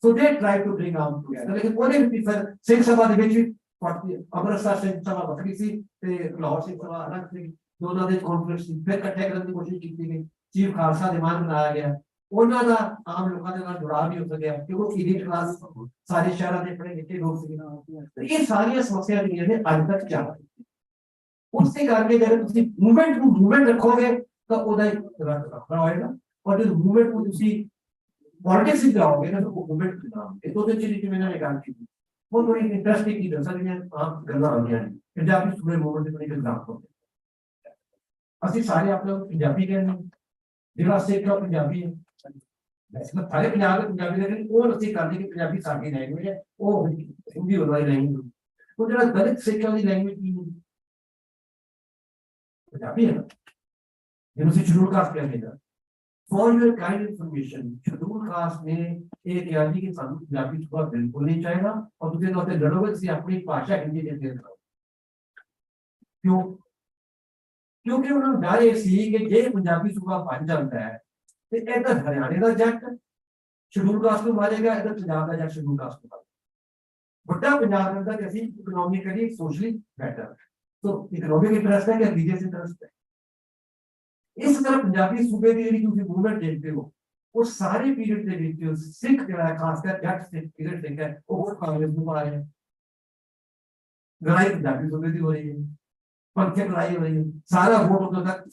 So they try to bring out together. लेकिन ਉਹਦੇ ਵਿੱਚ ਫਿਰ ਸਿੱਖ ਸਭਾ ਦੇ ਵਿੱਚ ਅੰਮ੍ਰਿਤਸਰ ਸਿੰਘ ਸਭਾ ਵੱਖਰੀ ਸੀ ਤੇ ਲਾਹੌਰ ਸਿੰਘ ਸਭਾ ਅਲੱਗ ਸੀ, ਦੋਨਾਂ ਦੇ ਕਾਨਫਰੰਸ ਫਿਰ ਇਕੱਠੇ ਕਰਨ ਦੀ ਕੋਸ਼ਿਸ਼ ਕੀਤੀ ਗਈ, ਚੀਫ ਖਾਲਸਾ ਦੀਵਾਨ ਬਣਾਇਆ ਗਿਆ, ਉਹਨਾਂ ਦਾ ਆਮ ਲੋਕਾਂ ਦੇ ਨਾਲ ਜੁੜਾਅ ਵੀ ਹੋ ਸਕਿਆ ਕਿਉਂਕਿ ਇਲੀਟ ਕਲਾਸ ਸਾਰੇ ਸ਼ਹਿਰਾਂ ਦੇ ਪੜ੍ਹੇ ਲਿਖੇ ਲੋਕ ਸੀ। ਇਹ ਸਾਰੀਆਂ ਸਮੱਸਿਆ ਜਿਹੜੀਆਂ ਨੇ ਅੱਜ ਤੱਕ ਚੱਲ ਰਹੀਆਂ, ਉਸੇ ਕਰਕੇ ਜਦੋਂ ਤੁਸੀਂ ਮੂਵਮੈਂਟ ਨੂੰ ਮੂਵਮੈਂਟ ਰੱਖੋਗੇ ਤਾਂ ਉਹਦਾ ਇੱਕ ਰੱਖਣਾ ਹੋਏਗਾ, ਔਰ ਜਦੋਂ ਮੂਵਮੈਂਟ ਨੂੰ ਤੁਸੀਂ पॉलिटिक्स में जाओगे ना तो मूवमेंट के नाम ये तो चीज की मैंने निकाल की वो थोड़ी इंटरेस्टिंग चीज है सर ये आप गल्ला आ गया है पंजाबी सूबे मूवमेंट में एक एग्जांपल असि सारे आप लोग पंजाबी कहने जिला सिख का पंजाबी है वैसे सारे पंजाब के पंजाबी लेकिन वो असि करने की पंजाबी साडी लैंग्वेज है वो हिंदी वाली लैंग्वेज वो जरा दलित सिख वाली लैंग्वेज की पंजाबी है जिन्होंने से शेड्यूल कास्ट कहते हैं। For your kind information, schedule caste ने एक याद की सानू पंजाबी सूबा बिल्कुल नहीं चाहेगा और दूसरे तौर पे लड़ोगे से अपनी भाषा हिंदी के दे दो क्यों क्योंकि उन्होंने डर ये सी कि जे पंजाबी सूबा बन जाता है तो इधर हरियाणा का जट शेड्यूल कास्ट को मारेगा, इधर पंजाब का जट शेड्यूल कास्ट को मारेगा। बड़ा पंजाब में कि असि इकोनॉमिकली सोशली बेटर तो इकोनॉमिक इंटरेस्ट है कि रिलीजियस इंटरेस्ट है। इस तरह पंजाबी सूबे की ਜਿਹੜੀ ਤੁਸੀਂ ਮੂਵਮੈਂਟ ਦੇਖਦੇ ਹੋ ਉਹ ਸਾਰੇ ਪੀਰੀਅਡ ਦੇ ਵਿੱਚ ਸਿੱਖ ਜਿਹੜਾ ਖਾਸ ਕਰ ਜੱਟ ਸਿੱਖ ਪੀਰੀਅਡ ਦੇਖਿਆ ਉਹ ਕਾਂਗਰਸ ਨੂੰ ਪਾ ਰਿਹਾ, ਲੜਾਈ ਪੰਜਾਬੀ ਸੂਬੇ ਦੀ ਹੋ ਰਹੀ ਹੈ, ਪੰਥਕ ਲੜਾਈ ਹੋ ਰਹੀ ਹੈ, ਸਾਰਾ ਵੋਟ ਉਦੋਂ ਤੱਕ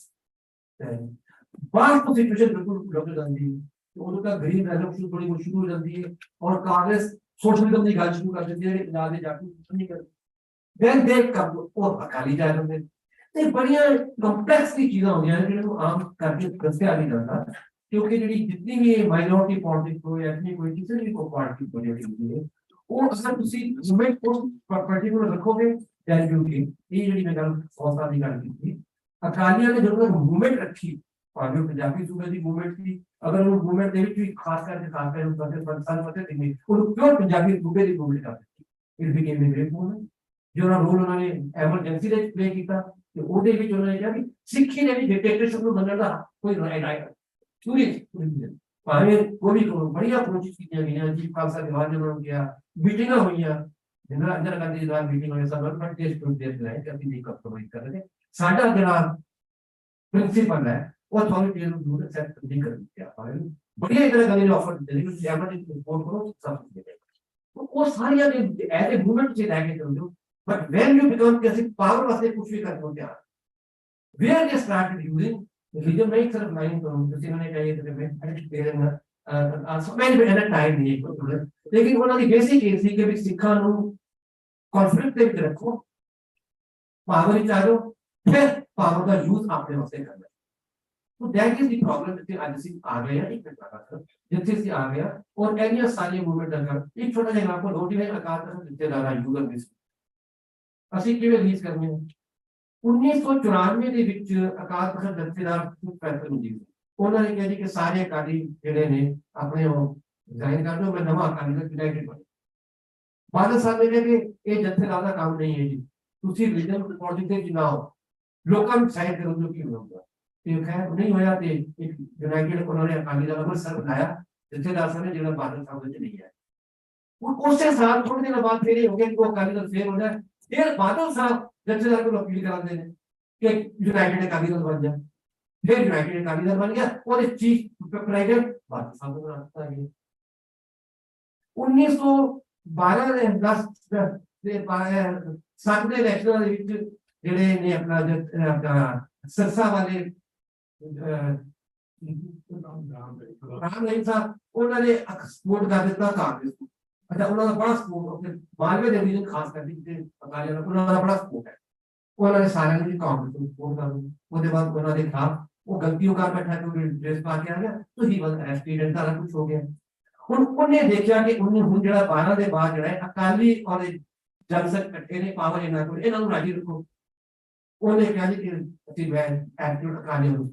ਬਾਹਰ ਤੋਂ ਸਿਚੁਏਸ਼ਨ ਬਿਲਕੁਲ ਉਲਟ ਜਾਂਦੀ ਹੈ, ਉਦੋਂ ਤੱਕ ਗ੍ਰੀਨ ਰੈਵੋਲੂਸ਼ਨ ਥੋੜੀ ਬਹੁਤ ਸ਼ੁਰੂ ਹੋ ਜਾਂਦੀ ਹੈ ਔਰ ਕਾਂਗਰਸ ਸੋਸ਼ਲਿਜ਼ਮ ਦੀ ਗੱਲ ਸ਼ੁਰੂ ਕਰ ਦਿੰਦੀ ਹੈ ਜਿਹੜੀ ਪੰਜਾਬ ਦੇ ਜੱਟ ਨੂੰ ਨਹੀਂ ਕਰਦੀ then they come ਉਹ ਅਕਾਲੀ ਜਾ ਜਾਂਦੇ ਤੇ ਬੜੀਆਂ ਕੰਪਲੈਕਸ ਦੀ ਚੀਜ਼ਾਂ ਹੁੰਦੀਆਂ ਨੇ ਜਿਹਨੂੰ ਆਮ ਕਰਕੇ ਦੱਸਿਆ ਨਹੀਂ ਜਾਂਦਾ ਕਿਉਂਕਿ ਜਿਹੜੀ ਜਿੰਨੀ ਵੀ ਮਾਈਨੋਰਿਟੀ ਪੋਲਿਟਿਕਸ ਹੋਏ ਐਥਨਿਕ ਕੋਈ ਕਿਸੇ ਵੀ ਕੋਈ ਪਾਰਟੀ ਪੋਲਿਟਿਕਸ ਹੁੰਦੀ ਹੈ ਉਹ ਅਗਰ ਤੁਸੀਂ ਮੂਵਮੈਂਟ को पर्टिकुलर रखोगे then you can ਇਹ ਜਿਹੜੀ ਮੈਂ ਗੱਲ 100 ਸਾਲ ਦੀ ਗੱਲ ਕੀਤੀ ਅਕਾਲੀਆਂ ਨੇ ਜਦੋਂ ਮੂਵਮੈਂਟ ਰੱਖੀ ਭਾਵੇਂ ਪੰਜਾਬੀ ਸੂਬੇ ਦੀ ਮੂਵਮੈਂਟ ਸੀ ਅਗਰ ਉਹ ਮੂਵਮੈਂਟ ਦੇ ਵਿੱਚ ਵੀ ਖਾਸ ਕਰਕੇ ਉੱਤੇ ਪੰਸਾਲ ਪਤੇ ਦਿੰਦੇ ਉਹ ਕਿਉਂ ਪੰਜਾਬੀ ਸੂਬੇ ਦੀ ਮੂਵਮੈਂਟ ਕਰਦੇ ਇਹ ਵੀ ਕਿਵੇਂ ਗ੍ਰੇਟ ਮੂਵਮੈਂਟ ਜੋ ਰੋਲ ਉਹਨਾਂ ਨੇ ਐਮਰਜੈਂਸੀ ਦੇ ਵਿੱਚ ਪਲੇ ਕੀਤਾ ਤੇ ਉਹਦੇ ਵਿੱਚ ਉਹਨਾਂ ਨੇ ਕਿਹਾ ਕਿ ਸਿੱਖੀ ਨੇ ਵੀ ਡਿਕਟੇਟਰਸ਼ਿਪ ਨੂੰ ਮੰਨਣ ਦਾ ਕੋਈ ਰਾਈਟ ਪੂਰੀ ਭਾਵੇਂ ਕੋਈ ਬੜੀਆਂ ਕੋਸ਼ਿਸ਼ ਕੀਤੀਆਂ ਗਈਆਂ ਜੀ ਖਾਲਸਾ ਦਿਵਾਨ ਉਹਨਾਂ ਨੂੰ ਕਿਹਾ ਮੀਟਿੰਗਾਂ ਹੋਈਆਂ ਜਿਨ੍ਹਾਂ ਅੰਦਰ ਗਾਂਧੀ ਦਾ ਮੀਟਿੰਗ ਹੋਇਆ ਸਭ ਬਟ ਟੈਸਟ ਟੂ ਦੇ ਰਹੇ ਕਿ ਅਸੀਂ ਨਹੀਂ ਕੰਪਰੋਮਾਈਜ਼ ਕਰ ਰਹੇ ਸਾਡਾ ਜਿਹੜਾ ਪ੍ਰਿੰਸੀਪਲ ਹੈ ਉਹ ਅਥਾਰਟੀ ਨੂੰ ਦੂਰ ਐਕਸੈਪਟ ਨਹੀਂ ਕਰਦੇ ਆਪਾਂ ਬੜੀਆਂ ਇਧਰ ਗਾਂਧੀ ਨੇ ਆਫਰ ਦਿੱਤੇ ਕਿ ਤੁਸੀਂ ਐਮਰਜੈਂਸੀ ਰਿਪੋਰਟ ਕਰੋ ਸਭ ਕੁਝ ਦੇ ਉਹ ਸਾਰੀਆਂ ਦੇ ਐਜ਼ ਅ ਮੂਵਮੈਂਟ ਚ ਲੈ ਕੇ ਚੱਲੋ ਬਟ ਵੈਨ ਯੂ ਬਿਕਮ ਕਿ ਅਸੀਂ ਪਾਵਰ ਵਾਸਤੇ ਕੁਝ ਵੀ ਕਰ ਸਕਦੇ ਹਾਂ where they started using religion makes a mind ਤੁਸੀਂ ਨੇ ਕਹੀ ਤੇ ਮੈਂ ਐਕਸਪੀਰੀਅੰਸ ਮੈਂ ਵੀ ਇਹਦਾ ਟਾਈਮ ਨਹੀਂ ਲੇਕਿਨ ਉਹਨਾਂ ਦੀ ਬੇਸਿਕ ਇਹ ਸੀ ਕਿ ਵੀ ਸਿੱਖਾਂ ਨੂੰ ਕਨਫਲਿਕਟ ਦੇ ਵਿੱਚ ਰੱਖੋ ਪਾਵਰ ਵਿੱਚ ਆ ਜਾਓ ਫਿਰ ਪਾਵਰ ਦਾ ਯੂਜ਼ ਆਪਣੇ ਵਾਸਤੇ ਕਰਨਾ तो दैट इज द प्रॉब्लम जिथे आज ਅਸੀਂ ਆ ਗਏ ਆ ਇੱਕ ਮਿੰਟ ਜਿੱਥੇ ਅਸੀਂ ਆ ਗਏ ਔਰ ਐਨੀਆਂ ਸਾਰੀਆਂ ਮੂਵਮੈਂਟ ਦਾ ਇੱਕ ਛੋਟਾ ਜਿਹਾ ਆਪਕੋ ਨੋਟ ਹੈ ਆਕਾਰ ਦਾ ਜਿੱਥੇ ਦਾ ਯੂਜ਼ਰ ਬੇਸ ਅਸੀਂ ਕਿਵੇਂ ਰੀਲੀਜ਼ ਕਰਨੀ 1994 ਦੇ ਵਿੱਚ ਅਕਾਲ ਤਖਤ ਜਥੇਦਾਰ ਫੈਸਲਾ ਹੁੰਦੀ ਸੀ ਉਹਨਾਂ ਨੇ ਕਿਹਾ ਜੀ ਕਿ ਸਾਰੇ ਅਕਾਲੀ ਜਿਹੜੇ ਨੇ ਆਪਣੇ ਉਹ ਜਾਇਨ ਕਰ ਦਿਓ ਮੈਂ ਨਵਾਂ ਅਕਾਲੀ ਦਲ ਯੂਨਾਈਟਿਡ ਬਣ ਬਾਦਲ ਸਾਹਿਬ ਨੇ ਕਿਹਾ ਕਿ ਇਹ ਜਥੇਦਾਰ ਦਾ ਕੰਮ ਨਹੀਂ ਹੈ ਜੀ ਤੁਸੀਂ ਰੀਜਨਲ ਪੋਲਿਟਿਕਸ ਦੇ ਚੁਣਾਓ ਲੋਕਾਂ ਨੂੰ ਸਾਈਡ ਕਰੋ ਜੋ ਕੀ ਹੋਊਗਾ ਤੇ ਖੈਰ ਨਹੀਂ ਹੋਇਆ ਤੇ ਇੱਕ ਯੂਨਾਈਟਿਡ ਉਹਨਾਂ ਨੇ ਅਕਾਲੀ ਦਲ ਅੰਮ੍ਰਿਤਸਰ ਬਣਾਇਆ ਜਥੇਦਾਰ ਸਾਹਿਬ ਨੇ ਜਿਹੜਾ ਬਾਦਲ ਸਾਹਿਬ ਵਿੱਚ ਨਹੀਂ ਹੈ ਉਹ ਉਸੇ ਸਾਲ ਥੋੜੇ ਦਿਨ ਬਾਅਦ ਫਿਰ ਇਹ ਹੋ ਗਿਆ ਕਿ ਉਹ ਅਕਾਲੀ ਦਲ ਫੇਰ ਹੋ ਜਾਏ ਫਿਰ ਬਾਦਲ ਸਾਹਿਬ ਜਥੇਦਾਰ को अपील कराते हैं कि यूनाइटेड अकाली दल बन जाए फिर यूनाइटेड अकाली दल बन गया और चीफ प्रेसिडेंट बादल साहब को बनाता है 1912 ਦੇ 10 ਦੇ 7 ਦੇ ਇਲੈਕਸ਼ਨਾਂ ਦੇ ਵਿੱਚ ਜਿਹੜੇ ਨੇ ਆਪਣਾ ਸਰਸਾ ਵਾਲੇ ਰਾਮ ਨਹੀਂ ਸਾਹਿਬ ਉਹਨਾਂ ਨੇ ਸਪੋਰਟ ਕਰ ਦਿੱਤਾ ਕਾਂਗਰਸ ਨੂੰ अच्छा उन्होंने बड़ा सपोर्ट मालवे के रीजन खास करके अकाली दल उन्होंने बड़ा सपोर्ट है उन्होंने सारे ने कांग्रेस को सपोर्ट कर उसके बाद उन्होंने खिलाफ वो गलतियों कर बैठा क्योंकि ड्रेस पा के आ गया तो ही वाज अरेस्टेड सारा कुछ हो गया हुन उन्हें देखा कि उन्हें हुन जेड़ा 12 ਦੇ ਬਾਅਦ ਜਿਹੜਾ ਅਕਾਲੀ और ਜਨਸਕ ਇਕੱਠੇ ਨੇ ਪਾਵਰ ਇਹਨਾਂ ਕੋਲ ਇਹਨਾਂ ਨੂੰ ਰਾਜੀ ਰੱਖੋ ਉਹਨੇ ਕਿਹਾ ਜੀ ਕਿ ਅਸੀਂ ਵੈ ਐਟੀਟਿਊਡ ਅਕਾਲੀ ਨੂੰ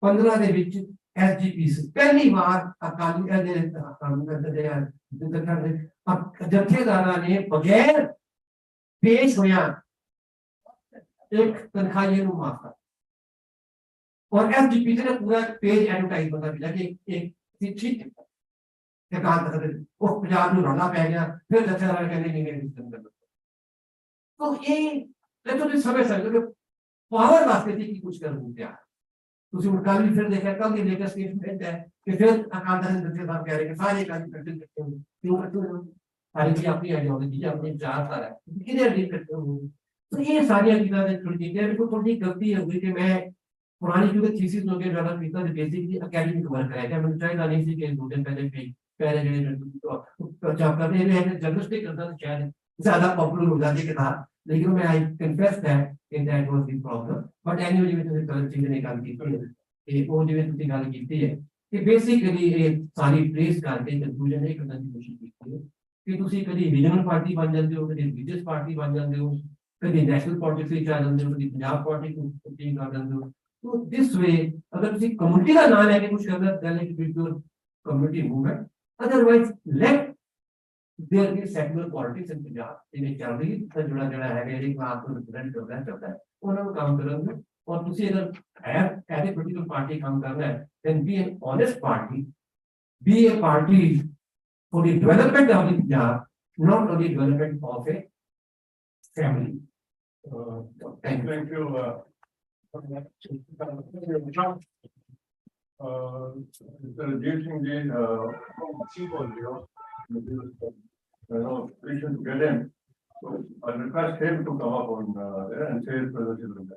15 ਦੇ ਵਿੱਚ SGPC पहली बार अकाली जथेदारा ने बगैर पेश होया एक तनख्वाही ਨੂੰ माफ कर और SGPC ने पूरा पेज एडवर्टाइज बता दिया कि एक ठीक है कहा था वो पंजाब में रौला पै गया फिर जथेदार कहने नहीं तो ये तो समझ सकते कि पावर वास्ते की कुछ कर दिया ਤੁਸੀਂ ਕੱਲ ਵੀ ਫਿਰ ਦੇਖਿਆ ਕੱਲ ਦੀ ਲੇਟੈਸਟ ਸਟੇਟਮੈਂਟ ਹੈ ਕਿ ਫਿਰ ਅਕਾਲ ਤਖਤ ਜਥੇਦਾਰ ਕਹਿ ਰਹੇ ਕਿ ਸਾਰੇ ਕਾਜੀ ਕੱਟੇ ਕਿਉਂ ਸਾਰੀ ਦੀ ਆਪਣੀ ਆਈਡੀਓਲੋਜੀ ਆਪਣੀ ਵਿਚਾਰਧਾਰਾ ਹੈ ਕਿਹਦੇ ਰੀਡ ਕਰਤੇ ਹੋ तो ये सारी चीजें ने थोड़ी है बिल्कुल थोड़ी गलती है हुई कि मैं पुरानी जो थीसिस लोग ज्यादा पीता है बेसिकली एकेडमिक वर्क है क्या मैंने चाहिए नहीं सी कि दो दिन पहले जो जब करते हैं जर्नलिस्टिक करता तो शायद ज्यादा पॉपुलर हो जाती किताब लेकिन मैं I confess that that was the problem but anyway ਜਿਵੇਂ ਤੁਸੀਂ ਕੱਲ ਚੀਜ਼ ਨੇ ਗੱਲ ਕੀਤੀ ਹੈ ਤੇ ਉਹ ਜਿਵੇਂ ਤੁਸੀਂ ਗੱਲ ਕੀਤੀ ਹੈ ਕਿ ਬੇਸਿਕਲੀ ਇਹ ਸਾਰੀ ਟ੍ਰੇਸ ਕਰਕੇ ਕੰਕਲੂਜਨ ਇਹ ਕਰਨ ਦੀ ਕੋਸ਼ਿਸ਼ ਕੀਤੀ ਹੈ ਕਿ ਤੁਸੀਂ ਕਦੀ ਰੀਜਨਲ ਪਾਰਟੀ ਬਣ ਜਾਂਦੇ ਹੋ ਕਦੀ ਰਿਲੀਜੀਅਸ ਪਾਰਟੀ ਬਣ ਜਾਂਦੇ ਹੋ ਕਦੀ ਨੈਸ਼ਨਲ ਪੋਲਿਟਿਕਸ ਵਿੱਚ ਆ ਜਾਂਦੇ ਹੋ ਕਦੀ ਪੰਜਾਬ ਪੋਲਿਟਿਕਸ ਨੂੰ ਟੀਮ ਕਰ ਜਾਂਦੇ ਹੋ तो this way अगर किसी कम्युनिटी का नाम लेके कुछ करना then it will be your community movement otherwise let there be secular politics in Punjab in Charlie तो जुड़ा है कि एक बात को रिप्रेजेंट करना चाहता है उन्होंने काम करेंगे और तुसी अगर है ऐसे पॉलिटिकल पार्टी काम करना है then be an honest party be a party for the development of the Punjab not for the development of a family thank you Rajit Singh ji, we should get him. So I request him to come up on there and say his presentation.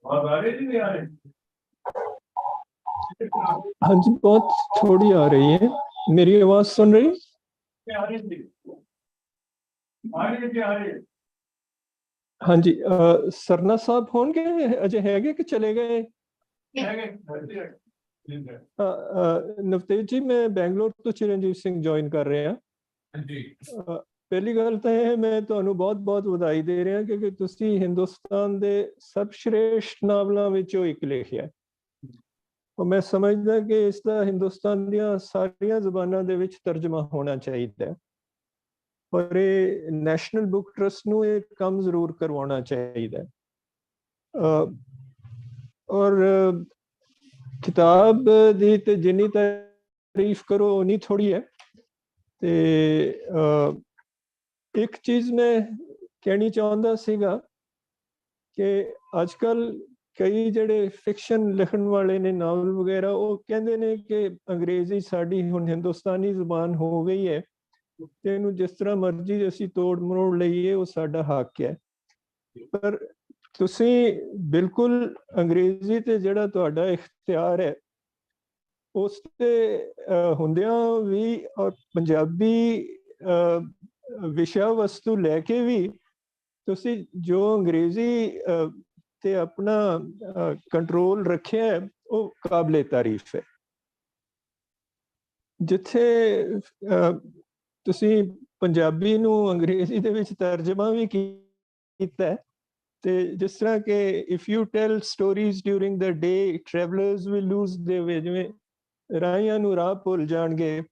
और आ रही नहीं आ रही हाँ जी बहुत थोड़ी आ रही है मेरी आवाज सुन रही? हाँ जी, सरना साहब होंगे अजय हैगे कि चले गए? नवतेज जी, मैं बैंगलोर तो चिरंजीव सिंह ज्वाइन कर रहे हैं। ਪਹਿਲੀ ਗੱਲ ਤਾਂ ਇਹ ਮੈਂ ਤੁਹਾਨੂੰ ਬਹੁਤ-ਬਹੁਤ ਵਧਾਈ ਦੇ ਰਿਹਾ ਕਿਉਂਕਿ ਤੁਸੀਂ ਹਿੰਦੁਸਤਾਨ ਦੇ ਸਰਬਸ਼੍ਰੇਸ਼ਟ ਨਾਵਲਾਂ ਵਿੱਚੋਂ ਇੱਕ ਲਿਖਿਆ। और मैं समझदा कि इसका हिंदुस्तान ਦੀਆਂ ਸਾਰੀਆਂ ਜ਼ੁਬਾਨਾਂ ਦੇ ਵਿੱਚ ਤਰਜਮਾ ਹੋਣਾ ਚਾਹੀਦਾ ਹੈ। और ये ਨੈਸ਼ਨਲ ਬੁੱਕ ਟਰਸਟ ਨੂੰ ਇਹ ਕੰਮ ਜ਼ਰੂਰ ਕਰਵਾਉਣਾ ਚਾਹੀਦਾ ਹੈ। और किताब ਦੀ ਤੇ ਜਿੰਨੀ ਤਾਰੀਫ ਕਰੋ ਉਨੀ ਥੋੜੀ ਹੈ। ਤੇ एक चीज मैं कहनी चाहता सीगा कि आजकल कई ਜਿਹੜੇ ਫਿਕਸ਼ਨ ਲਿਖਣ ਵਾਲੇ ਨੇ ਨਾਵਲ ਵਗੈਰਾ ਉਹ ਕਹਿੰਦੇ ਨੇ ਕਿ ਅੰਗਰੇਜ਼ੀ ਸਾਡੀ ਹੁਣ ਹਿੰਦੁਸਤਾਨੀ ਜ਼ੁਬਾਨ ਹੋ ਗਈ ਹੈ ਤੇ ਇਹਨੂੰ ਜਿਸ ਤਰ੍ਹਾਂ ਮਰਜ਼ੀ ਅਸੀਂ ਤੋੜ ਮਰੋੜ ਲਈਏ ਉਹ ਸਾਡਾ ਹੱਕ ਹੈ। ਪਰ ਤੁਸੀਂ ਬਿਲਕੁਲ ਅੰਗਰੇਜ਼ੀ ਤੇ ਜਿਹੜਾ ਤੁਹਾਡਾ ਇਖਤਿਆਰ ਹੈ ਉਸ ਤੇ ਹੁੰਦਿਆਂ ਵੀ ਔਰ ਪੰਜਾਬੀ ਵਿਸ਼ਾ ਵਸਤੂ ਲੈ ਕੇ ਵੀ ਤੁਸੀਂ ਜੋ ਅੰਗਰੇਜ਼ੀ ਤੇ ਆਪਣਾ ਕੰਟਰੋਲ ਰੱਖਿਆ ਹੈ ਉਹ ਕਾਬਲੇ ਤਾਰੀਫ ਹੈ। ਜਿੱਥੇ ਤੁਸੀਂ ਪੰਜਾਬੀ ਨੂੰ ਅੰਗਰੇਜ਼ੀ ਦੇ ਵਿੱਚ ਤਰਜਮਾ ਵੀ ਕੀਤਾ ਹੈ ਤੇ ਜਿਸ ਤਰ੍ਹਾਂ ਕਿ if you tell stories during the day travellers will lose their way, ਜਿਵੇਂ ਰਾਹੀਆਂ ਨੂੰ ਰਾਹ ਭੁੱਲ ਜਾਣਗੇ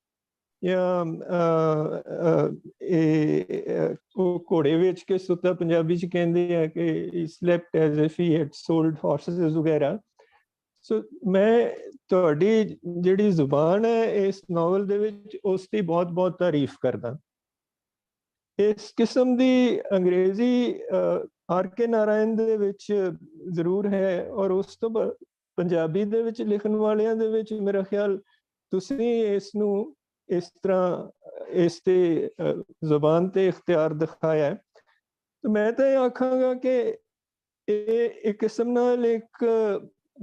ਜਾਂ ਉਹ ਘੋੜੇ ਵੇਚ ਕੇ ਸੁੱਤਾ ਪੰਜਾਬੀ ਚ ਕਹਿੰਦੇ ਆ ਕਿ he slept as if he had sold horses ਵਗੈਰਾ। ਸੋ ਮੈਂ ਤੁਹਾਡੀ ਜਿਹੜੀ ਜ਼ੁਬਾਨ ਹੈ ਇਸ ਨਾਵਲ ਦੇ ਵਿੱਚ ਉਸ ਦੀ ਬਹੁਤ ਤਾਰੀਫ ਕਰਦਾ। ਇਸ ਕਿਸਮ ਦੀ ਅੰਗਰੇਜ਼ੀ ਆਰ ਕੇ ਨਾਰਾਇਣ ਦੇ ਵਿੱਚ ਜ਼ਰੂਰ ਹੈ ਔਰ ਉਸ ਤੋਂ ਪੰਜਾਬੀ ਦੇ ਵਿੱਚ ਲਿਖਣ ਵਾਲਿਆਂ ਦੇ ਵਿੱਚ ਮੇਰਾ ਖਿਆਲ ਤੁਸੀਂ ਇਸ ਨੂੰ ਇਸ ਤਰ੍ਹਾਂ ਇਸ ਤੇ ਜ਼ੁਬਾਨ ਤੇ ਇਖਤਿਆਰ ਦਿਖਾਇਆ ਹੈ। ਤਾਂ ਮੈਂ ਤਾਂ ਇਹ ਆਖਾਂਗਾ ਕਿ ਇਹ ਇੱਕ ਕਿਸਮ ਨਾਲ ਇੱਕ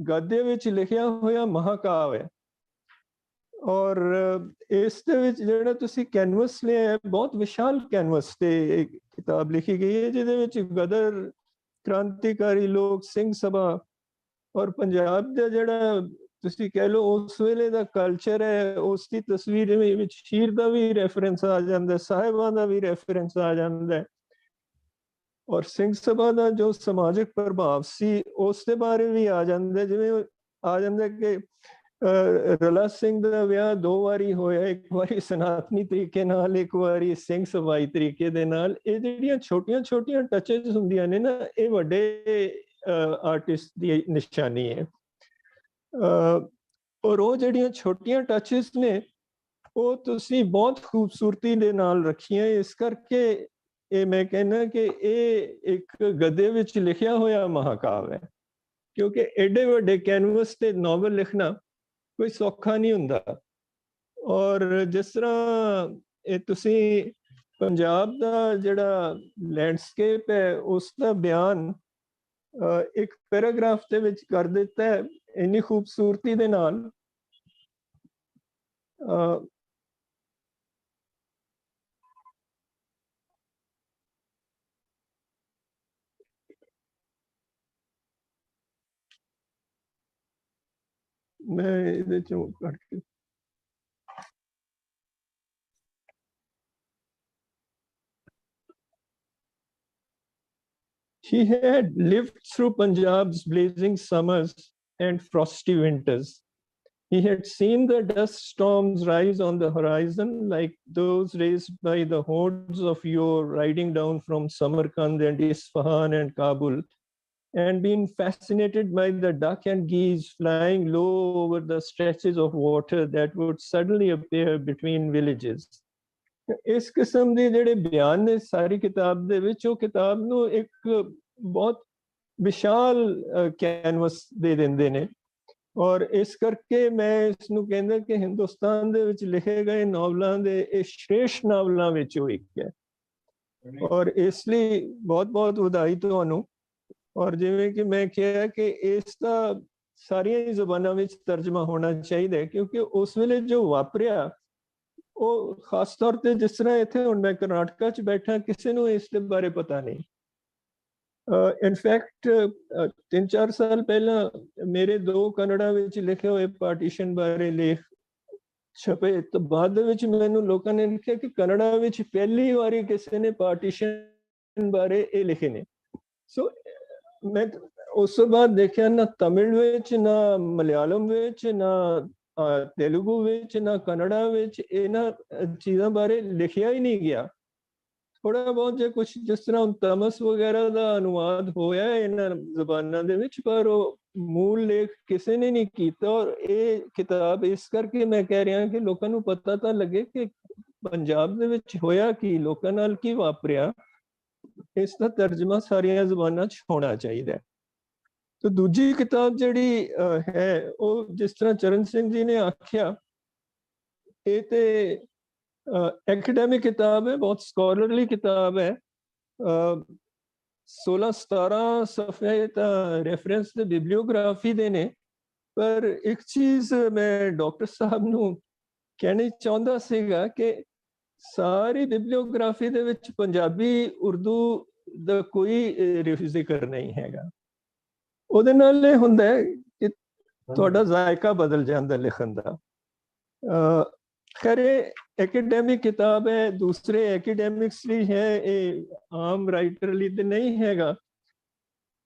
ਗਾਦੇ ਵਿੱਚ ਲਿਖਿਆ ਹੋਇਆ ਮਹਾਕਾਵ ਹੈ ਔਰ ਇਸ ਦੇ ਵਿੱਚ ਜਿਹੜਾ ਤੁਸੀਂ ਕੈਨਵਸ ਲਿਆ ਹੈ ਬਹੁਤ ਵਿਸ਼ਾਲ ਕੈਨਵਸ ਤੇ ਕਿਤਾਬ ਲਿਖੀ ਗਈ ਹੈ ਜਿਹਦੇ ਵਿੱਚ ਗਦਰ ਕ੍ਰਾਂਤੀਕਾਰੀ ਲੋਕ ਸਿੰਘ ਸਭਾ ਔਰ ਪੰਜਾਬ ਦਾ ਜਿਹੜਾ ਤੁਸੀਂ ਕਹਿ ਲਓ ਉਸ ਵੇਲੇ ਦਾ ਕਲਚਰ ਹੈ ਉਸ ਦੀ ਤਸਵੀਰ ਵਿੱਚ ਸ਼ੀਰ ਦਾ ਵੀ ਰੈਫਰੈਂਸ ਆ ਜਾਂਦਾ, ਸਾਹਿਬਾਂ ਦਾ ਵੀ ਰੈਫਰੈਂਸ ਆ ਜਾਂਦਾ ਔਰ ਸਿੰਘ ਸਭਾ ਦਾ ਜੋ ਸਮਾਜਿਕ ਪ੍ਰਭਾਵ ਸੀ ਉਸ ਦੇ ਬਾਰੇ ਵੀ ਆ ਜਾਂਦਾ। ਜਿਵੇਂ ਆ ਜਾਂਦਾ ਕਿ ਰਲਾ ਸਿੰਘ ਦਾ ਵਿਆਹ 2 ਵਾਰੀ ਹੋਇਆ, ਇੱਕ ਵਾਰੀ ਸਨਾਤਨੀ ਤਰੀਕੇ ਨਾਲ, ਇੱਕ ਵਾਰੀ ਸਿੰਘ ਸਭਾਈ ਤਰੀਕੇ ਦੇ ਨਾਲ। ਇਹ ਜਿਹੜੀਆਂ ਛੋਟੀਆਂ ਟੱਚਸ ਹੁੰਦੀਆਂ ਨੇ ਨਾ ਇਹ ਵੱਡੇ ਆਰਟਿਸਟ ਦੀ ਨਿਸ਼ਾਨੀ ਹੈ। ਔਰ ਉਹ ਜਿਹੜੀਆਂ ਛੋਟੀਆਂ ਟੱਚਸ ਨੇ ਉਹ ਤੁਸੀਂ ਬਹੁਤ ਖੂਬਸੂਰਤੀ ਦੇ ਨਾਲ ਰੱਖੀਆਂ। ਇਸ ਕਰਕੇ ਇਹ ਮੈਂ ਕਹਿੰਦਾ ਕਿ ਇਹ ਇੱਕ ਗੱਦੇ ਵਿੱਚ ਲਿਖਿਆ ਹੋਇਆ ਮਹਾਕਾਵ ਹੈ ਕਿਉਂਕਿ ਐਡੇ ਵੱਡੇ ਕੈਨਵਸ ਤੇ ਨਾਵਲ ਲਿਖਣਾ ਕੋਈ ਸੌਖਾ ਨਹੀਂ ਹੁੰਦਾ। ਔਰ ਜਿਸ ਤਰ੍ਹਾਂ ਇਹ ਤੁਸੀਂ ਪੰਜਾਬ ਦਾ ਜਿਹੜਾ ਲੈਂਡਸਕੇਪ ਹੈ ਉਸ ਦਾ ਬਿਆਨ ਇੱਕ ਪੈਰਾਗ੍ਰਾਫ ਦੇ ਵਿੱਚ ਕਰ ਦਿੱਤਾ ਹੈ ਇੰਨੀ ਖੂਬਸੂਰਤੀ ਦੇ ਨਾਲ। मैं ਇਹਦੇ ਚੋਂ ਕੱਟ ਕੇ He had lived through Punjab's blazing summers and frosty winters. He had seen the dust storms rise on the horizon like those raised by the hordes of yore riding down from Samarkand and Isfahan and Kabul, and been fascinated by the duck and geese flying low over the stretches of water that would suddenly appear between villages. ਇਸ ਕਿਸਮ ਦੇ ਜਿਹੜੇ ਬਿਆਨ ਨੇ ਸਾਰੀ ਕਿਤਾਬ ਦੇ ਵਿੱਚ ਉਹ ਕਿਤਾਬ ਨੂੰ ਇੱਕ ਬਹੁਤ ਵਿਸ਼ਾਲ ਕੈਨਵਸ ਦੇ ਦਿੰਦੇ ਨੇ ਔਰ ਇਸ ਕਰਕੇ ਮੈਂ ਇਸ ਨੂੰ ਕਹਿੰਦਾ ਕਿ ਹਿੰਦੁਸਤਾਨ ਦੇ ਵਿੱਚ ਲਿਖੇ ਗਏ ਨਾਵਲਾਂ ਦੇ ਇਹ ਸ਼੍ਰੇਸ਼ਟ ਨਾਵਲਾਂ ਵਿੱਚੋਂ ਇੱਕ ਹੈ ਔਰ ਇਸ ਲਈ ਬਹੁਤ ਵਧਾਈ ਤੁਹਾਨੂੰ। ਔਰ ਜਿਵੇਂ ਕਿ ਮੈਂ ਕਿਹਾ ਕਿ ਇਸ ਦਾ ਸਾਰੀਆਂ ਹੀ ਜ਼ੁਬਾਨਾਂ ਵਿੱਚ ਤਰਜਮਾ ਹੋਣਾ ਚਾਹੀਦਾ ਕਿਉਂਕਿ ਉਸ ਵੇਲੇ ਜੋ ਵਾਪਰਿਆ ਉਹ ਖਾਸ ਤੌਰ ਤੇ ਜਿਸ ਤਰ੍ਹਾਂ ਇੱਥੇ ਹੁਣ ਮੈਂ ਕਰਨਾਟਕਾ 'ਚ ਬੈਠਾ, ਕਿਸੇ ਨੂੰ ਇਸ ਦੇ ਬਾਰੇ ਪਤਾ ਨਹੀਂ। ਇਨਫੈਕਟ 3-4 ਸਾਲ ਪਹਿਲਾਂ ਮੇਰੇ 2 ਕನ್ನੜਾ ਵਿੱਚ ਲਿਖੇ ਹੋਏ ਪਾਰਟੀਸ਼ਨ ਬਾਰੇ ਲੇਖ ਛਪੇ, ਤਾਂ ਬਾਅਦ ਦੇ ਵਿੱਚ ਮੈਨੂੰ ਲੋਕਾਂ ਨੇ ਲਿਖਿਆ ਕਿ ਕನ್ನੜਾ ਵਿੱਚ ਪਹਿਲੀ ਵਾਰੀ ਕਿਸੇ ਨੇ ਪਾਰਟੀਸ਼ਨ ਬਾਰੇ ਇਹ ਲਿਖੇ ਨੇ। ਸੋ ਮੈਂ ਉਸ ਤੋਂ ਬਾਅਦ ਦੇਖਿਆ ਨਾ ਤਮਿਲ ਵਿੱਚ, ਨਾ ਮਲਿਆਲਮ ਵਿੱਚ, ਨਾ तेलुगु ਵਿੱਚ, ਨਾ ਕਨੜਾ ਵਿੱਚ ਇਹਨਾਂ ਚੀਜ਼ਾਂ ਬਾਰੇ ਲਿਖਿਆ ਹੀ ਨਹੀਂ ਗਿਆ। ਥੋੜਾ ਬਹੁਤ ਜੇ ਕੁਝ ਜਿਸ ਤਰ੍ਹਾਂ ਤਮਸ ਵਗੈਰਾ ਦਾ ਅਨੁਵਾਦ ਹੋਇਆ ਇਹਨਾਂ ਜ਼ਬਾਨਾਂ ਦੇ ਵਿੱਚ, ਪਰ ਉਹ ਮੂਲ ਲੇਖ ਕਿਸੇ ਨੇ ਨਹੀਂ ਕੀਤਾ। ਔਰ ਇਹ ਕਿਤਾਬ ਇਸ ਕਰਕੇ ਮੈਂ ਕਹਿ ਰਿਹਾ ਕਿ ਲੋਕਾਂ ਨੂੰ ਪਤਾ ਤਾਂ ਲੱਗੇ ਕਿ ਪੰਜਾਬ ਦੇ ਵਿੱਚ ਹੋਇਆ ਕੀ, ਲੋਕਾਂ ਨਾਲ ਕੀ ਵਾਪਰਿਆ। ਇਸ ਦਾ ਤਰਜਮਾ ਸਾਰੀਆਂ ਜ਼ਬਾਨਾਂ 'ਚ ਹੋਣਾ ਚਾਹੀਦਾ। तो दूजी किताब जिहड़ी है वो जिस तरह चरण सिंह जी ने आख्या, ये ते एकेडमिक किताब है, बहुत स्कॉलरली किताब है। 16-17 सफ़े रेफरेंस ते बिबलियोग्राफी दे ने, पर एक चीज़ मैं डॉक्टर साहब नूं कहना चाहुंदा सीगा कि सारी बिबलियोग्राफी दे विच पंजाबी उर्दू दा कोई जिक्र नहीं हैगा। ਉਹਦੇ ਨਾਲ ਇਹ ਹੁੰਦਾ ਹੈ ਕਿ ਤੁਹਾਡਾ ਜ਼ਾਇਕਾ ਬਦਲ ਜਾਂਦਾ ਲਿਖਣ ਦਾ। ਖੈਰ ਇਹ ਐਕੈਡੈਮਿਕ ਕਿਤਾਬ ਹੈ, ਦੂਸਰੇ ਐਕੈਡੈਮਿਕਸ ਲਈ ਹੈ, ਇਹ ਆਮ ਰਾਈਟਰ ਲਈ ਤੇ ਨਹੀਂ ਹੈਗਾ।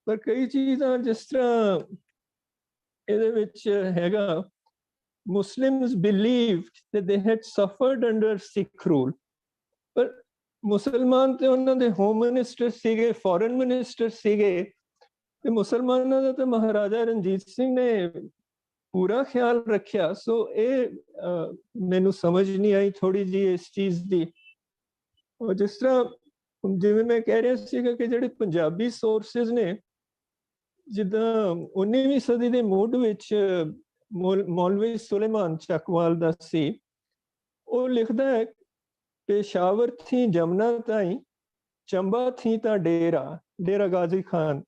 ਪਰ ਕਈ ਚੀਜ਼ਾਂ ਜਿਸ ਤਰ੍ਹਾਂ ਇਹਦੇ ਵਿੱਚ ਹੈਗਾ, Muslims ਬਿਲੀਵਡ that they had suffered under Sikh rule, ਪਰ ਮੁਸਲਮਾਨ ਤੇ ਉਹਨਾਂ ਦੇ ਹੋਮ ਮਿਨਿਸਟਰ ਸੀਗੇ, ਫੋਰਨ ਮਿਨਿਸਟਰ ਸੀਗੇ, ਤੇ ਮੁਸਲਮਾਨਾਂ ਦਾ ਤਾਂ ਮਹਾਰਾਜਾ ਰਣਜੀਤ ਸਿੰਘ ਨੇ ਪੂਰਾ ਖਿਆਲ ਰੱਖਿਆ। ਸੋ ਇਹ ਮੈਨੂੰ ਸਮਝ ਨਹੀਂ ਆਈ ਥੋੜੀ ਜਿਹੀ ਇਸ ਚੀਜ਼ ਦੀ। ਔਰ ਜਿਸ ਤਰ੍ਹਾਂ ਜਿਵੇਂ ਮੈਂ ਕਹਿ ਰਿਹਾ ਸੀਗਾ ਕਿ ਜਿਹੜੇ ਪੰਜਾਬੀ ਸੋਰਸਿਸ ਨੇ, ਜਿੱਦਾਂ 19ਵੀਂ ਸਦੀ ਦੇ ਮੁੱਢ ਵਿੱਚ ਮੌਲਵੀ ਸੁਲੇਮਾਨ ਚੱਕਵਾਲ ਦਾ ਸੀ, ਉਹ ਲਿਖਦਾ ਹੈ, ਪੇਸ਼ਾਵਰ ਥੀ ਜਮਨਾ ਤਾਈ, ਚੰਬਾ ਥੀ ਤਾਂ ਡੇਰਾ ਗਾਜ਼ੀ ਖਾਨ।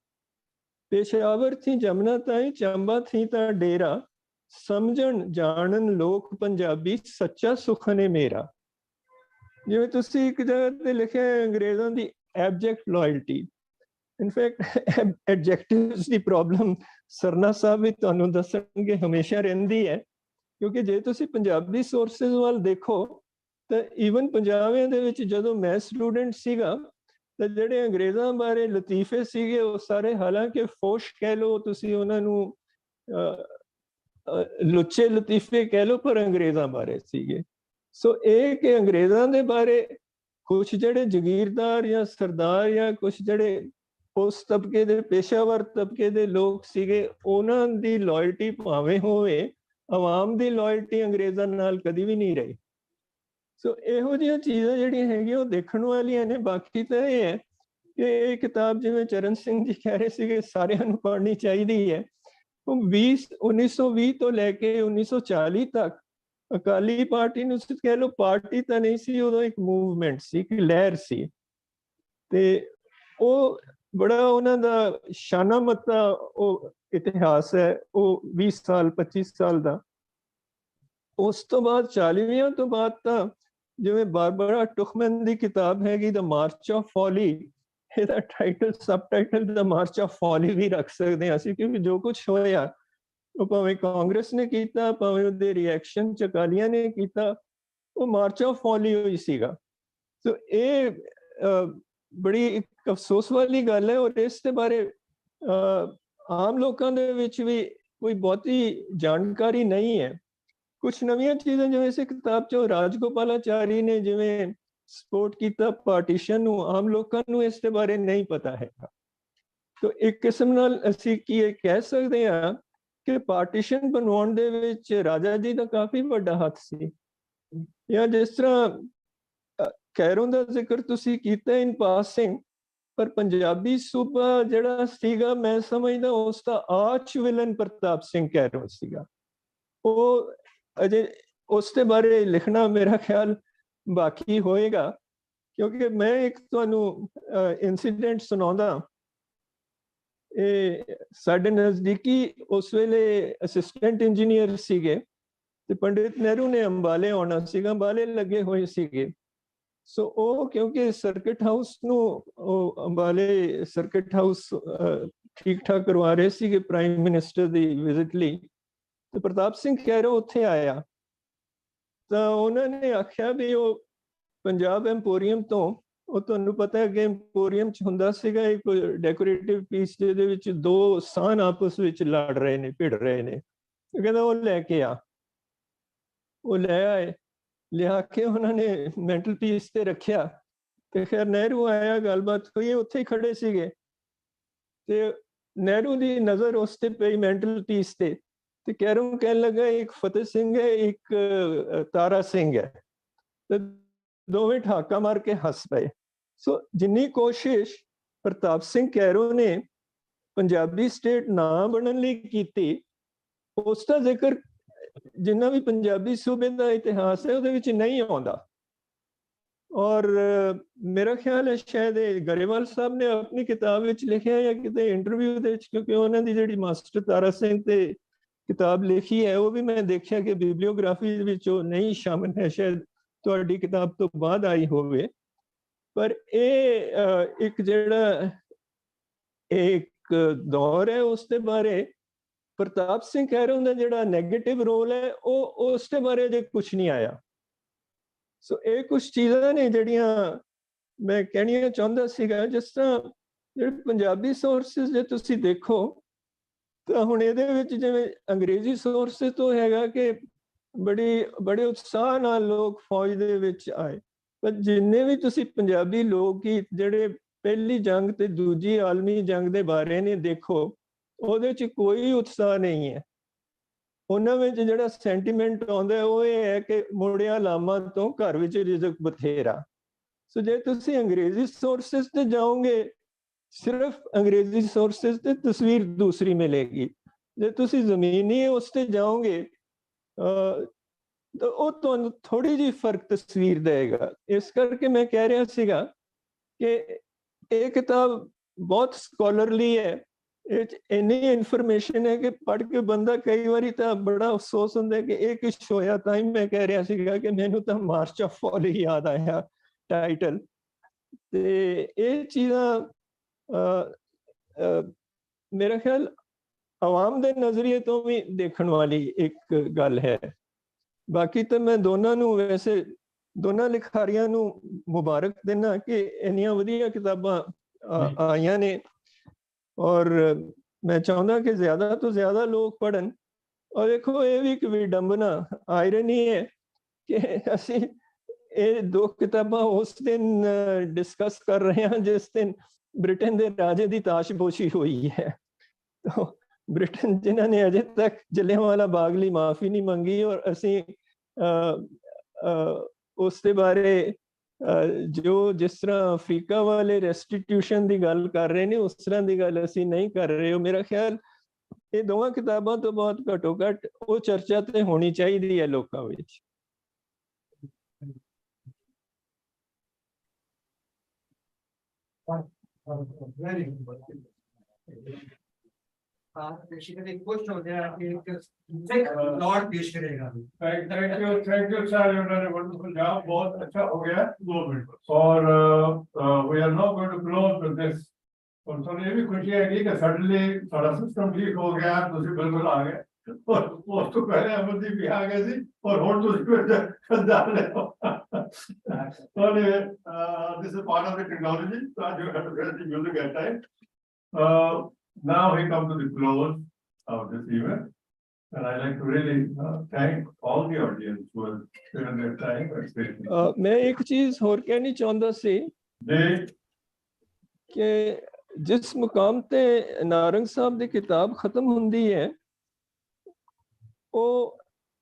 पेशावर थी जमुना ताई, चंबा थी ता डेरा, समझण जानन लोक पंजाबी, सच्चा सुख ने मेरा। जिवें तुसीं एक जगह ते लिखिआ अंग्रेज़ां दी एबजैक्ट लॉयल्टी। इनफैक्ट एडजैक्टिव्स दी प्रॉब्लम सरना साहब भी तुहानूं दस्सणगे हमेशा रहिंदी है, क्योंकि जे तुसीं पंजाबी सोर्सिस वाल देखो तां ईवन पंजाबियां दे विच जदों मैं स्टूडेंट सीगा ਤਾਂ ਜਿਹੜੇ ਅੰਗਰੇਜ਼ਾਂ ਬਾਰੇ ਲਤੀਫੇ ਸੀਗੇ ਉਹ ਸਾਰੇ, ਹਾਲਾਂਕਿ ਫੋਸ਼ ਕਹਿ ਲਓ ਤੁਸੀਂ ਉਹਨਾਂ ਨੂੰ, ਲੁੱਚੇ ਲਤੀਫੇ ਕਹਿ ਲਓ, ਪਰ ਅੰਗਰੇਜ਼ਾਂ ਬਾਰੇ ਸੀਗੇ। ਸੋ ਇਹ ਕਿ ਅੰਗਰੇਜ਼ਾਂ ਦੇ ਬਾਰੇ ਕੁਛ ਜਿਹੜੇ ਜ਼ਗੀਰਦਾਰ ਜਾਂ ਸਰਦਾਰ ਜਾਂ ਕੁਛ ਜਿਹੜੇ ਉਸ ਤਬਕੇ ਦੇ ਪੇਸ਼ਾਵਰ ਤਬਕੇ ਦੇ ਲੋਕ ਸੀਗੇ, ਉਹਨਾਂ ਦੀ ਲਾਇਲਟੀ ਭਾਵੇਂ ਹੋਵੇ, ਆਵਾਮ ਦੀ ਲਾਇਲਟੀ ਅੰਗਰੇਜ਼ਾਂ ਨਾਲ ਕਦੀ ਵੀ ਨਹੀਂ ਰਹੀ। ਸੋ ਇਹੋ ਜਿਹੀਆਂ ਚੀਜ਼ਾਂ ਜਿਹੜੀਆਂ ਹੈਗੀਆਂ ਉਹ ਦੇਖਣ ਵਾਲੀਆਂ ਨੇ। ਬਾਕੀ ਤਾਂ ਇਹ ਹੈ ਕਿ ਇਹ ਕਿਤਾਬ ਜਿਵੇਂ ਚਰਨ ਸਿੰਘ ਜੀ ਕਹਿ ਰਹੇ ਸੀਗੇ ਸਾਰਿਆਂ ਨੂੰ ਪੜ੍ਹਨੀ ਚਾਹੀਦੀ ਹੈ। ਉਹ 1920 ਤੋਂ ਲੈ ਕੇ 1940 ਤੱਕ ਅਕਾਲੀ ਪਾਰਟੀ ਨੂੰ ਕਹਿ ਲਓ, ਪਾਰਟੀ ਤਾਂ ਨਹੀਂ ਸੀ, ਉਦੋਂ ਇੱਕ ਮੂਵਮੈਂਟ ਸੀ, ਇੱਕ ਲਹਿਰ ਸੀ, ਤੇ ਉਹ ਬੜਾ ਉਹਨਾਂ ਦਾ ਸ਼ਾਨਾ ਮੱਤਾ ਉਹ ਇਤਿਹਾਸ ਹੈ, ਉਹ 20 ਸਾਲ 25 ਸਾਲ ਦਾ। ਉਸ ਤੋਂ ਬਾਅਦ 40ਵੀਆਂ ਤੋਂ ਬਾਅਦ ਤਾਂ ਜਿਵੇਂ ਬਾਰਬਰਾ ਟੁਖਮਨ ਦੀ ਕਿਤਾਬ ਹੈਗੀ ਦ ਮਾਰਚ ਆਫ ਫੋਲੀ, ਇਹਦਾ title subtitle the March of ਫੋਲੀ ਵੀ ਰੱਖ ਸਕਦੇ ਹਾਂ ਅਸੀਂ, ਕਿਉਂਕਿ ਜੋ ਕੁਛ ਹੋਇਆ ਉਹ ਭਾਵੇਂ ਕਾਂਗਰਸ ਨੇ ਕੀਤਾ, ਭਾਵੇਂ ਉਹਦੇ ਰਿਐਕਸ਼ਨ ਚ ਅਕਾਲੀਆਂ ਨੇ ਕੀਤਾ, ਉਹ ਮਾਰਚ ਆਫ ਫੋਲੀ ਹੋਈ ਸੀਗਾ। ਸੋ ਇਹ ਬੜੀ ਇੱਕ ਅਫਸੋਸ ਵਾਲੀ ਗੱਲ ਹੈ। ਔਰ ਇਸ ਦੇ ਬਾਰੇ ਆਮ ਲੋਕਾਂ ਦੇ ਵਿੱਚ ਵੀ ਕੋਈ ਬਹੁਤੀ ਜਾਣਕਾਰੀ ਨਹੀਂ ਹੈ। ਕੁਛ ਨਵੀਆਂ ਚੀਜ਼ਾਂ ਜਿਵੇਂ ਇਸ ਕਿਤਾਬ ਚੋਂ ਰਾਜਗੋਪਾਲਾਚਾਰੀ ਨੇ ਜਿਵੇਂ ਸਪੋਰਟ ਕੀਤਾ ਪਾਰਟੀਸ਼ਨ ਨੂੰ, ਆਮ ਲੋਕਾਂ ਨੂੰ ਇਸ ਦੇ ਬਾਰੇ ਨਹੀਂ ਪਤਾ ਹੈਗਾ। ਤਾਂ ਇੱਕ ਕਿਸਮ ਨਾਲ ਅਸੀਂ ਕੀ ਇਹ ਕਹਿ ਸਕਦੇ ਹਾਂ ਕਿ ਪਾਰਟੀਸ਼ਨ ਬਣਾਉਣ ਦੇ ਵਿੱਚ ਰਾਜਾ ਜੀ ਦਾ ਕਾਫੀ ਵੱਡਾ ਹੱਥ ਸੀ। ਜਾਂ ਜਿਸ ਤਰ੍ਹਾਂ ਕੈਰੋਂ ਦਾ ਜ਼ਿਕਰ ਤੁਸੀਂ ਕੀਤਾ ਇਨ ਪਾਸਿੰਗ, ਪਰ ਪੰਜਾਬੀ ਸੂਬਾ ਜਿਹੜਾ ਸੀਗਾ, ਮੈਂ ਸਮਝਦਾ ਉਸ ਦਾ ਆਰਚ ਵਿਲਨ ਪ੍ਰਤਾਪ ਸਿੰਘ ਕੈਰੋਂ ਸੀਗਾ। ਉਹ ਅਜੇ ਉਸ ਦੇ ਬਾਰੇ ਲਿਖਣਾ ਮੇਰਾ ਖਿਆਲ ਬਾਕੀ ਹੋਏਗਾ, ਕਿਉਂਕਿ ਮੈਂ ਇੱਕ ਤੁਹਾਨੂੰ ਇਨਸੀਡੈਂਟ ਸੁਣਾਉਂਦਾ। ਇਹ ਸਾਡੇ ਨਜ਼ਦੀਕੀ ਉਸ ਵੇਲੇ ਅਸਿਸਟੈਂਟ ਇੰਜੀਨੀਅਰ ਸੀਗੇ, ਤੇ ਪੰਡਿਤ ਨਹਿਰੂ ਨੇ ਅੰਬਾਲੇ ਆਉਣਾ ਸੀਗਾ, ਅੰਬਾਲੇ ਲੱਗੇ ਹੋਏ ਸੀਗੇ। ਸੋ ਉਹ ਕਿਉਂਕਿ ਸਰਕਿਟ ਹਾਊਸ ਨੂੰ ਉਹ ਅੰਬਾਲੇ ਸਰਕਿਟ ਹਾਊਸ ਠੀਕ ਠਾਕ ਕਰਵਾ ਰਹੇ ਸੀਗੇ ਪ੍ਰਾਈਮ ਮਿਨਿਸਟਰ ਦੀ ਵਿਜ਼ਿਟ ਲਈ, ਤੇ ਪ੍ਰਤਾਪ ਸਿੰਘ ਖਹਿਰਾ ਉੱਥੇ ਆਇਆ ਤਾਂ ਉਹਨਾਂ ਨੇ ਆਖਿਆ ਵੀ ਉਹ ਪੰਜਾਬ ਐਮਪੋਰੀਅਮ ਤੋਂ, ਉਹ ਤੁਹਾਨੂੰ ਪਤਾ ਹੈ ਕਿ ਐਮਪੋਰੀਅਮ ਚ ਹੁੰਦਾ ਸੀਗਾ ਇੱਕ ਡੈਕੋਰੇਟਿਵ ਪੀਸ ਜਿਹਦੇ ਵਿੱਚ ਦੋ ਸਾਨ ਆਪਸ ਵਿੱਚ ਲੜ ਰਹੇ ਨੇ, ਭਿੜ ਰਹੇ ਨੇ, ਉਹ ਕਹਿੰਦਾ ਉਹ ਲੈ ਕੇ ਆ। ਉਹ ਲੈ ਆਏ, ਲਿਆ ਕੇ ਉਹਨਾਂ ਨੇ ਮੈਂਟਲ ਪੀਸ ਤੇ ਰੱਖਿਆ ਤੇ ਖੈਰ ਨਹਿਰੂ ਆਇਆ, ਗੱਲਬਾਤ ਹੋਈ, ਉੱਥੇ ਹੀ ਖੜੇ ਸੀਗੇ ਤੇ ਨਹਿਰੂ ਦੀ ਨਜ਼ਰ ਉਸ ਤੇ ਪਈ ਮੈਂਟਲ ਪੀਸ ਤੇ ਕਹਿਣ ਲੱਗਾ ਇੱਕ ਫਤਿਹ ਸਿੰਘ ਹੈ, ਇੱਕ ਤਾਰਾ ਸਿੰਘ ਹੈ, ਤੇ ਦੋਵੇਂ ਠਾਕਾ ਮਾਰ ਕੇ ਹੱਸ ਪਏ। ਸੋ ਜਿੰਨੀ ਕੋਸ਼ਿਸ਼ ਪ੍ਰਤਾਪ ਸਿੰਘ ਕੈਰੋ ਨੇ ਪੰਜਾਬੀ ਸਟੇਟ ਨਾ ਬਣਨ ਲਈ ਕੀਤੀ, ਉਸ ਦਾ ਜ਼ਿਕਰ ਜਿੰਨਾ ਵੀ ਪੰਜਾਬੀ ਸੂਬੇ ਦਾ ਇਤਿਹਾਸ ਹੈ ਉਹਦੇ ਵਿੱਚ ਨਹੀਂ ਆਉਂਦਾ। ਔਰ ਮੇਰਾ ਖਿਆਲ ਹੈ ਸ਼ਾਇਦ ਗਰੇਵਾਲ ਸਾਹਿਬ ਨੇ ਆਪਣੀ ਕਿਤਾਬ ਵਿੱਚ ਲਿਖਿਆ ਜਾਂ ਕਿਤੇ ਇੰਟਰਵਿਊ ਦੇ ਵਿੱਚ, ਕਿਉਂਕਿ ਉਹਨਾਂ ਦੀ ਜਿਹੜੀ ਮਾਸਟਰ ਤਾਰਾ ਸਿੰਘ ਤੇ ਕਿਤਾਬ ਲਿਖੀ ਹੈ ਉਹ ਵੀ ਮੈਂ ਦੇਖਿਆ ਕਿ ਬਿਬਲੀਓਗ੍ਰਾਫੀ ਵਿੱਚ ਉਹ ਨਹੀਂ ਸ਼ਾਮਿਲ ਹੈ, ਸ਼ਾਇਦ ਤੁਹਾਡੀ ਕਿਤਾਬ ਤੋਂ ਬਾਅਦ ਆਈ ਹੋਵੇ। ਪਰ ਇਹ ਇੱਕ ਜਿਹੜਾ ਇੱਕ ਦੌਰ ਹੈ ਉਸ ਦੇ ਬਾਰੇ ਪ੍ਰਤਾਪ ਸਿੰਘ ਖਹਿਰਾ ਦਾ ਜਿਹੜਾ ਨੈਗੇਟਿਵ ਰੋਲ ਹੈ ਉਹ ਉਸ ਦੇ ਬਾਰੇ ਜੇ ਕੁਝ ਨਹੀਂ ਆਇਆ। ਸੋ ਇਹ ਕੁਝ ਚੀਜ਼ਾਂ ਨੇ ਜਿਹੜੀਆਂ ਮੈਂ ਕਹਿਣੀਆਂ ਚਾਹੁੰਦਾ ਸੀਗਾ। ਜਿਸ ਤਰ੍ਹਾਂ ਜਿਹੜੇ ਪੰਜਾਬੀ ਸੋਰਸਿਸ ਜੇ ਤੁਸੀਂ ਦੇਖੋ ਤਾਂ ਹੁਣ ਇਹਦੇ ਵਿੱਚ ਜਿਵੇਂ ਅੰਗਰੇਜ਼ੀ ਸੋਰਸਿਸ ਤੋਂ ਹੈਗਾ ਕਿ ਬੜੇ ਉਤਸ਼ਾਹ ਨਾਲ ਲੋਕ ਫੌਜ ਦੇ ਵਿੱਚ ਆਏ, ਪਰ ਜਿੰਨੇ ਵੀ ਤੁਸੀਂ ਪੰਜਾਬੀ ਲੋਕ ਗੀਤ ਜਿਹੜੇ ਪਹਿਲੀ ਜੰਗ ਤੇ ਦੂਜੀ ਆਲਮੀ ਜੰਗ ਦੇ ਬਾਰੇ ਨੇ ਦੇਖੋ, ਉਹਦੇ 'ਚ ਕੋਈ ਉਤਸ਼ਾਹ ਨਹੀਂ ਹੈ। ਉਹਨਾਂ ਵਿੱਚ ਜਿਹੜਾ ਸੈਂਟੀਮੈਂਟ ਆਉਂਦਾ ਉਹ ਇਹ ਹੈ ਕਿ ਮੁੜਿਆ ਲਾਮਾਂ ਤੋਂ ਘਰ ਵਿੱਚ ਰਿਜ਼ਕ ਬਥੇਰਾ। ਸੋ ਜੇ ਤੁਸੀਂ ਅੰਗਰੇਜ਼ੀ ਸੋਰਸਿਸ ਤੇ ਜਾਓਗੇ, ਸਿਰਫ ਅੰਗਰੇਜ਼ੀ ਸੋਰਸਿਸ ਤੇ ਤਸਵੀਰ ਦੂਸਰੀ ਮਿਲੇਗੀ। ਜੇ ਤੁਸੀਂ ਜ਼ਮੀਨੀ ਉਸ ਤੇ ਜਾਓਗੇ ਤਾਂ ਉਹ ਤੁਹਾਨੂੰ ਥੋੜੀ ਜਿਹੀ ਫਰਕ ਤਸਵੀਰ ਦੇਗਾ। ਇਸ ਕਰਕੇ ਮੈਂ ਕਹਿ ਰਿਹਾ ਸੀਗਾ ਕਿ ਇਹ ਕਿਤਾਬ ਬਹੁਤ ਸਕੋਲਰਲੀ ਹੈ, ਇਹ 'ਚ ਇੰਨੀ ਇਨਫੋਰਮੇਸ਼ਨ ਹੈ ਕਿ ਪੜ੍ਹ ਕੇ ਬੰਦਾ ਕਈ ਵਾਰੀ ਤਾਂ ਬੜਾ ਅਫਸੋਸ ਹੁੰਦਾ ਕਿ ਇਹ ਕੁਛ ਹੋਇਆ। ਤਾਂ ਹੀ ਮੈਂ ਕਹਿ ਰਿਹਾ ਸੀਗਾ ਕਿ ਮੈਨੂੰ ਤਾਂ ਮਾਰਚ ਆਫ ਫਾਲ ਹੀ ਯਾਦ ਆਇਆ ਟਾਈਟਲ। ਤੇ ਇਹ ਚੀਜ਼ਾਂ ਮੇਰਾ ਖਿਆਲ ਆਵਾਮ ਦੇ ਨਜ਼ਰੀਏ ਤੋਂ ਵੀ ਦੇਖਣ ਵਾਲੀ ਇੱਕ ਗੱਲ ਹੈ। ਬਾਕੀ ਤਾਂ ਮੈਂ ਦੋਨਾਂ ਨੂੰ, ਵੈਸੇ ਦੋਨਾਂ ਲਿਖਾਰੀਆਂ ਨੂੰ ਮੁਬਾਰਕ ਦਿੰਦਾ ਕਿ ਇੰਨੀਆਂ ਵਧੀਆ ਕਿਤਾਬਾਂ ਆਈਆਂ ਨੇ, ਔਰ ਮੈਂ ਚਾਹੁੰਦਾ ਕਿ ਜ਼ਿਆਦਾ ਤੋਂ ਜ਼ਿਆਦਾ ਲੋਕ ਪੜ੍ਹਨ। ਔਰ ਦੇਖੋ ਇਹ ਵੀ ਇੱਕ ਵਿਡੰਬਨਾ, ਆਇਰਨੀ ਹੈ ਕਿ ਅਸੀਂ ਇਹ ਦੋ ਕਿਤਾਬਾਂ ਉਸ ਦਿਨ ਡਿਸਕਸ ਕਰ ਰਹੇ ਹਾਂ ਜਿਸ ਦਿਨ ਬ੍ਰਿਟੇਨ ਦੇ ਰਾਜੇ ਦੀ ਤਾਸ਼ਪੋਸ਼ੀ ਹੋਈ ਹੈ। ਤਾਂ ਬ੍ਰਿਟੇਨ ਜਿਨ੍ਹਾਂ ਨੇ ਅਜੇ ਤੱਕ ਜਲਿਆਂਵਾਲਾ ਬਾਗ ਲਈ ਮਾਫੀ ਨਹੀਂ ਮੰਗੀ, ਔਰ ਅਸੀਂ ਉਸ ਦੇ ਬਾਰੇ ਜਿਸ ਤਰ੍ਹਾਂ ਅਫਰੀਕਾ ਵਾਲੇ ਰੈਸਟੀਟਿਊਸ਼ਨ ਦੀ ਗੱਲ ਕਰ ਰਹੇ ਨੇ ਉਸ ਤਰ੍ਹਾਂ ਦੀ ਗੱਲ ਅਸੀਂ ਨਹੀਂ ਕਰ ਰਹੇ। ਮੇਰਾ ਖਿਆਲ ਇਹ ਦੋਵਾਂ ਕਿਤਾਬਾਂ ਤੋਂ ਬਹੁਤ ਘੱਟੋ ਘੱਟ ਉਹ ਚਰਚਾ ਤੇ ਹੋਣੀ ਚਾਹੀਦੀ ਹੈ ਲੋਕਾਂ ਵਿੱਚ। बेसिकली खुश हो गया कि सिख लॉर्ड पेश करेगा। Thank you sir, you done a wonderful job, बहुत अच्छा हो गया 2 मिनट। और we are now going to close with this. और ਸਾਨੂੰ ਇਹ ਵੀ ਖੁਸ਼ੀ ਹੈਗੀ ਕਿ ਸਡਨਲੀ ਸਾਡਾ ਸਿਸਟਮ ਠੀਕ ਹੋ ਗਿਆ, ਤੁਸੀਂ ਬਿਲਕੁਲ ਆ ਗਏ, ਔਰ ਉਸ ਤੋਂ ਪਹਿਲੇ ਅਮਰਦੀਪ ਵੀ ਆ ਗਏ ਸੀ, ਔਰ ਹੁਣ ਤੁਸੀਂ ਜਾ ਰਹੇ ਹੋ। ਔਰ this is part of the technology, so you have to get the music at time. Now we come to the close of this event, and I'd like to really thank all the audience who have given their time. मैं एक चीज और कहनी चाहता सी कि जिस मुकाम ते नारंग साहब की किताब खत्म हुंदी है, वो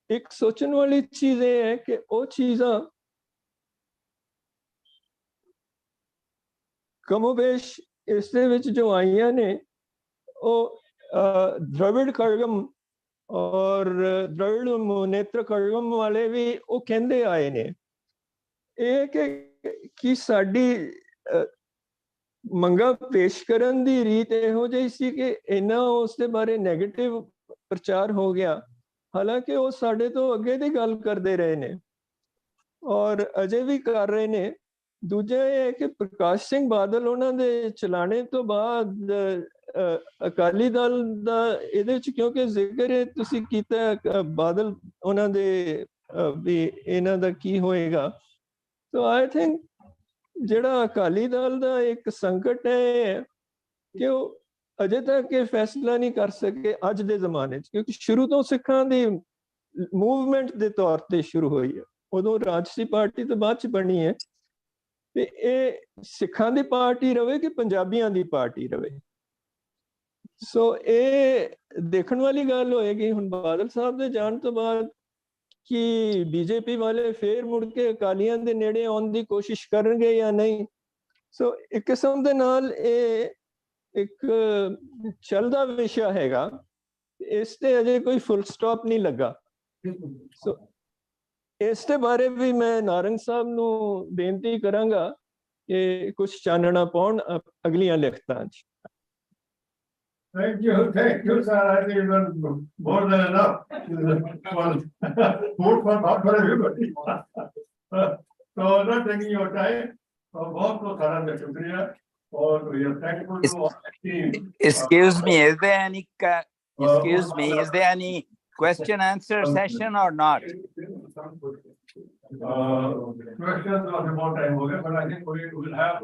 एक सोचने वाली चीज ये है कि वो चीज़ां कमोबेश इस दे विच जो आईयां ने द्रविड़ कड़गम और द्रविड़ मुनेत्र कड़गम वाले भी वो कहते आए ने कि साडी मंगा पेश करन दी रीत इहो जिही सी कि इन्ना उस दे बारे नैगेटिव प्रचार हो गया ਹਾਲਾਂਕਿ ਉਹ ਸਾਡੇ ਤੋਂ ਅੱਗੇ ਦੀ ਗੱਲ ਕਰਦੇ ਰਹੇ ਨੇ ਔਰ ਅਜੇ ਵੀ ਕਰ ਰਹੇ ਨੇ। ਦੂਜਾ ਇਹ ਹੈ ਕਿ ਪ੍ਰਕਾਸ਼ ਸਿੰਘ ਬਾਦਲ ਉਹਨਾਂ ਦੇ ਚਲਾਣੇ ਤੋਂ ਬਾਅਦ ਅਕਾਲੀ ਦਲ ਦਾ ਇਹਦੇ ਵਿੱਚ, ਕਿਉਂਕਿ ਜ਼ਿਕਰ ਤੁਸੀਂ ਕੀਤਾ ਬਾਦਲ ਉਹਨਾਂ ਦੇ ਵੀ ਇਹਨਾਂ ਦਾ ਕੀ ਹੋਏਗਾ, ਸੋ ਆਈ ਥਿੰਕ ਜਿਹੜਾ ਅਕਾਲੀ ਦਲ ਦਾ ਇੱਕ ਸੰਕਟ ਹੈ ਕਿ ਉਹ ਅਜੇ ਤੱਕ ਇਹ ਫੈਸਲਾ ਨਹੀਂ ਕਰ ਸਕੇ ਅੱਜ ਦੇ ਜ਼ਮਾਨੇ 'ਚ, ਕਿਉਂਕਿ ਸ਼ੁਰੂ ਤੋਂ ਸਿੱਖਾਂ ਦੀ ਮੂਵਮੈਂਟ ਦੇ ਤੌਰ ਤੇ ਸ਼ੁਰੂ ਹੋਈ ਹੈ, ਉਦੋਂ ਰਾਜਸੀ ਪਾਰਟੀ ਤੋਂ ਬਾਅਦ 'ਚ ਬਣੀ ਹੈ, ਤੇ ਇਹ ਸਿੱਖਾਂ ਦੀ ਪਾਰਟੀ ਰਵੇ ਕਿ ਪੰਜਾਬੀਆਂ ਦੀ ਪਾਰਟੀ ਰਵੇ। ਸੋ ਇਹ ਦੇਖਣ ਵਾਲੀ ਗੱਲ ਹੋਏਗੀ ਹੁਣ ਬਾਦਲ ਸਾਹਿਬ ਦੇ ਜਾਣ ਤੋਂ ਬਾਅਦ ਕਿ ਬੀਜੇਪੀ ਵਾਲੇ ਫੇਰ ਮੁੜ ਕੇ ਅਕਾਲੀਆਂ ਦੇ ਨੇੜੇ ਆਉਣ ਦੀ ਕੋਸ਼ਿਸ਼ ਕਰਨਗੇ ਜਾਂ ਨਹੀਂ। ਸੋ ਇੱਕ ਕਿਸਮ ਦੇ ਨਾਲ ਇਹ ਇੱਕ ਚੱਲਦਾ ਵਿਸ਼ਾ ਹੈਗਾ, ਇਸ ਤੇ ਅਜੇ ਕੋਈ ਫੁੱਲ ਸਟਾਪ ਨਹੀਂ ਲੱਗਾ। ਸੋ ਇਸ ਦੇ ਬਾਰੇ ਵੀ ਮੈਂ ਨਾਰੰਗ ਸਾਹਿਬ ਨੂੰ ਬੇਨਤੀ ਕਰਾਂਗਾ ਕਿ ਕੁਝ ਚਾਨਣਾ ਪਾਉਣ ਅਗਲੀਆਂ ਲਿਖਤਾਂ 'ਚ। Thank you, sir. I think it was more than enough. Food for thought for everybody. So not taking your time. बहुत सारा शुक्रिया और we are thankful to all the team. Excuse me, is there any question answer session or not? Questions of about time, but I think we will have